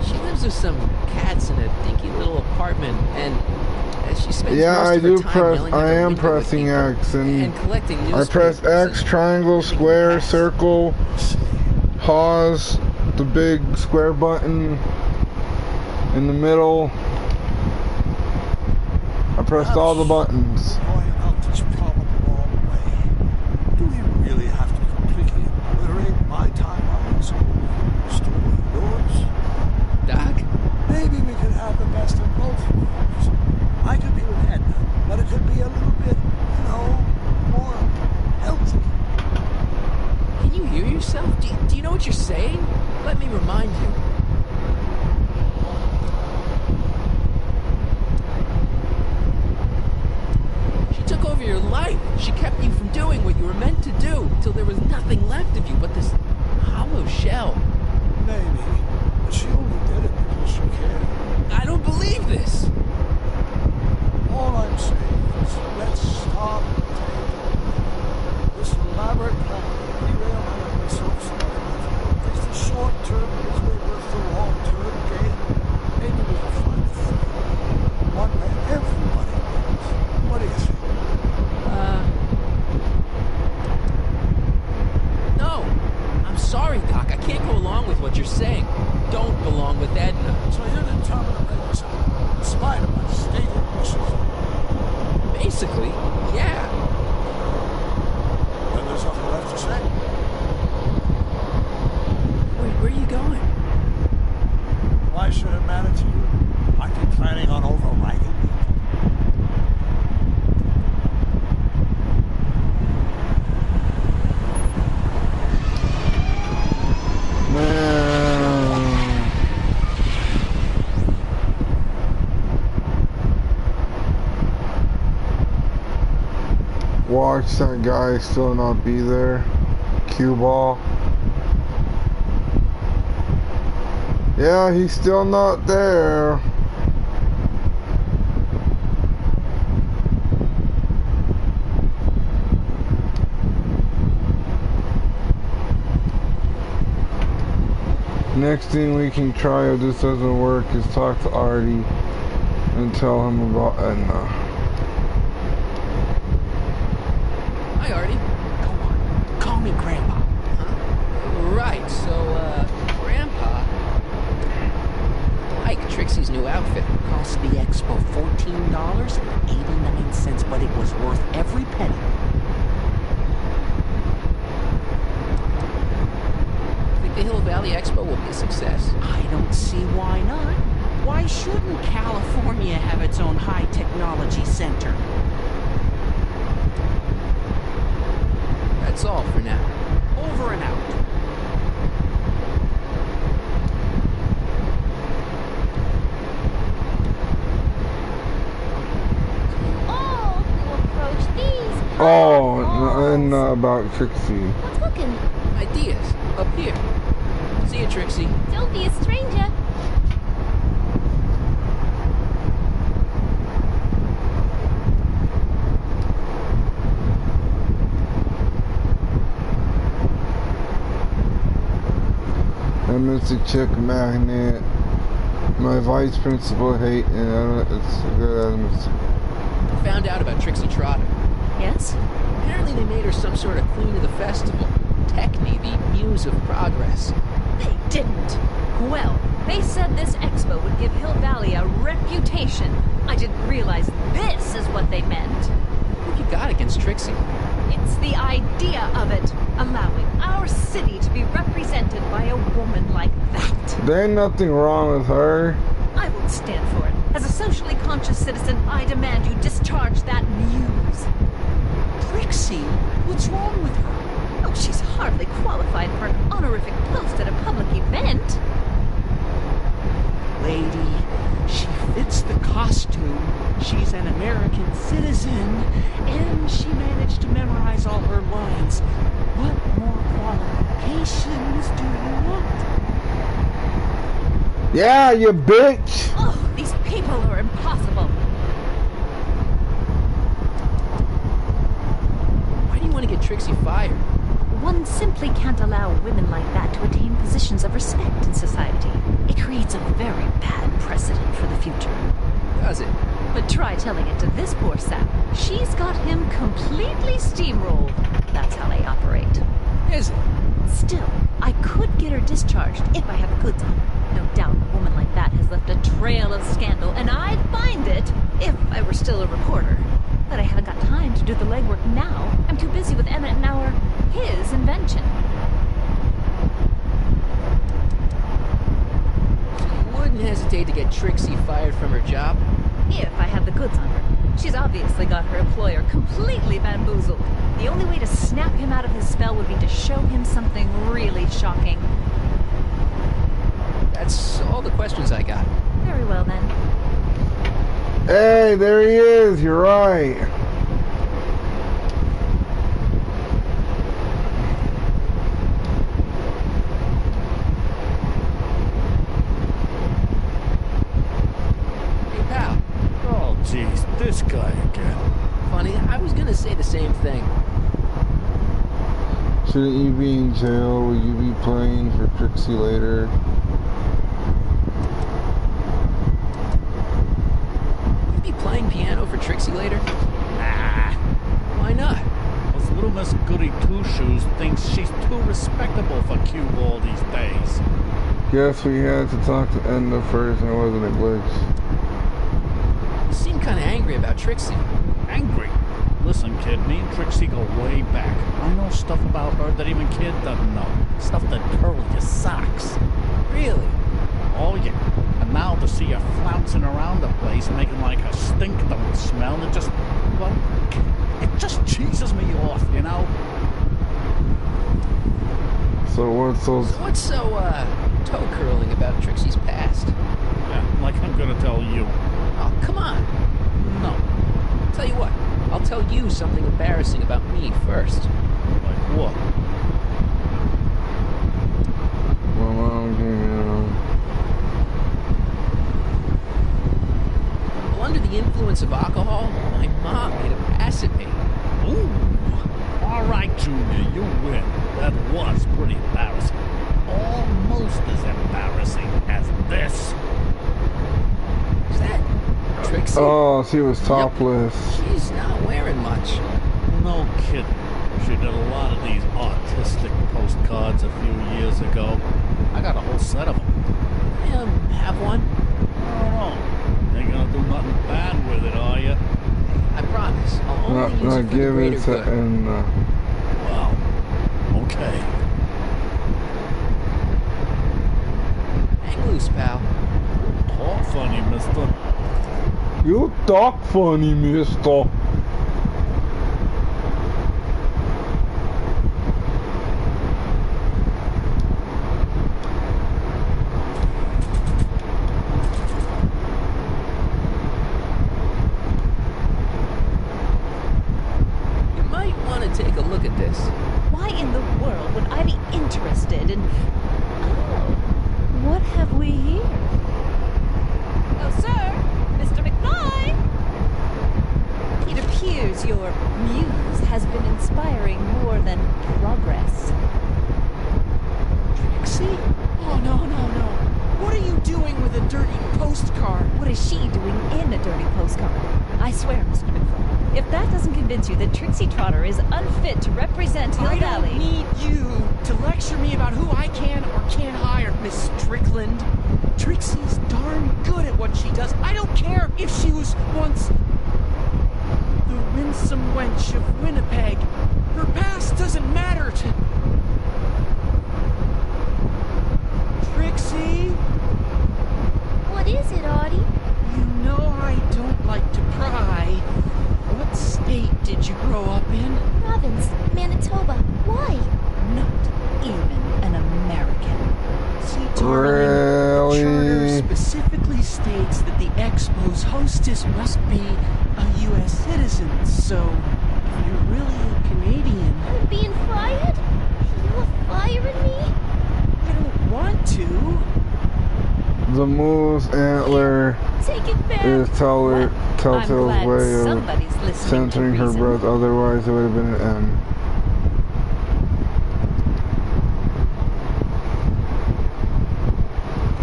Speaker 2: She lives with some cats in a dinky little apartment, and she spends
Speaker 1: Yeah,
Speaker 2: most
Speaker 1: I
Speaker 2: of her
Speaker 1: do
Speaker 2: time
Speaker 1: press.
Speaker 2: yelling out
Speaker 1: I
Speaker 2: the
Speaker 1: am
Speaker 2: window
Speaker 1: pressing X,
Speaker 2: and collecting
Speaker 1: I press X, triangle, square, circle, pause, the big square button in the middle. I pressed all the buttons.
Speaker 9: Going about this problem the wrong way. Do we really have to completely obliterate my timelines? Restore yours?
Speaker 2: Doc?
Speaker 9: Maybe we could have the best of both worlds. I could be with Edna, but it could be a little bit, more healthy.
Speaker 2: Can you hear yourself? Do you know what you're saying? Let me remind you. She took over your life. She kept you from doing what you were meant to do, till there was nothing left of you but this hollow shell.
Speaker 9: Maybe, but she only did it because she cared.
Speaker 2: I don't believe this.
Speaker 9: All I'm saying is, let's stop this elaborate plan to derail my resource development. Is the short-term misery worth the long-term gain? Maybe we can find a thing. One where everybody wins. What do you think?
Speaker 2: No. I'm sorry, Doc. I can't go along with what you're saying. Don't belong with Edna.
Speaker 9: So you're determined to make this happen, in spite of my stated wishes.
Speaker 2: Basically, yeah.
Speaker 9: Then there's nothing left to say.
Speaker 2: Where are you going?
Speaker 9: Why should it matter to you? Aren't you planning on overriding me?
Speaker 1: Watch that guy still not be there. Cue ball. Yeah, he's still not there. next thing we can try if this doesn't work is talk to Artie and tell him about Edna.
Speaker 2: Hi, Artie.
Speaker 4: Go on. Call me Grandpa.
Speaker 2: Right, so, Grandpa, I like Trixie's new outfit.
Speaker 4: Cost the expo $14.89, but it was worth every penny.
Speaker 2: Think the Hill Valley Expo will be a success?
Speaker 4: I don't see why not. Why shouldn't California have its own high technology center?
Speaker 2: That's all for now.
Speaker 4: Over and out.
Speaker 12: All who approach these
Speaker 1: Oh, and about Trixie.
Speaker 12: What's cooking?
Speaker 2: Ideas, up here. See you, Trixie.
Speaker 12: Don't be a stranger.
Speaker 1: I miss the chick magnet. My vice principal hate, and it's good.
Speaker 2: I found out about Trixie Trotter.
Speaker 14: Yes?
Speaker 2: Apparently they made her some sort of queen of the festival. Techne, the muse of progress.
Speaker 14: They didn't. Well, they said this expo would give Hill Valley a reputation. I didn't realize this is what they meant.
Speaker 2: What you got against Trixie?
Speaker 14: It's the idea of it, allowing our city to be represented by a woman like that.
Speaker 1: There ain't nothing wrong with her.
Speaker 14: I won't stand for it. As a socially conscious citizen, I demand you discharge that muse.
Speaker 4: Trixie, what's wrong with her?
Speaker 14: Oh, she's hardly qualified for an honorific post at a public event.
Speaker 4: Lady, she fits the costume. She's an American citizen, and she managed to memorize all her lines. What more qualifications do you want?
Speaker 1: Yeah, you bitch!
Speaker 14: Oh, these people are impossible.
Speaker 2: Why do you want to get Trixie fired?
Speaker 14: One simply can't allow women like that to attain positions of respect in society. It creates a very bad precedent for the future.
Speaker 2: Does it?
Speaker 14: But try telling it to this poor sap. She's got him completely steamrolled. That's how they operate.
Speaker 2: Is it?
Speaker 14: Still, I could get her discharged if I have the goods on her. No doubt a woman like that has left a trail of scandal, and I'd find it if I were still a reporter. But I haven't got time to do the legwork now. I'm too busy with Emmett and his invention.
Speaker 2: So you wouldn't hesitate to get Trixie fired from her job?
Speaker 14: If I have the goods on her. She's obviously got her employer completely bamboozled. The only way to snap him out of his spell would be to show him something really shocking.
Speaker 2: That's all the questions I got.
Speaker 14: Very well, then.
Speaker 1: Hey, there he is. You're right.
Speaker 2: Hey, pal.
Speaker 9: Oh, jeez, this guy again.
Speaker 2: Funny, I was gonna say the same thing.
Speaker 1: Shouldn't you be in jail? Will you be playing for Trixie later?
Speaker 2: You'd be playing piano for Trixie later?
Speaker 6: Nah.
Speaker 2: Why not?
Speaker 6: Because little Miss Goody Two-Shoes thinks she's too respectable for cue ball these days.
Speaker 1: Guess we had to talk to Edna first, and it wasn't a glitch.
Speaker 2: You seem kind of angry about Trixie.
Speaker 6: Angry? Listen, kid, me and Trixie go way back. I know stuff about her that even kid doesn't know. Stuff that curls your socks.
Speaker 2: Really?
Speaker 6: Oh, yeah. And now to see her flouncing around the place, making like her stink don't smell, it just, well, it just cheeses me off, you know?
Speaker 1: So what's so
Speaker 2: toe-curling about Trixie's past?
Speaker 6: Yeah, like I'm gonna tell you.
Speaker 2: Oh, come on.
Speaker 6: No.
Speaker 2: Tell you what, I'll tell you something embarrassing about me first.
Speaker 6: Like what?
Speaker 1: My mom came in.
Speaker 2: Well, under the influence of alcohol, my mom made a pass at me.
Speaker 6: Ooh. All right, Junior, you win. That was pretty embarrassing. Almost as embarrassing
Speaker 1: Oh, she was topless.
Speaker 2: She's not wearing much.
Speaker 15: No kidding. She did a lot of these artistic postcards a few years ago. I got a whole set of them.
Speaker 2: Have one?
Speaker 15: I don't know. Ain't gonna do nothing bad with it, are you?
Speaker 2: I promise. I'll only use it for the
Speaker 1: give
Speaker 2: greater
Speaker 1: it to
Speaker 2: good.
Speaker 1: Edna.
Speaker 15: Wow. Okay.
Speaker 2: Hang loose, pal.
Speaker 15: Talk funny, mister.
Speaker 1: You talk funny, mister.
Speaker 2: You might want to take a look at this.
Speaker 14: Why in the world would I be interested in... Oh, what have we here? Oh, sir! Mr. McFly! It appears your muse has been inspiring more than progress.
Speaker 4: Trixie? Oh, no. What are you doing with a dirty postcard?
Speaker 14: What is she doing in a dirty postcard? I swear, Mr. McFly, if that doesn't convince you that Trixie Trotter is unfit to represent Hill
Speaker 4: I
Speaker 14: Valley...
Speaker 4: don't need you to lecture me about who I can or can't hire, Miss Strickland. Trixie's darn good at what she does. I don't care if she was once the winsome wench of Winnipeg. Her past doesn't matter to... Trixie?
Speaker 12: What is it, Artie?
Speaker 4: You know I don't like to pry. What state did you grow up in?
Speaker 12: Province, Manitoba. Why?
Speaker 14: Not even an American.
Speaker 4: See, darling,
Speaker 1: Really?
Speaker 4: the charter specifically states that the Expo's hostess must be a U.S. citizen, so if you're really a Canadian...
Speaker 12: I'm being fired? You're firing me?
Speaker 4: I don't want to.
Speaker 1: The moose antler
Speaker 12: Take it back.
Speaker 1: is
Speaker 14: I'm
Speaker 1: Telltale's
Speaker 14: glad
Speaker 1: way of
Speaker 14: somebody's listening to
Speaker 1: censoring her
Speaker 14: reason.
Speaker 1: breath, otherwise it would have been an M.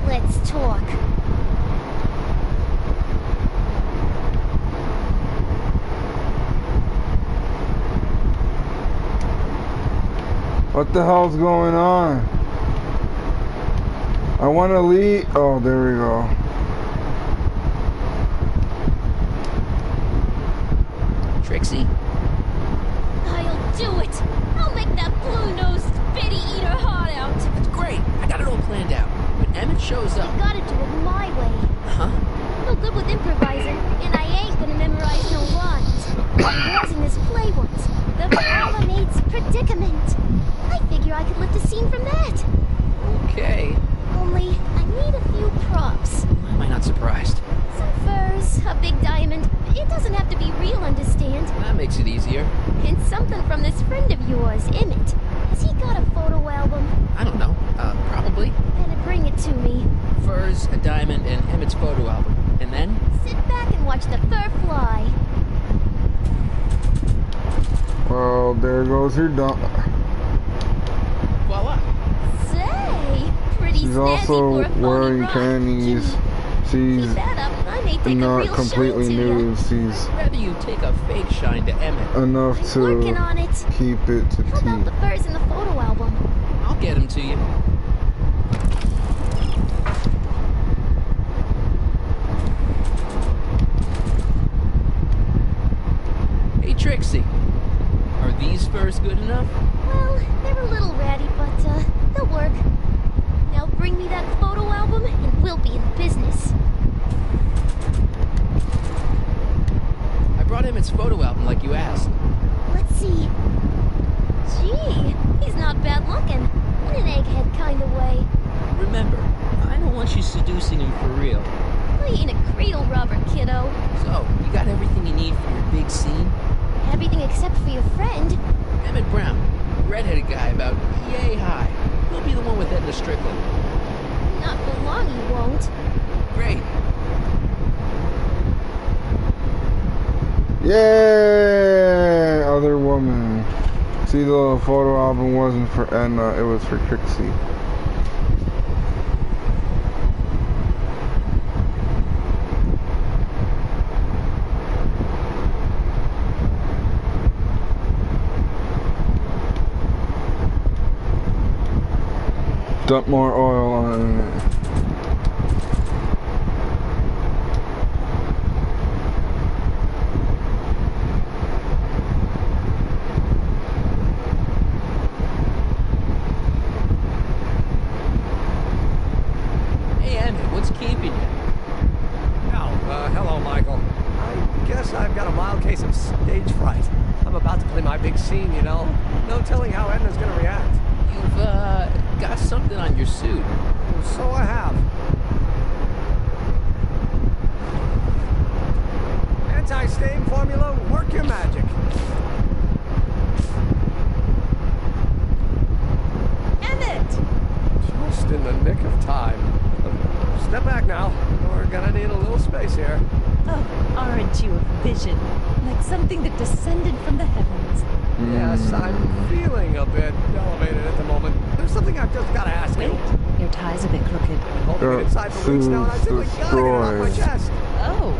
Speaker 12: Let's talk.
Speaker 1: What the hell's going on? I want to leave. Oh, there we go.
Speaker 2: Trixie?
Speaker 12: I'll do it. I'll make that blue-nosed bitty eat her heart out.
Speaker 2: That's great. I got it all planned out. When Emmett shows up...
Speaker 12: Gotta do it my way.
Speaker 2: Huh?
Speaker 12: No good with improvising, and I ain't gonna memorize no lines. I was in this play once. The Promenade's Predicament. I figure I could lift a scene from that.
Speaker 2: Okay.
Speaker 12: Only, I need a few props.
Speaker 2: Why am I not surprised?
Speaker 12: Some furs, a big diamond. It doesn't have to be real, understand?
Speaker 2: That makes it easier.
Speaker 12: And something from this friend of yours, Emmett. Has he got a photo album?
Speaker 2: I don't know. Probably.
Speaker 12: Then bring it to me.
Speaker 2: Furs, a diamond, and Emmett's photo album. And then?
Speaker 12: Sit back and watch the fur fly.
Speaker 1: Well, there goes her dog.
Speaker 2: Voila.
Speaker 12: Say, pretty
Speaker 1: She's
Speaker 12: snazzy
Speaker 1: also
Speaker 12: for a phony
Speaker 1: wearing
Speaker 12: rock.
Speaker 1: panties. She's
Speaker 12: Keep that up and I may take a
Speaker 1: not
Speaker 12: real
Speaker 1: completely
Speaker 12: shine to ya.
Speaker 1: nude. She's
Speaker 2: I'd rather you take a fake shine to Emmett.
Speaker 1: enough
Speaker 12: Working
Speaker 1: to
Speaker 12: on it.
Speaker 1: keep it to
Speaker 12: How about
Speaker 1: tea.
Speaker 12: the furs in the photo album?
Speaker 2: I'll get him to you. Hey, Trixie. Are these furs good enough?
Speaker 12: Well, they're a little ratty, but they'll work. Now bring me that photo album and we'll be in business.
Speaker 2: I brought Emmett's photo album like you asked.
Speaker 12: Let's see. Gee, he's not bad looking. In an egghead kind of way.
Speaker 2: Remember, I don't want you seducing him for real.
Speaker 12: I ain't a cradle robber, kiddo.
Speaker 2: So, you got everything you need for your big scene?
Speaker 12: Everything except for your friend.
Speaker 2: Emmett Brown, redheaded guy about yay high. He'll be the one with Edna Strickland.
Speaker 12: Not for long he won't.
Speaker 2: Great.
Speaker 1: Yay! Other woman. See, the photo album wasn't for Edna, it was for Trixie. Dump more oil on it.
Speaker 2: Hey, Emmett, what's keeping you?
Speaker 11: Hello, Michael. I guess I've got a mild case of stage fright. I'm about to play my big scene, you know? No telling how Edna's gonna react.
Speaker 2: You've, got something on your suit.
Speaker 11: So I have. Anti-stain formula, work your magic.
Speaker 14: Emmett!
Speaker 11: Just in the nick of time. Step back now. We're gonna need a little space here.
Speaker 14: Oh, aren't you a vision? Like something that descended from the heavens.
Speaker 11: Yes, I'm feeling a bit elevated at the moment. There's something I've just gotta ask you.
Speaker 14: Your tie's a bit crooked.
Speaker 11: Holding it inside for weeks now, and I simply gotta get it off my chest.
Speaker 14: Oh.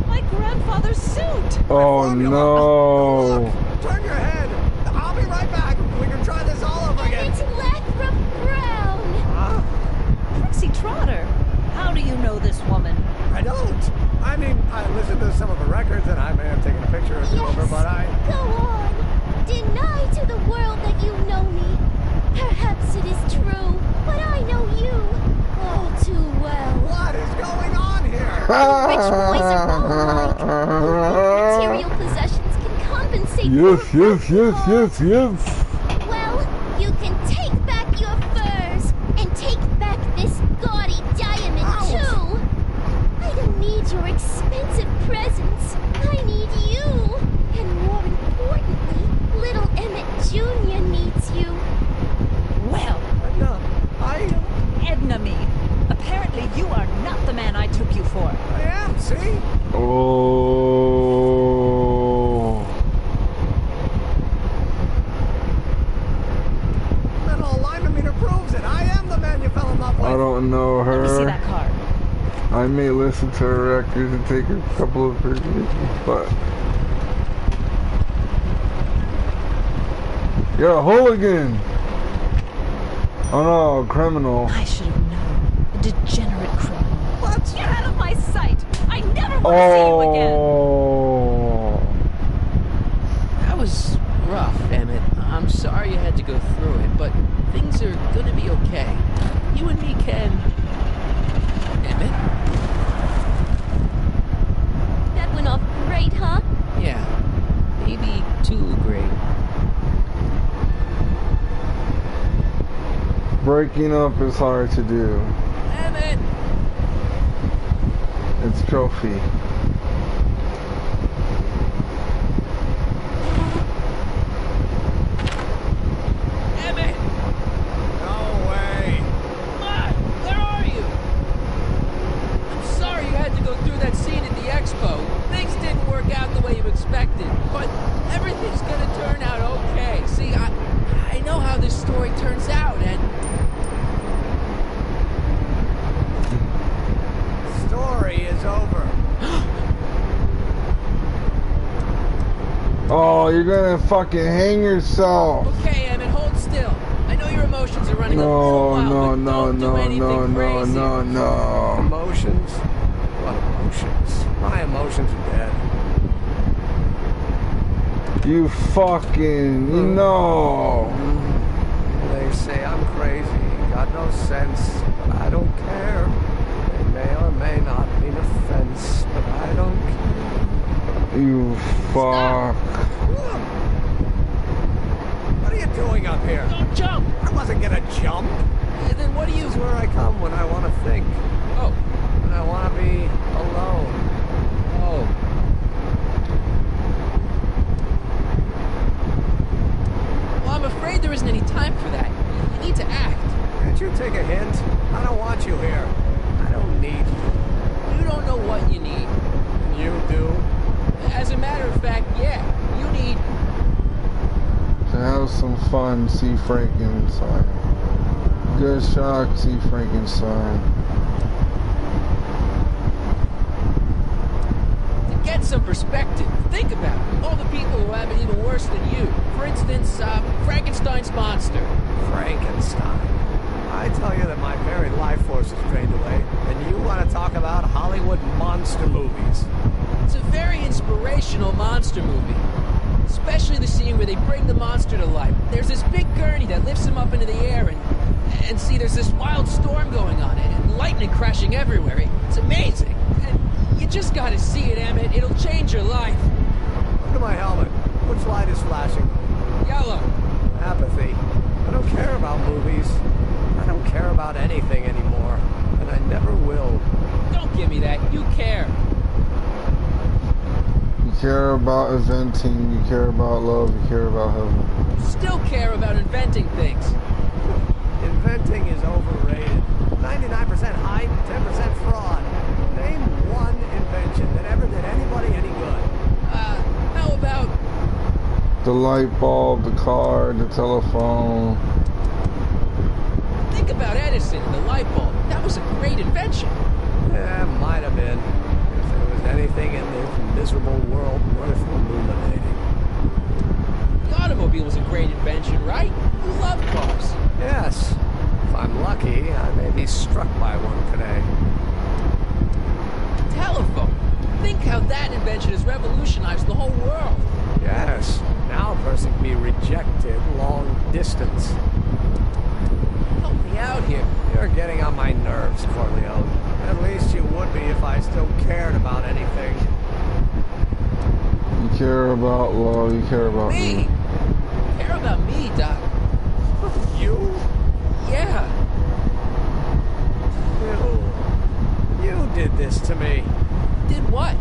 Speaker 14: My grandfather's suit!
Speaker 1: Oh no!
Speaker 11: Look, turn your head. I'll be right back. We can try this all over again.
Speaker 12: It's Lathrop Brown!
Speaker 11: Huh?
Speaker 14: Trixie Trotter! How do you know this woman?
Speaker 11: I don't. I mean, I listened to some of her records, and I may have taken a picture or two of her, but I...
Speaker 12: Go on. Deny to the world that you know me. Perhaps it is true, but I know you all too well.
Speaker 11: What is going on here?
Speaker 12: Rich boys are all alike. Material possessions can compensate for
Speaker 1: Yes.
Speaker 12: Well, you can take back your furs and take back this gaudy diamond too. I don't need your expensive presents. I need you. And more importantly, little Emmett Jr. needs you.
Speaker 14: Well, Edna me. Apparently you are not the man I took you for.
Speaker 11: I am, see?
Speaker 1: Oh.
Speaker 11: Mental alignment meter proves it. I am the man you fell in love with.
Speaker 1: I don't know her.
Speaker 14: Let me see that card.
Speaker 1: I may listen to her records and take a couple of pictures, but you're a hooligan. Oh no, criminal.
Speaker 14: I should have known. A degenerate criminal. What? Get out of my sight! I never want to see you again!
Speaker 1: Oh.
Speaker 2: That was rough, Emmett. I'm sorry you had to go through it, but things are gonna be okay. You and me can... Emmett?
Speaker 12: That went off great, huh?
Speaker 2: Yeah. Maybe too great.
Speaker 1: Breaking up is hard to do.
Speaker 2: Emmett!
Speaker 1: It's trophy.
Speaker 2: Emmett!
Speaker 11: No way.
Speaker 2: Matt, where are you? I'm sorry you had to go through that scene at the expo. Things didn't work out the way you expected, but everything's gonna turn out okay. See, I know how this story turns out, and...
Speaker 11: Story is over.
Speaker 1: Oh, you're gonna fucking hang yourself.
Speaker 2: Okay, Emmett, hold still. I know your emotions are running a little wild, but don't do anything crazy.
Speaker 1: No.
Speaker 11: Emotions? What emotions? My emotions are dead.
Speaker 1: You fucking no.
Speaker 11: They say I'm crazy, got no sense, but I don't care. They may or may not mean offense, but I don't care.
Speaker 1: You fuck.
Speaker 11: What are you doing up here?
Speaker 2: Don't jump!
Speaker 11: I wasn't gonna jump.
Speaker 2: Yeah, then what do you...
Speaker 11: This is where I come when I want to think.
Speaker 2: Oh.
Speaker 11: When I want to be alone.
Speaker 2: Oh. Well, I'm afraid there isn't any time for that. You need to act.
Speaker 11: Can't you take a hint? I don't want you here. I don't need you.
Speaker 2: You don't know what you need.
Speaker 11: You do?
Speaker 2: As a matter of fact, yeah. You need...
Speaker 1: To have some fun, see Frankenstein. Good shock, see Frankenstein.
Speaker 2: To get Get some perspective. Think about it. All the people who have it even worse than you. For instance, Frankenstein's monster.
Speaker 11: Frankenstein. I tell you that my very life force is drained away, and you want to talk about Hollywood monster movies.
Speaker 2: It's a very inspirational monster movie. Especially the scene where they bring the monster to life. There's this big gurney that lifts him up into the air, and see, there's this wild storm going on, and lightning crashing everywhere. It's amazing. And you just gotta see it, Emmett. It'll change your life.
Speaker 11: Look at my helmet. Which light is flashing?
Speaker 2: Yellow.
Speaker 11: Apathy. I don't care about movies. I don't care about anything anymore, and I never will.
Speaker 2: Don't give me that. You care.
Speaker 1: You care about inventing, you care about love, you care about heaven.
Speaker 2: Still care about inventing things.
Speaker 11: Inventing is overrated. 99% hype, 10% fraud. Name one invention that ever did anybody any good.
Speaker 2: How about...
Speaker 1: The light bulb, the car, the telephone.
Speaker 2: Think about Edison and the light bulb. That was a great invention.
Speaker 11: Yeah, might have been. If there was anything in this miserable world worth illuminating.
Speaker 2: The automobile was a great invention, right? You love cars.
Speaker 11: Yes. If I'm lucky, I may be struck by one today.
Speaker 2: Telephone. Think how that invention has revolutionized the whole world.
Speaker 11: Yes. Now a person can be rejected long distance.
Speaker 2: Help me out here.
Speaker 11: You're getting on my nerves, Corleone. At least you would be if I still cared about anything.
Speaker 1: You care about love, you care about
Speaker 2: me. Care about me, Doc.
Speaker 11: You?
Speaker 2: Yeah.
Speaker 11: You did this to me.
Speaker 2: Did what?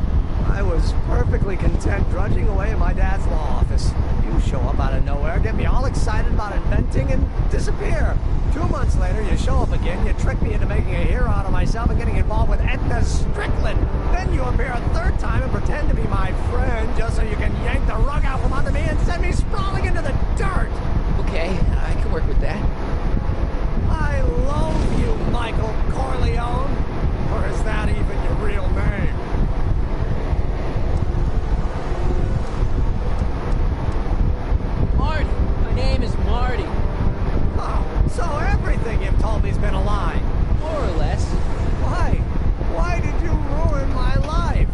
Speaker 11: I was perfectly content drudging away in my dad's law office. You show up out of nowhere, get me all excited about inventing, and disappear. 2 months later, you show up again, you trick me into making a hero out of myself and getting involved with Edna Strickland. Then you appear a third time and pretend to be my friend just so you can yank the rug out from under me and send me sprawling into the dirt.
Speaker 2: Okay, I can work with that.
Speaker 11: I loathe you, Michael Corleone. Or is that even your real name?
Speaker 2: Marty. My name is Marty.
Speaker 11: Oh, so everything you've told me's been a lie.
Speaker 2: More or less.
Speaker 11: Why? Why did you ruin my life?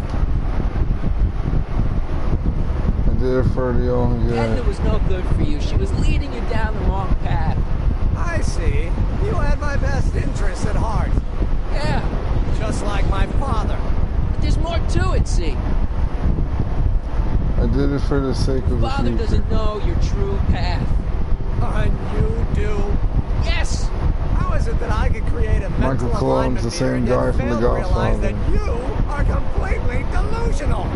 Speaker 1: I did it for the own good.
Speaker 2: Edna was no good for you. She was leading you down the wrong path.
Speaker 11: I see. You had my best interests at heart.
Speaker 2: Yeah.
Speaker 11: Just like my father.
Speaker 2: But there's more to it, see.
Speaker 1: I did it for the sake of the
Speaker 2: Father
Speaker 1: future.
Speaker 2: doesn't know your true path.
Speaker 11: And you do?
Speaker 2: Yes!
Speaker 11: How is it that I could create a mental
Speaker 1: Michael Column's the same guy from The
Speaker 11: realize that
Speaker 1: Godfather.
Speaker 11: you are completely delusional?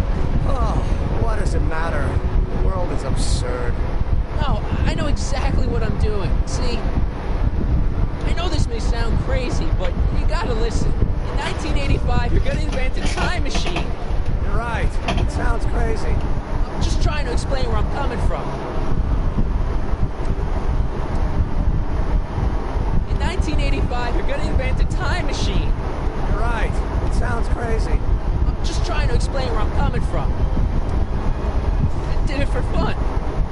Speaker 11: Oh, what does it matter? The world is absurd.
Speaker 2: No, I know exactly what I'm doing. See, I know this may sound crazy, but you gotta listen. In 1985, you're gonna invent a time machine.
Speaker 11: You're right. It sounds crazy.
Speaker 2: I'm just trying to explain where I'm coming from. In 1985, you're gonna invent a time machine.
Speaker 11: You're right. It sounds crazy.
Speaker 2: I'm just trying to explain where I'm coming from. I did it for fun.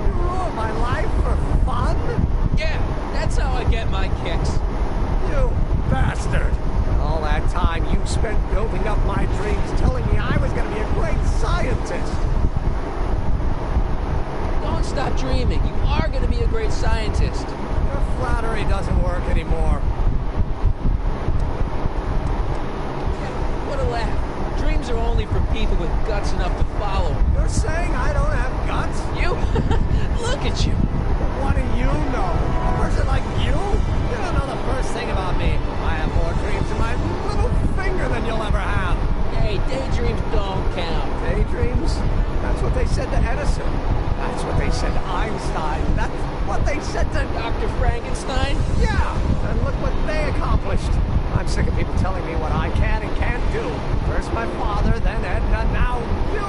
Speaker 11: You ruined my life for fun?
Speaker 2: Yeah, that's how I get my kicks.
Speaker 11: You bastard! All that time you spent building up my dreams, telling me I was going to be a great scientist.
Speaker 2: Don't stop dreaming. You are going to be a great scientist.
Speaker 11: Your flattery doesn't work anymore.
Speaker 2: Yeah, what a laugh. Dreams are only for people with guts enough to follow.
Speaker 11: You're saying I don't have guts?
Speaker 2: You? Look at you.
Speaker 11: What do you know? A person like you? You don't know the first thing about me. I have more dreams in my little finger than you'll ever have.
Speaker 2: Hey, daydreams don't count.
Speaker 11: Daydreams? That's what they said to Edison. That's what they said to Einstein. That's what they said to
Speaker 2: Dr. Frankenstein?
Speaker 11: Yeah! And look what they accomplished. I'm sick of people telling me what I can and can't do. First my father, then Edna, now you.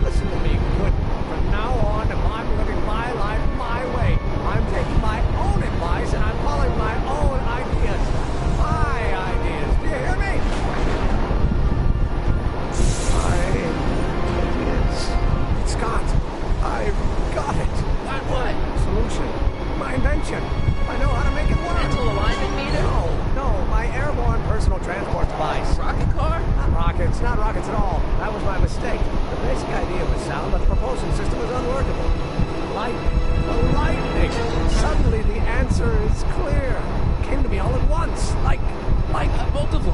Speaker 11: Listen to me, good. From now on, I'm living my life my way. I'm taking my own advice and I'm following my own ideas. My ideas. Do you hear me?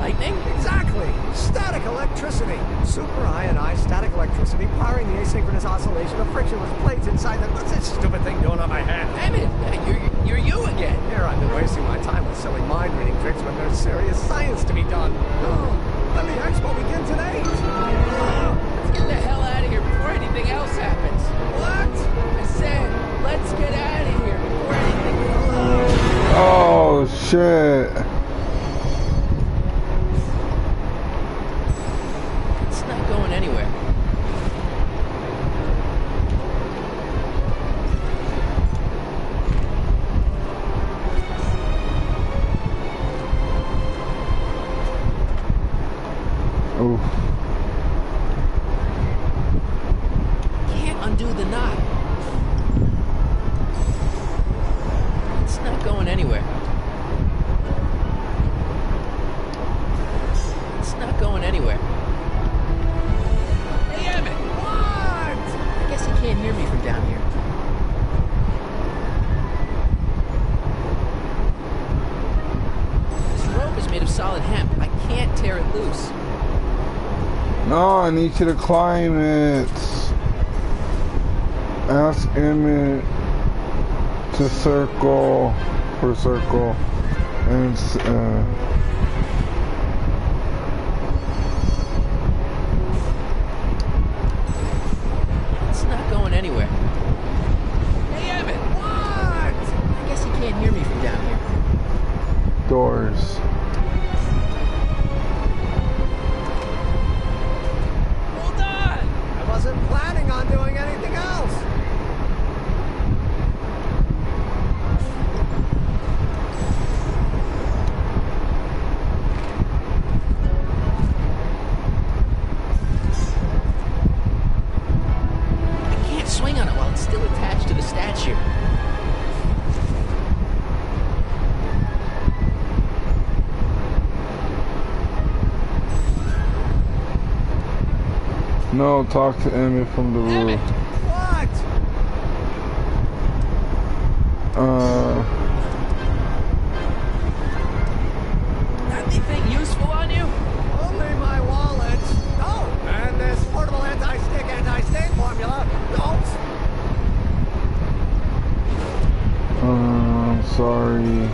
Speaker 2: Lightning?
Speaker 11: Exactly! Static electricity! Super ionized static electricity powering the asynchronous oscillation of frictionless plates inside the... What's this stupid thing doing on my head?
Speaker 2: Emmett, you're you again.
Speaker 11: Here I've been wasting my time with silly mind-reading tricks when there's serious science to be done. Let the expo begin today!
Speaker 2: Let's get the hell out of here before anything else happens.
Speaker 11: What?
Speaker 2: I said, let's get out of here before anything else.
Speaker 1: Oh, shit.
Speaker 2: It's not going anywhere.
Speaker 1: Oof.
Speaker 2: Can't undo the knot. It's not going anywhere. It's not going anywhere. Hey, Emmett!
Speaker 11: What?
Speaker 2: I guess you can't hear me from down here. This rope is made of solid hemp. I can't tear it loose.
Speaker 1: No, I need you to climb it. Ask Emmett to circle for circle and
Speaker 2: It's not going anywhere. Hey, Emmett!
Speaker 11: What?
Speaker 2: I guess you can't hear me from down here.
Speaker 1: doors.
Speaker 2: Hold on!
Speaker 11: I wasn't planning on doing anything else.
Speaker 2: I can't swing on it while it's still attached to the statue.
Speaker 1: No, talk to Emmett from the roof.
Speaker 11: What?
Speaker 2: Got anything useful on you?
Speaker 11: Only my wallet. Oh, and this portable anti-stick, anti-stain formula. Don't.
Speaker 1: I'm sorry.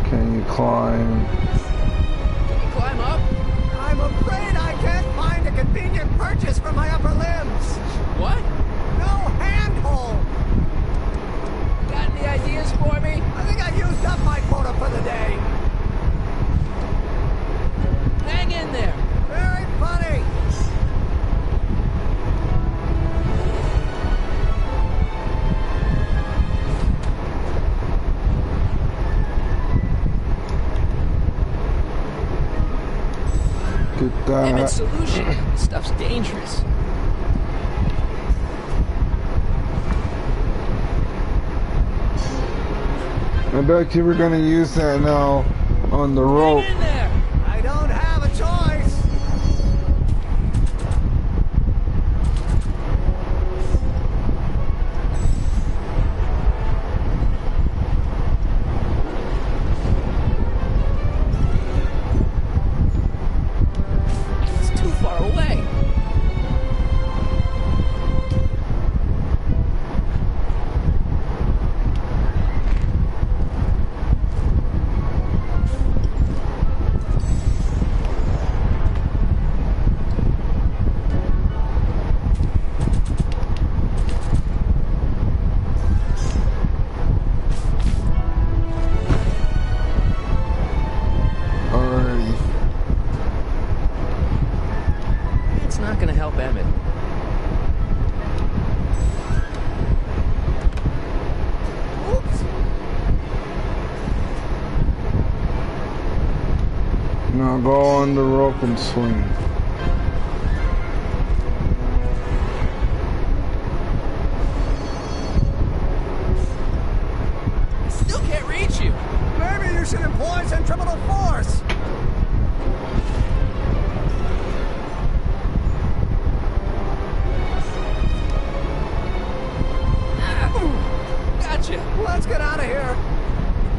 Speaker 1: Can you climb?
Speaker 2: Can you climb up?
Speaker 11: I'm afraid I can't find a convenient purchase for my upper limbs.
Speaker 2: What?
Speaker 11: No handhold.
Speaker 2: Got any ideas for me?
Speaker 11: I think I used up my quota for the day.
Speaker 2: Hang in there.
Speaker 11: Very funny.
Speaker 1: Get that.
Speaker 2: Emmett's solution. This stuff's dangerous.
Speaker 1: I bet you were gonna use that now on the rope.
Speaker 2: Hang in there.
Speaker 11: I don't have a choice.
Speaker 2: It's too far away.
Speaker 1: Alrighty.
Speaker 2: It's not gonna help Emmett.
Speaker 11: Oops.
Speaker 1: Now go on the rope and swing.
Speaker 2: I still can't reach you.
Speaker 11: Maybe you should employ centripetal force.
Speaker 2: Gotcha.
Speaker 11: Let's get out of here.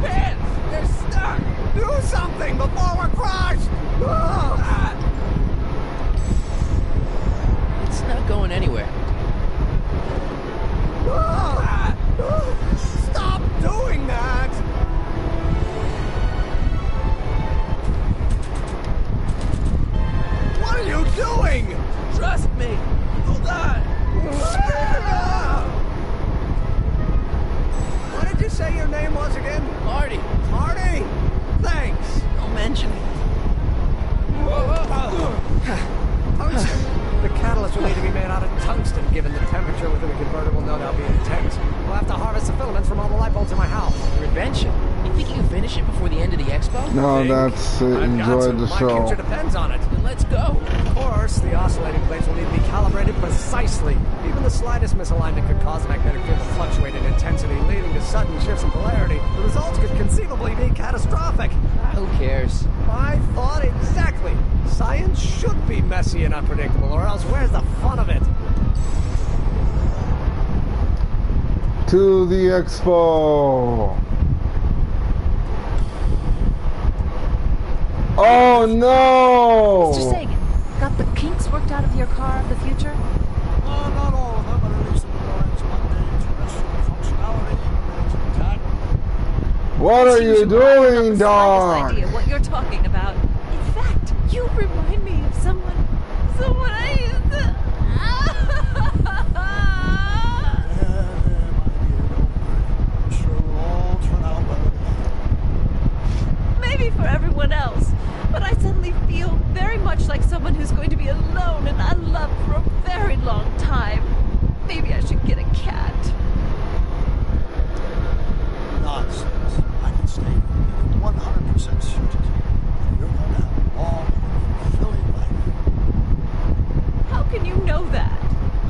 Speaker 2: Pants, they're stuck.
Speaker 11: Do something before we're explosives will need to be made out of tungsten, given the temperature within the converter will no doubt be intense. We'll have to harvest the filaments from all the light bulbs in my house.
Speaker 2: Your invention? You think you can finish it before the end of the expo?
Speaker 1: No, that's it. Enjoy the
Speaker 11: My
Speaker 1: show.
Speaker 11: future depends on it.
Speaker 2: Then let's go.
Speaker 11: Of course, the oscillating blades will need to be calibrated precisely. Even the slightest misalignment could cause the magnetic field to fluctuate in intensity, leading to sudden shifts in polarity. The results could conceivably be catastrophic.
Speaker 2: Who cares?
Speaker 11: I thought exactly. Science should be messy and unpredictable, or else where's the fun of it?
Speaker 1: To the expo. Oh no!
Speaker 14: Mr. Sagan, got the kinks worked out of your car of the future?
Speaker 9: Not all of them, but at least the drawings mundane terrestrial functionality remains intact.
Speaker 1: What are you doing,
Speaker 14: I
Speaker 1: dog?
Speaker 14: have no idea what you're talking about. In fact, you remind me of someone I used to...
Speaker 9: I'm sure it'll all turn out better.
Speaker 14: Maybe for everyone else, but I suddenly feel very much like someone who's going to be alone and unloved for a very long time. Maybe I should get a cat.
Speaker 9: Nonsense. I can stay 100% certainty. You're going to have a long, fulfilling life.
Speaker 14: How can you know that?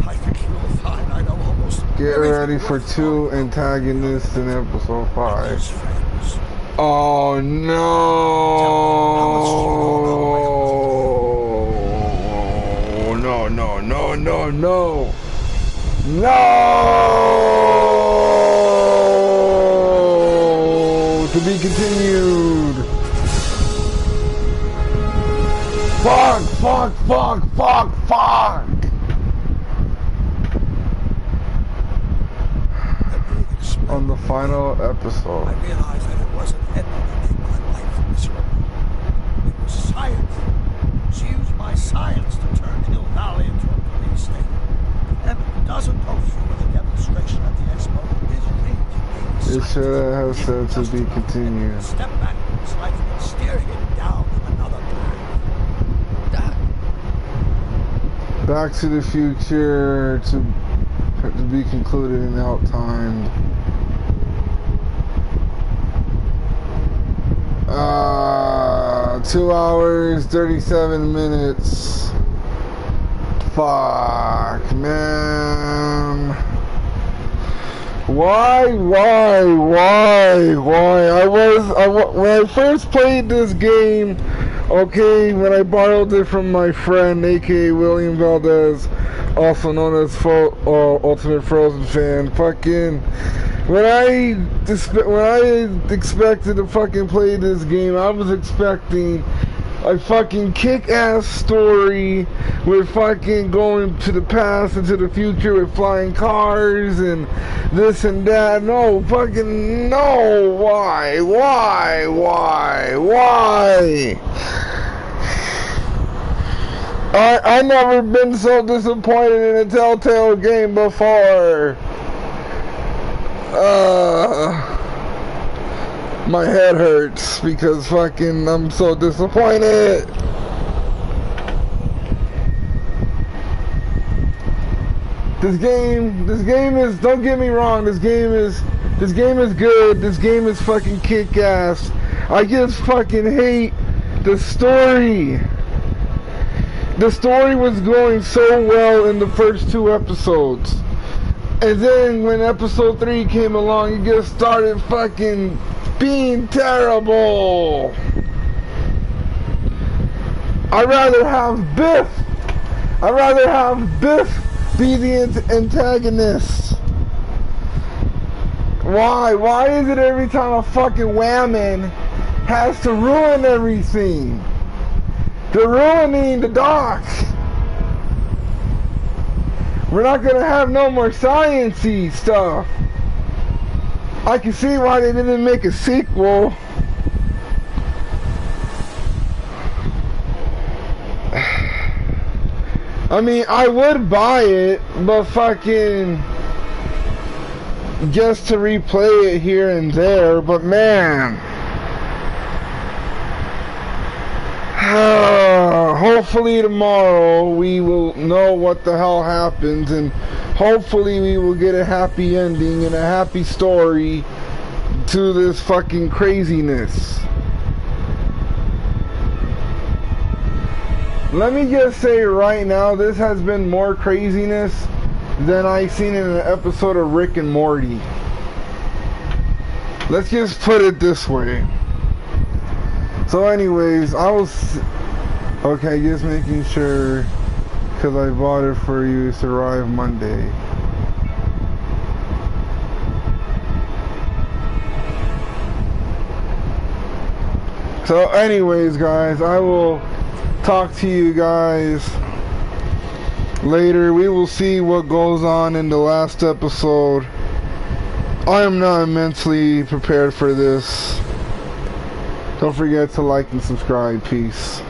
Speaker 9: I think you'll find I know almost
Speaker 1: Get
Speaker 9: everything
Speaker 1: ready for
Speaker 9: worthwhile
Speaker 1: 2 antagonists in episode 5.
Speaker 9: as friends.
Speaker 1: Oh no! No, no, no, no, no! No! To be continued! Fuck, fuck, fuck, fuck, fuck! On the final episode.
Speaker 9: I realized that it wasn't Edna that made my life miserable. It was science. She used my science to turn Hill Valley into a police state. Edna doesn't go through with a demonstration at the expo.
Speaker 1: It should have said to be continued.
Speaker 9: Step back in his life and steer him down another path.
Speaker 2: Doc,
Speaker 1: Back to the Future to be concluded and out-timed. 2 hours, 37 minutes. Fuck, man. Why? When I first played this game, okay, when I borrowed it from my friend, aka William Valdez, also known as Ultimate Frozen Fan, fucking, when I expected to fucking play this game, I was expecting a fucking kick-ass story with fucking going to the past and to the future with flying cars and this and that. No, fucking no. Why? I never been so disappointed in a Telltale game before. My head hurts because fucking I'm so disappointed. This game is, don't get me wrong, this game is good. This game is fucking kick-ass. I just fucking hate the story. The story was going so well in the first 2 episodes. And then when episode 3 came along, it just started fucking being terrible. I'd rather have Biff be the antagonist. Why is it every time a fucking whammon has to ruin everything? They're ruining the doc. We're not gonna have no more science-y stuff. I can see why they didn't make a sequel. I mean, I would buy it, but fucking just to replay it here and there, but man. Hopefully tomorrow we will know what the hell happens, and hopefully we will get a happy ending and a happy story to this fucking craziness. Let me just say right now, this has been more craziness than I seen in an episode of Rick and Morty. Let's just put it this way. So anyways, okay, just making sure, because I bought it for you to arrive Monday. So anyways, guys, I will talk to you guys later. We will see what goes on in the last episode. I am not mentally prepared for this. Don't forget to like and subscribe. Peace.